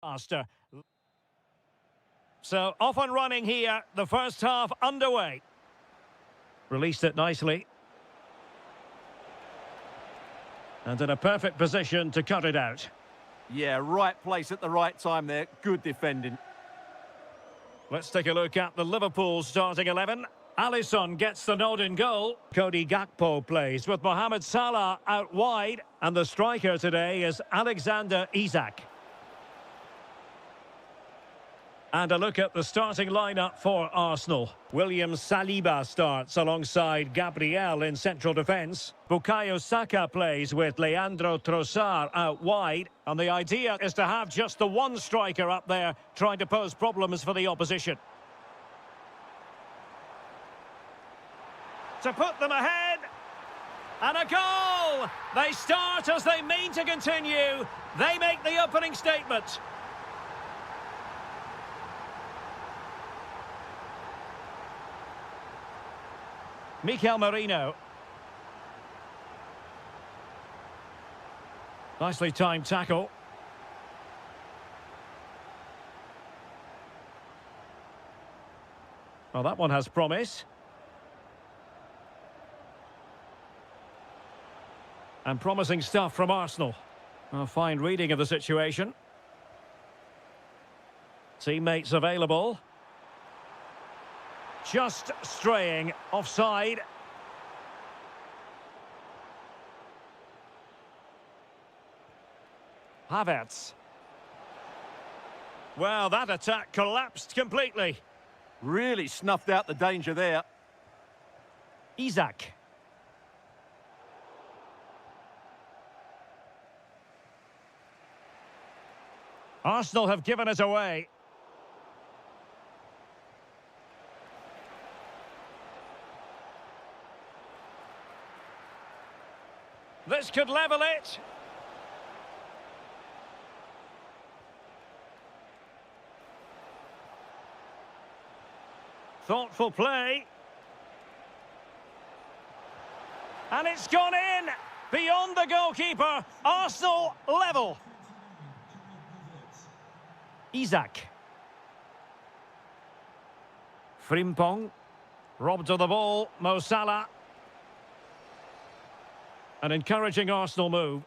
Faster. So off and running here, the first half underway. Released it nicely. And in a perfect position to cut it out. Yeah, right place at the right time there. Good defending. Let's take a look at the Liverpool starting 11. Alisson gets the nod in goal. Cody Gakpo plays with Mohamed Salah out wide. And the striker today is Alexander Isak. And a look at the starting lineup for Arsenal. William Saliba starts alongside Gabriel in central defence. Bukayo Saka plays with Leandro Trossard out wide. And the idea is to have just the one striker up there trying to pose problems for the opposition. To put them ahead. And a goal! They start as they mean to continue. They make the opening statement. Mikel Merino. Nicely timed tackle. Well, that one has promise. And promising stuff from Arsenal. A fine reading of the situation. Teammates available. Just straying offside. Havertz. Well, that attack collapsed completely. Really snuffed out the danger there. Isak. Arsenal have given it away. This could level it. Thoughtful play. And it's gone in. Beyond the goalkeeper. Arsenal level. Isak. Frimpong. Robbed of the ball. Mo Salah. An encouraging Arsenal move.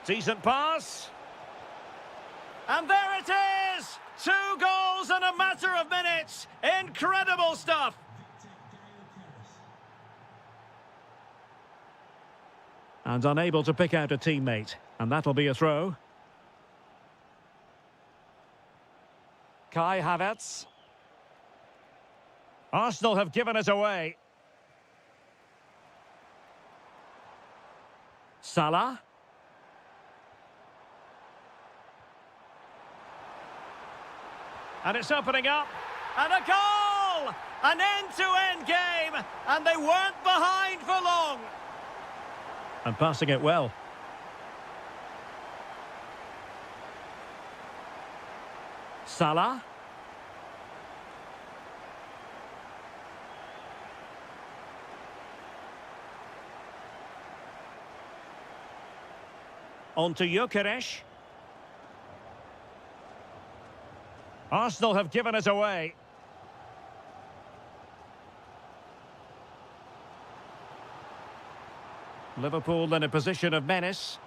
Decent pass. And there it is! 2 goals in a matter of minutes. Incredible stuff. And unable to pick out a teammate. And that'll be a throw. Kai Havertz. Arsenal have given it away. Salah. And it's opening up. And a goal! An end-to-end game. And they weren't behind for long. And passing it well. Salah. On to Gyökeres. Arsenal have given it away. Liverpool in a position of menace.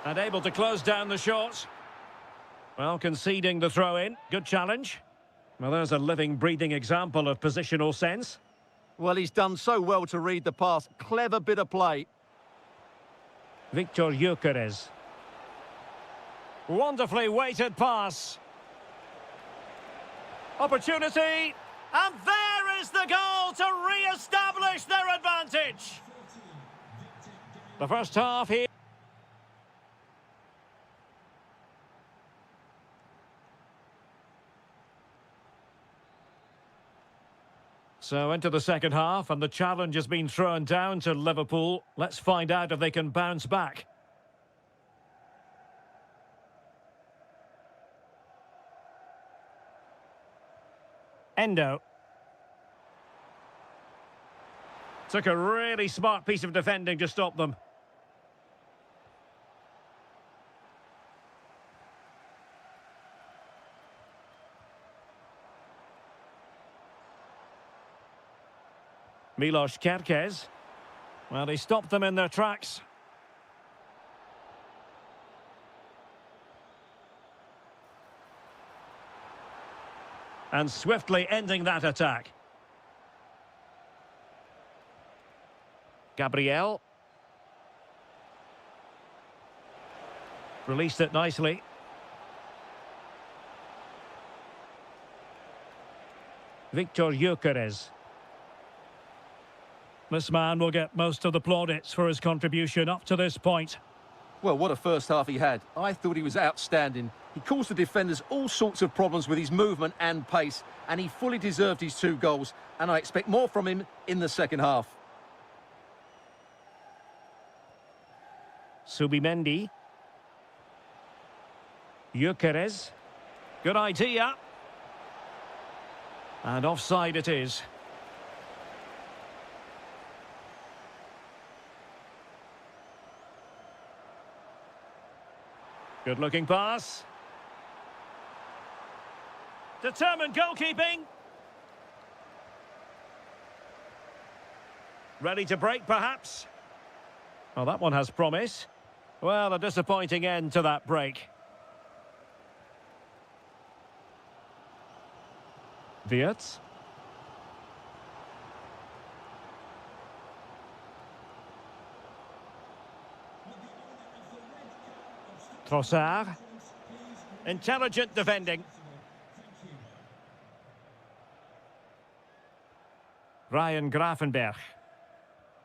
And able to close down the shot. Well, conceding the throw-in. Good challenge. Well, there's a living, breathing example of positional sense. Well, he's done so well to read the pass. Clever bit of play. Victor Gyökeres. Wonderfully weighted pass. Opportunity. And there is the goal to re-establish their advantage. The first half here. So into the second half, and the challenge has been thrown down to Liverpool. Let's find out if they can bounce back. Endo. Took a really smart piece of defending to stop them. Milos Kerkez. Well, he stopped them in their tracks. And swiftly ending that attack. Gabriel. Released it nicely. Victor Gyökeres. This man will get most of the plaudits for his contribution up to this point. Well, what a first half he had. I thought he was outstanding. He caused the defenders all sorts of problems with his movement and pace, and he fully deserved his 2 goals, and I expect more from him in the second half. Subimendi. Gyökeres. Good idea. And offside it is. Good looking pass. Determined goalkeeping. Ready to break perhaps? Well, that one has promise. Well, a disappointing end to that break. Wirtz. Trossard. Intelligent defending. Ryan Grafenberg.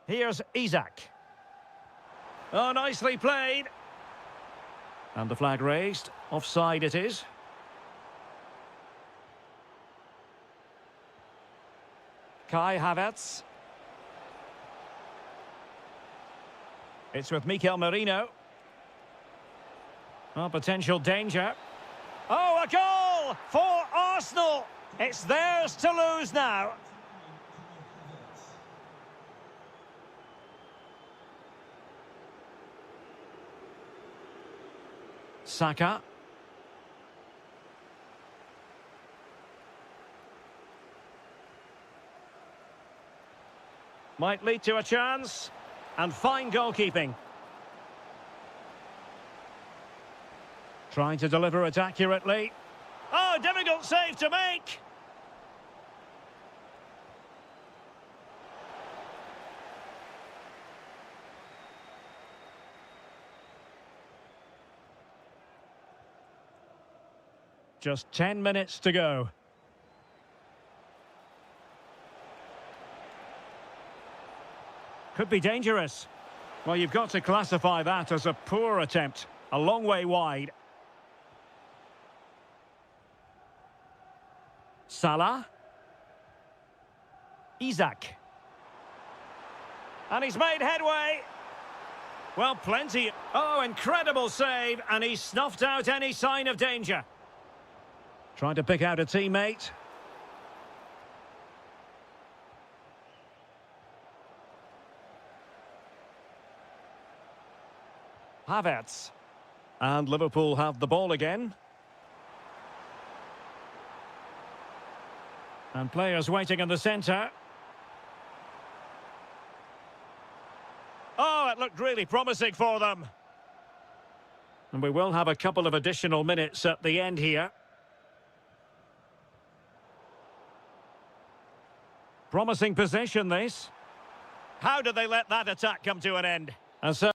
Here's Isaac. Oh, nicely played. And the flag raised. Offside it is. Kai Havertz. It's with Mikel Merino. Oh, potential danger. Oh, a goal for Arsenal. It's theirs to lose now. Saka. Might lead to a chance. And fine goalkeeping. Trying to deliver it accurately. Oh, difficult save to make. Just 10 minutes to go. Could be dangerous. Well, you've got to classify that as a poor attempt. A long way wide. Salah. Isaac. And he's made headway. Well, plenty. Oh, incredible save. And he snuffed out any sign of danger. Trying to pick out a teammate. Havertz. And Liverpool have the ball again. And players waiting in the centre. Oh, it looked really promising for them. And we will have a couple of additional minutes at the end here. Promising possession, this. How did they let that attack come to an end? And so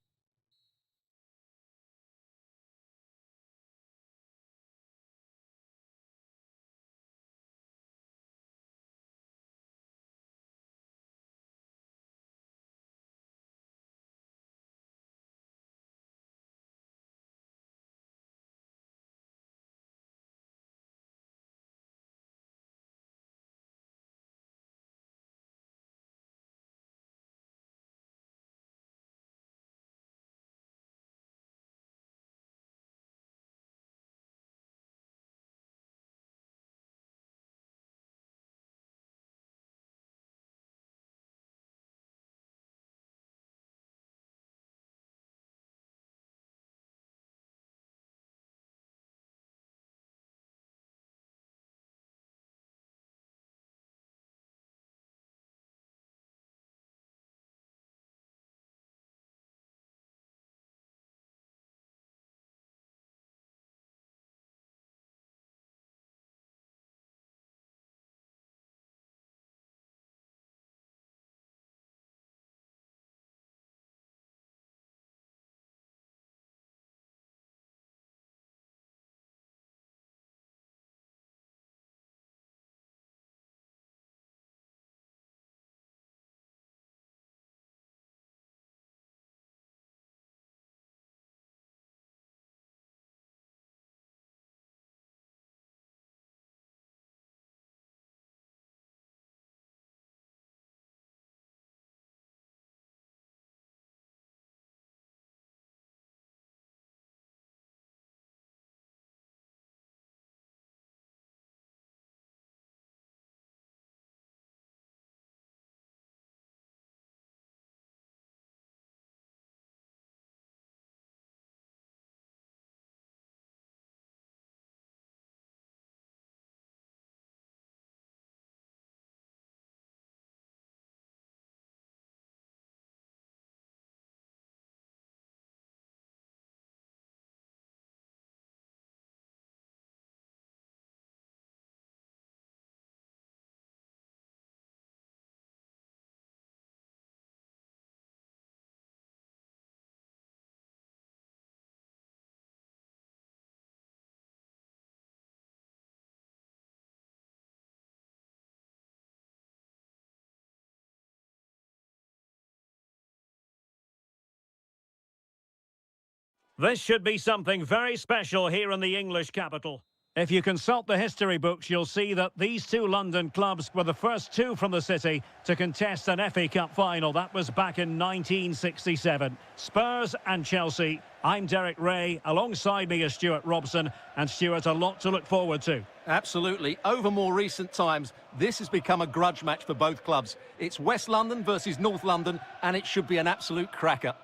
This should be something very special here in the English capital. If you consult the history books, you'll see that these two London clubs were the first two from the city to contest an FA Cup final. That was back in 1967. Spurs and Chelsea. I'm Derek Ray. Alongside me is Stuart Robson. And Stuart, a lot to look forward to. Absolutely. Over more recent times, this has become a grudge match for both clubs. It's West London versus North London, and it should be an absolute cracker.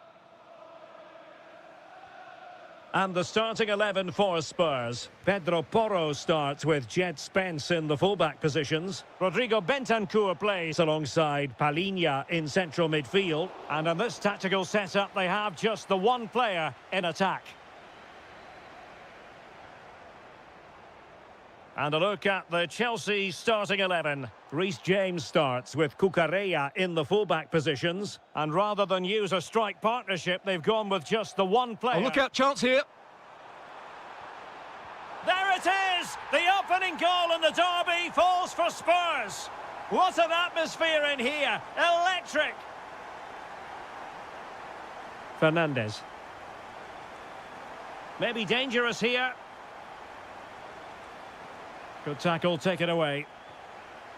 And the starting 11 for Spurs. Pedro Porro starts with Jed Spence in the fullback positions. Rodrigo Bentancur plays alongside Palhinha in central midfield. And in this tactical setup, they have just the one player in attack. And a look at the Chelsea starting 11. Reece James starts with Cucurella in the fullback positions. And rather than use a strike partnership, they've gone with just the one player. Oh, look out, chance here. There it is! The opening goal in the derby falls for Spurs. What an atmosphere in here. Electric. Fernandes. Maybe dangerous here. Good tackle, take it away.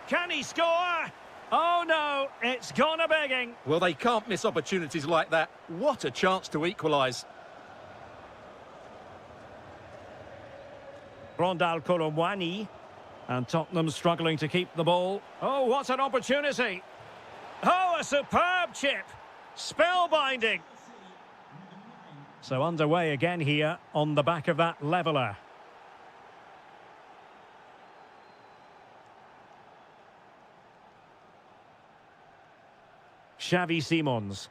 Can he score? Oh no, it's gone a begging. Well, they can't miss opportunities like that. What a chance to equalise. Rondal Colomwani. And Tottenham struggling to keep the ball. Oh, what an opportunity. Oh, a superb chip. Spellbinding. So underway again here on the back of that leveller. Xavi Simons.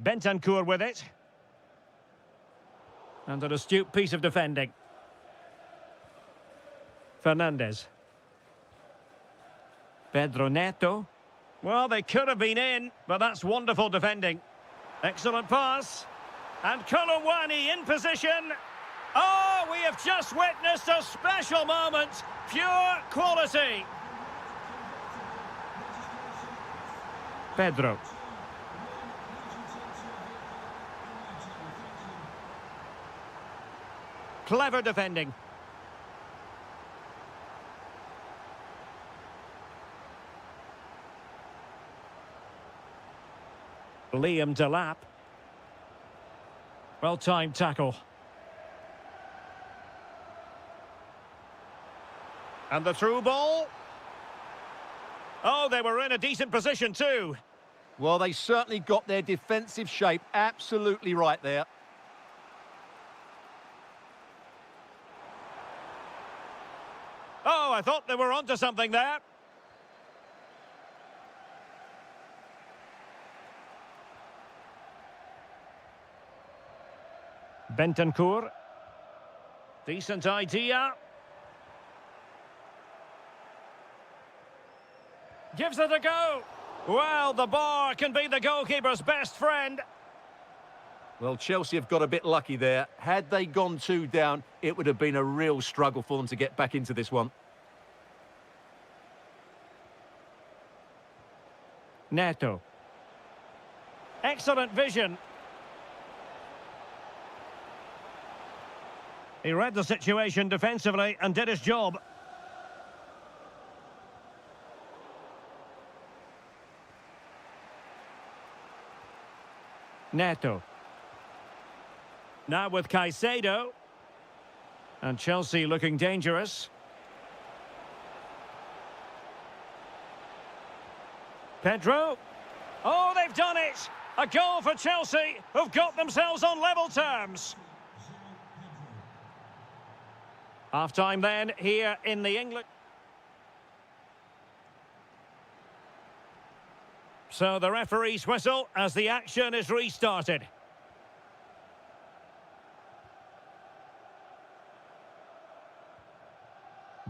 Bentancur with it. And an astute piece of defending. Fernandes. Pedro Neto. Well, they could have been in, but that's wonderful defending. Excellent pass. And Colomwani in position. Oh, we have just witnessed a special moment. Pure quality. Pedro. Clever defending. Liam Delap. Well-timed tackle. And the through ball. Oh, they were in a decent position too. Well, they certainly got their defensive shape absolutely right there. Oh, I thought they were onto something there. Bentancur. Decent idea. Gives it a go. Well, the bar can be the goalkeeper's best friend. Well, Chelsea have got a bit lucky there. Had they gone 2 down, it would have been a real struggle for them to get back into this one. Neto. Excellent vision. He read the situation defensively and did his job. Neto. Now with Caicedo. And Chelsea looking dangerous. Pedro. Oh, they've done it! A goal for Chelsea, who've got themselves on level terms. Half-time then, here in the England. So the referee's whistle as the action is restarted.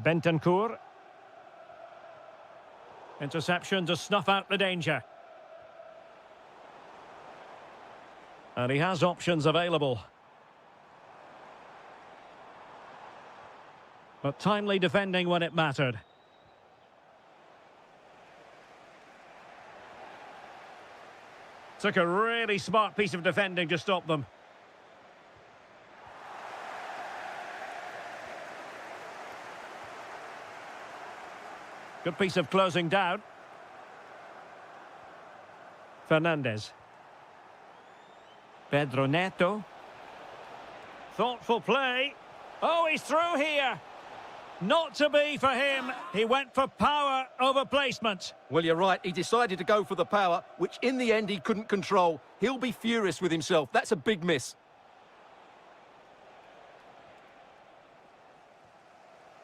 Bentancur. Interception to snuff out the danger. And he has options available. But timely defending when it mattered. Took a really smart piece of defending to stop them. Good piece of closing down. Fernandez. Pedro Neto. Thoughtful play. Oh, he's through here. Not to be for him. He went for power over placement. Well, you're right. He decided to go for the power, which in the end he couldn't control. He'll be furious with himself. That's a big miss.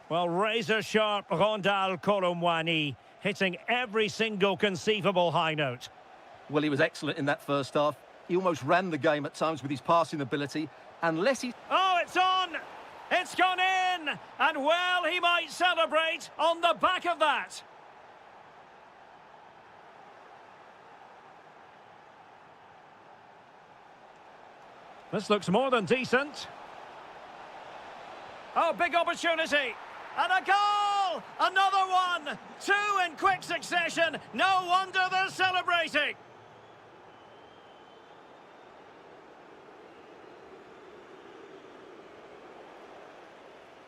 Well, razor-sharp Rondal Colomwani, hitting every single conceivable high note. Well, he was excellent in that first half. He almost ran the game at times with his passing ability. Unless he... Oh, it's on! It's gone in! And well, he might celebrate on the back of that. This looks more than decent. Oh, big opportunity! And a goal! Another one! Two in quick succession! No wonder they're celebrating!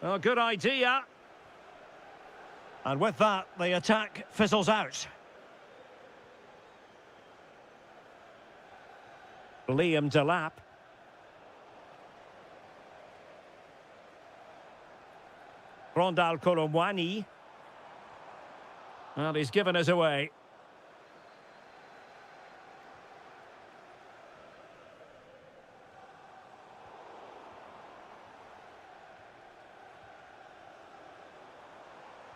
Oh, good idea. And with that, the attack fizzles out. Liam Delap. Rondal Colomwani. Well, he's given us away.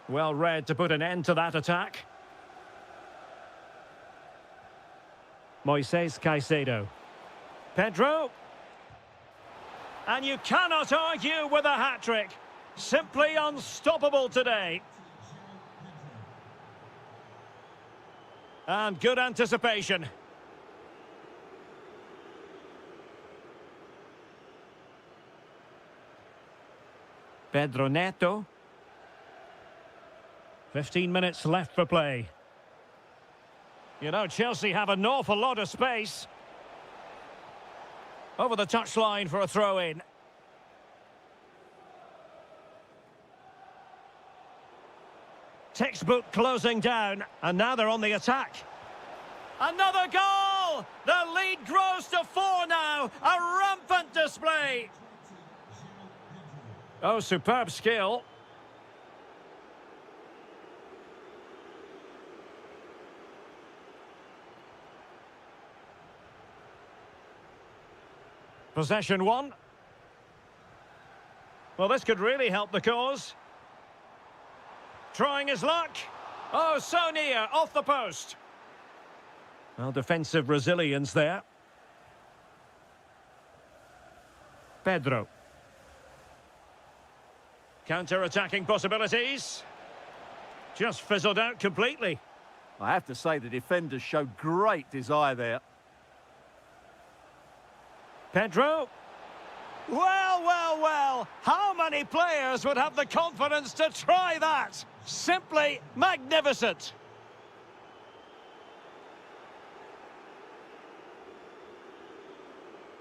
Well read to put an end to that attack. Moises Caicedo. Pedro. And you cannot argue with a hat-trick. Simply unstoppable today. And good anticipation. Pedro Neto. 15 minutes left for play. You know, Chelsea have an awful lot of space. Over the touchline for a throw-in. Textbook closing down, and now they're on the attack. Another goal! The lead grows to 4 now. A rampant display. Oh, superb skill. Possession 1. Well, this could really help the cause. Trying his luck. Oh, so near, off the post. Well, defensive resilience there. Pedro. Counter-attacking possibilities. Just fizzled out completely. I have to say the defenders showed great desire there. Pedro. Well, well, well. How many players would have the confidence to try that? Simply magnificent.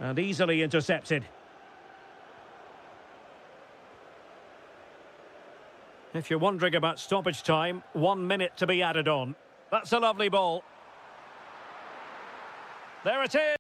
And easily intercepted. If you're wondering about stoppage time, 1 minute to be added on. That's a lovely ball. There it is.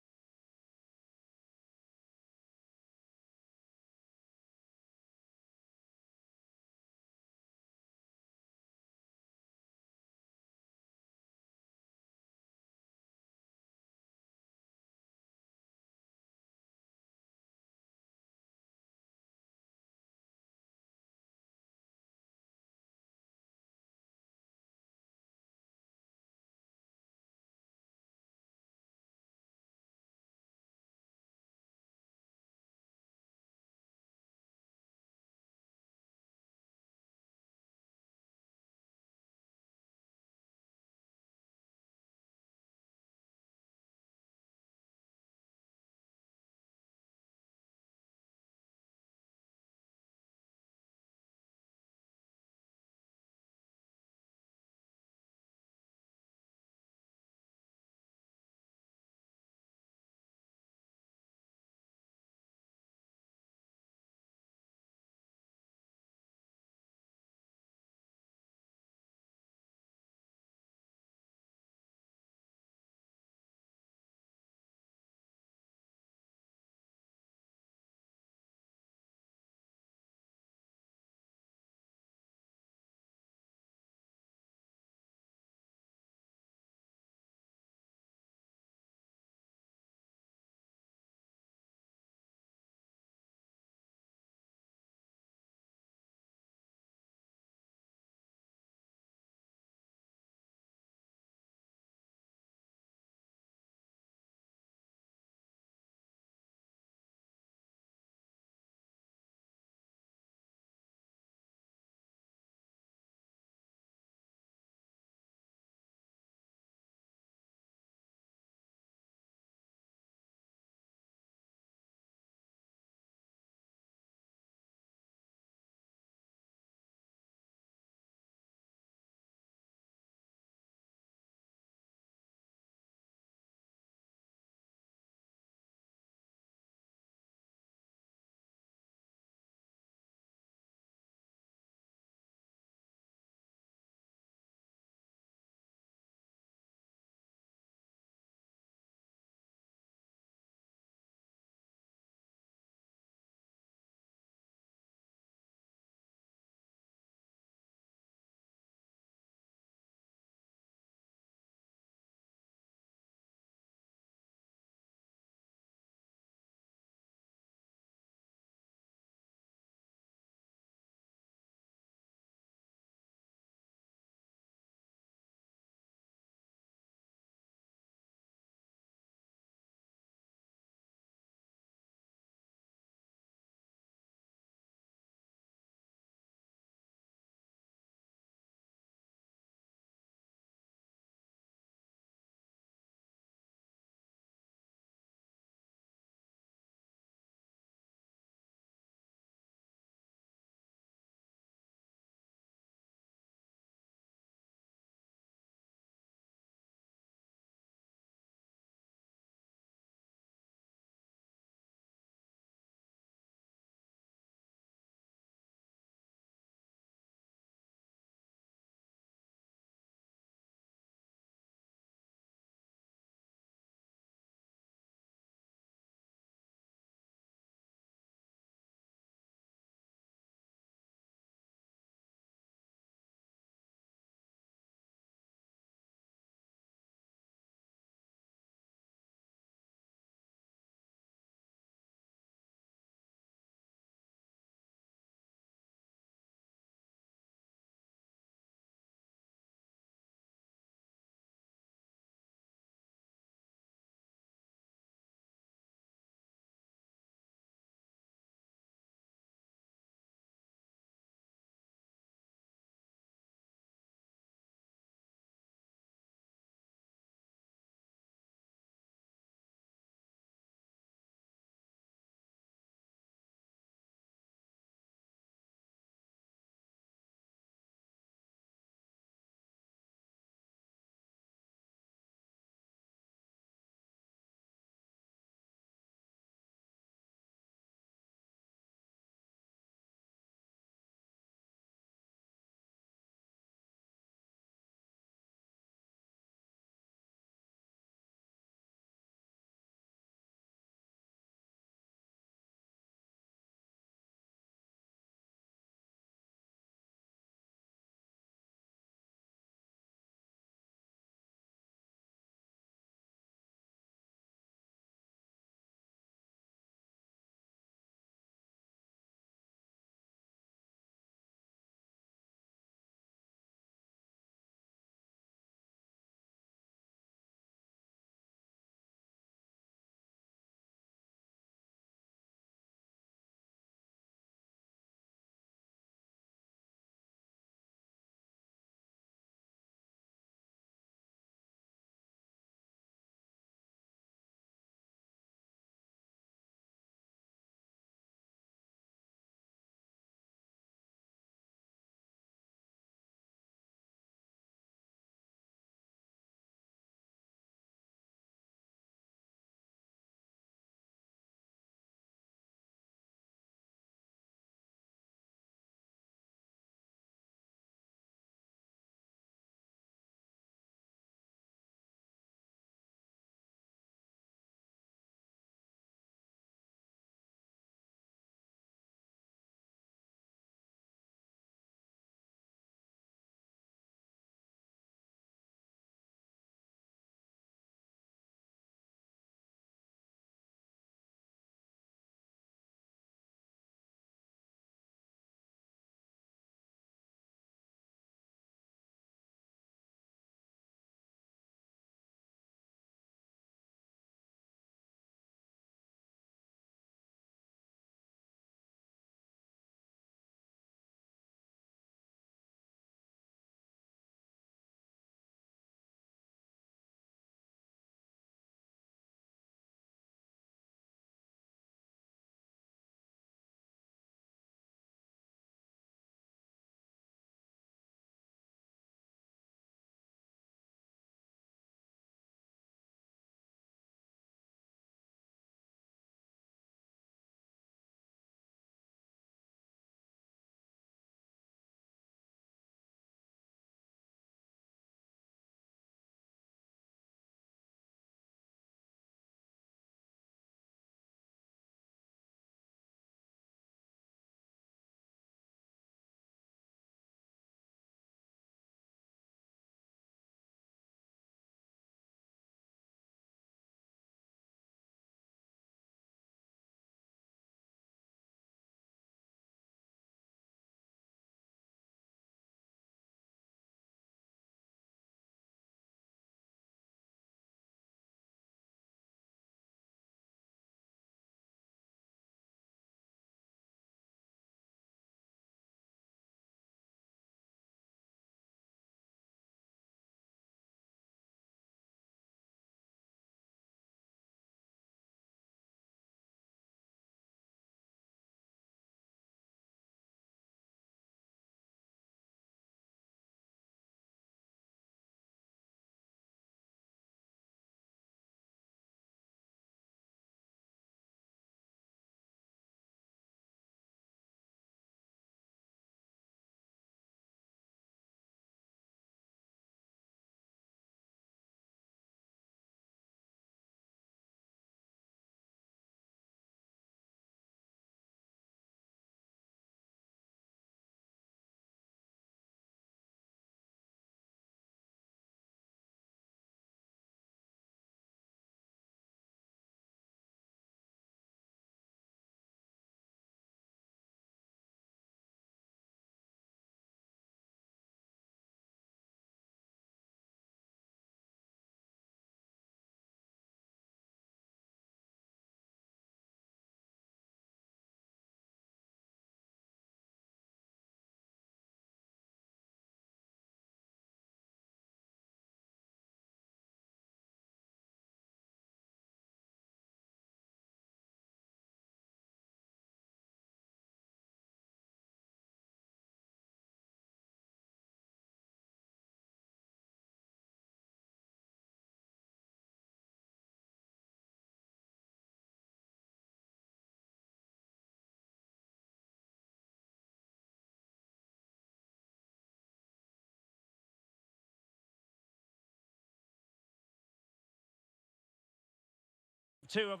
two of...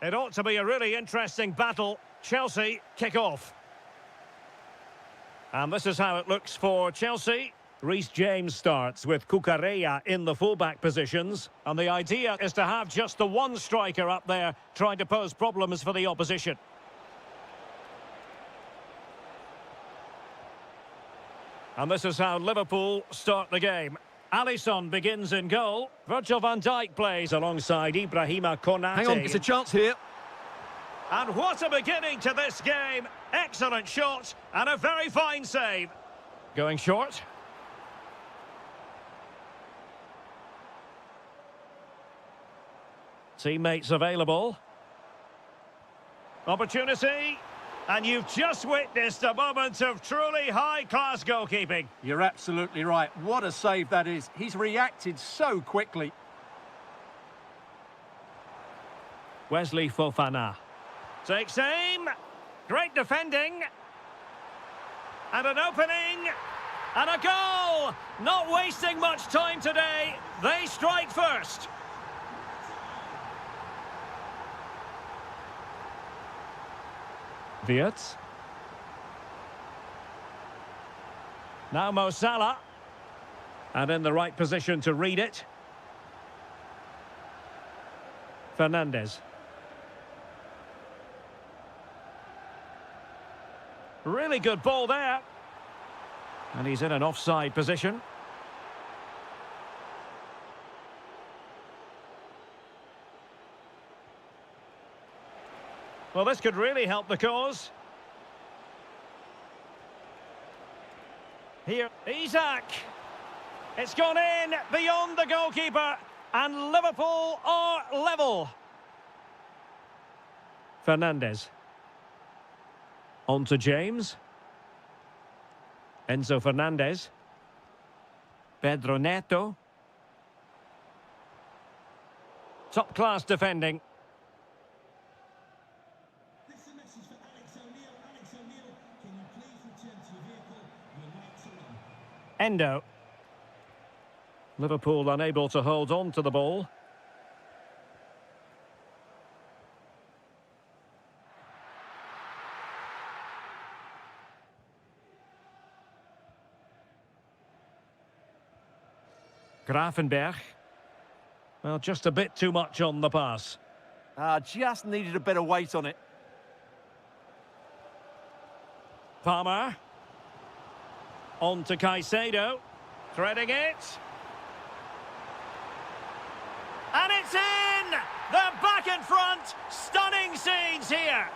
It ought to be a really interesting battle. Chelsea kick off. And this is how it looks for Chelsea. Reece James starts with Cucurella in the fullback positions. And the idea is to have just the one striker up there trying to pose problems for the opposition. And this is how Liverpool start the game. Alisson begins in goal. Virgil van Dijk plays alongside Ibrahima Konate. Hang on, it's a chance here. And what a beginning to this game. Excellent shot and a very fine save. Going short. Teammates available. Opportunity. And you've just witnessed a moment of truly high-class goalkeeping. You're absolutely right. What a save that is. He's reacted so quickly. Wesley Fofana takes aim. Great defending. And an opening. And a goal. Not wasting much time today. They strike first. Wirtz. Now Mo Salah. And in the right position to read it. Fernandes. Really good ball there. And he's in an offside position. Well, this could really help the cause. Here, Isak. It's gone in beyond the goalkeeper. And Liverpool are level. Fernandes. On to James. Enzo Fernandez. Pedro Neto. Top-class defending. Endo. Liverpool unable to hold on to the ball. Grafenberg. Well, just a bit too much on the pass. Just needed a bit of weight on it. Palmer. On to Caicedo. Threading it. And it's in! They're back in front. Stunning scenes here.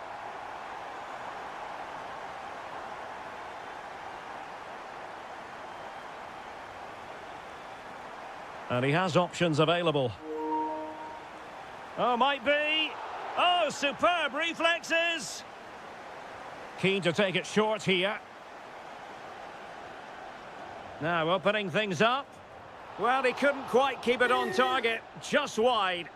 And he has options available. Oh, might be. Oh, superb reflexes. Keen to take it short here. Now opening things up. Well, he couldn't quite keep it on target. Just wide.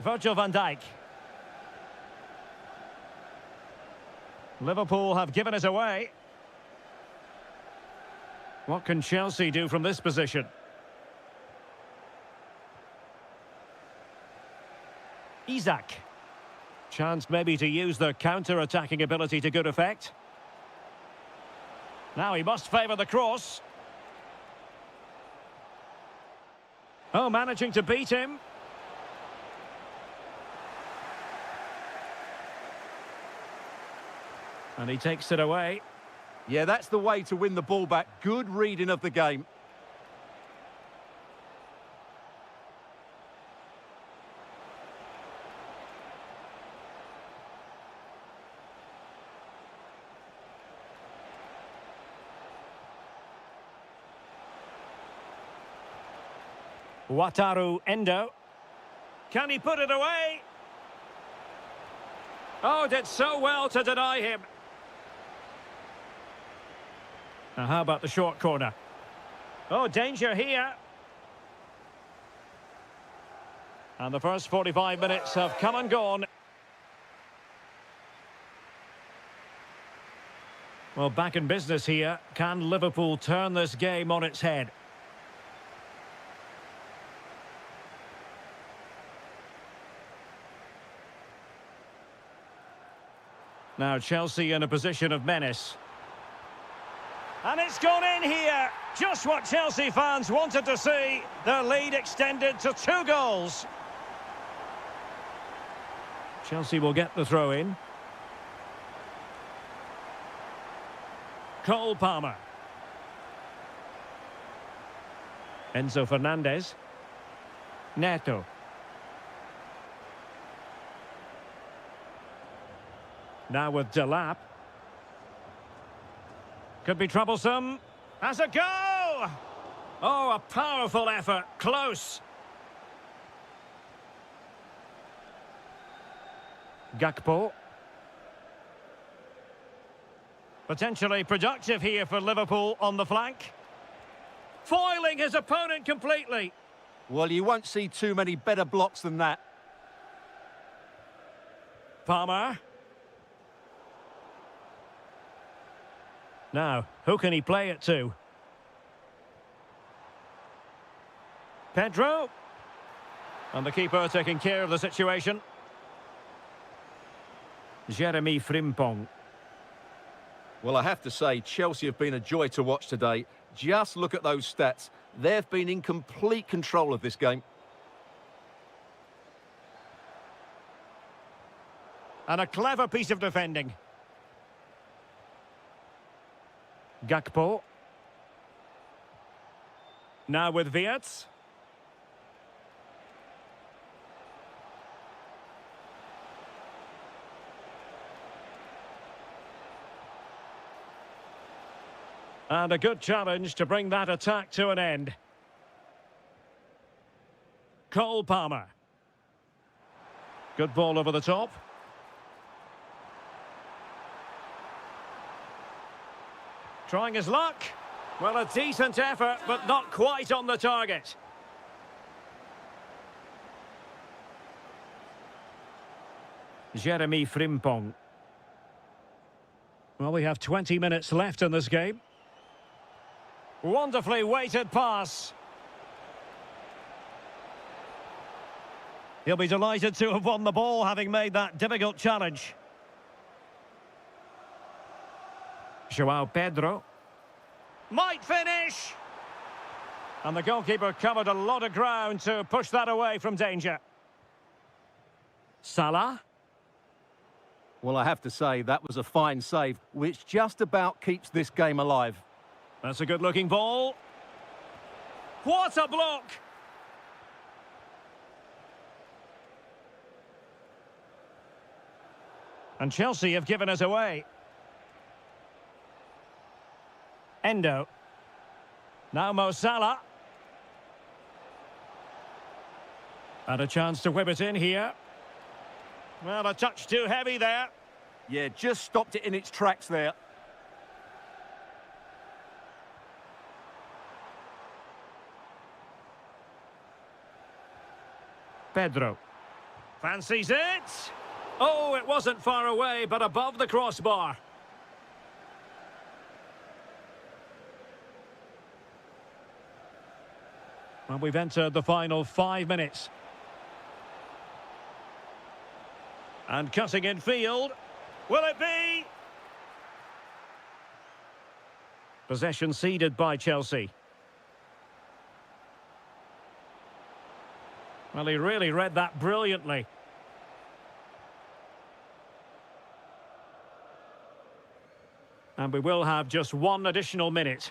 Virgil van Dijk. Liverpool have given it away. What can Chelsea do from this position? Isak. Chance maybe to use their counter-attacking ability to good effect. Now he must favour the cross. Oh, managing to beat him. And he takes it away. Yeah, that's the way to win the ball back. Good reading of the game. Wataru Endo. Can he put it away? Oh, did so well to deny him. Now, how about the short corner? Oh, danger here. And the first 45 minutes have come and gone. Well, back in business here. Can Liverpool turn this game on its head? Now Chelsea in a position of menace. And it's gone in here. Just what Chelsea fans wanted to see. Their lead extended to 2 goals. Chelsea will get the throw in. Cole Palmer. Enzo Fernandez. Neto. Now with Delap. Could be troublesome. Has a go! Oh, a powerful effort. Close. Gakpo. Potentially productive here for Liverpool on the flank. Foiling his opponent completely. Well, you won't see too many better blocks than that. Palmer. Now, who can he play it to? Pedro. And the keeper taking care of the situation. Jeremy Frimpong. Well, I have to say, Chelsea have been a joy to watch today. Just look at those stats. They've been in complete control of this game. And a clever piece of defending. Gakpo. Now with Wirtz. And a good challenge to bring that attack to an end. Cole Palmer. Good ball over the top. Trying his luck. Well, a decent effort, but not quite on the target. Jeremy Frimpong. Well, we have 20 minutes left in this game. Wonderfully weighted pass. He'll be delighted to have won the ball, having made that difficult challenge. João Pedro. Might finish! And the goalkeeper covered a lot of ground to push that away from danger. Salah. Well, I have to say, that was a fine save, which just about keeps this game alive. That's a good-looking ball. What a block! And Chelsea have given us away. Endo. Now Mo Salah. And a chance to whip it in here. Well, a touch too heavy there. Yeah, just stopped it in its tracks there. Pedro. Fancies it. Oh, it wasn't far away, but above the crossbar. Well, we've entered the final 5 minutes. And cutting in field. Will it be? Possession ceded by Chelsea. Well, he really read that brilliantly. And we will have just 1 additional minute.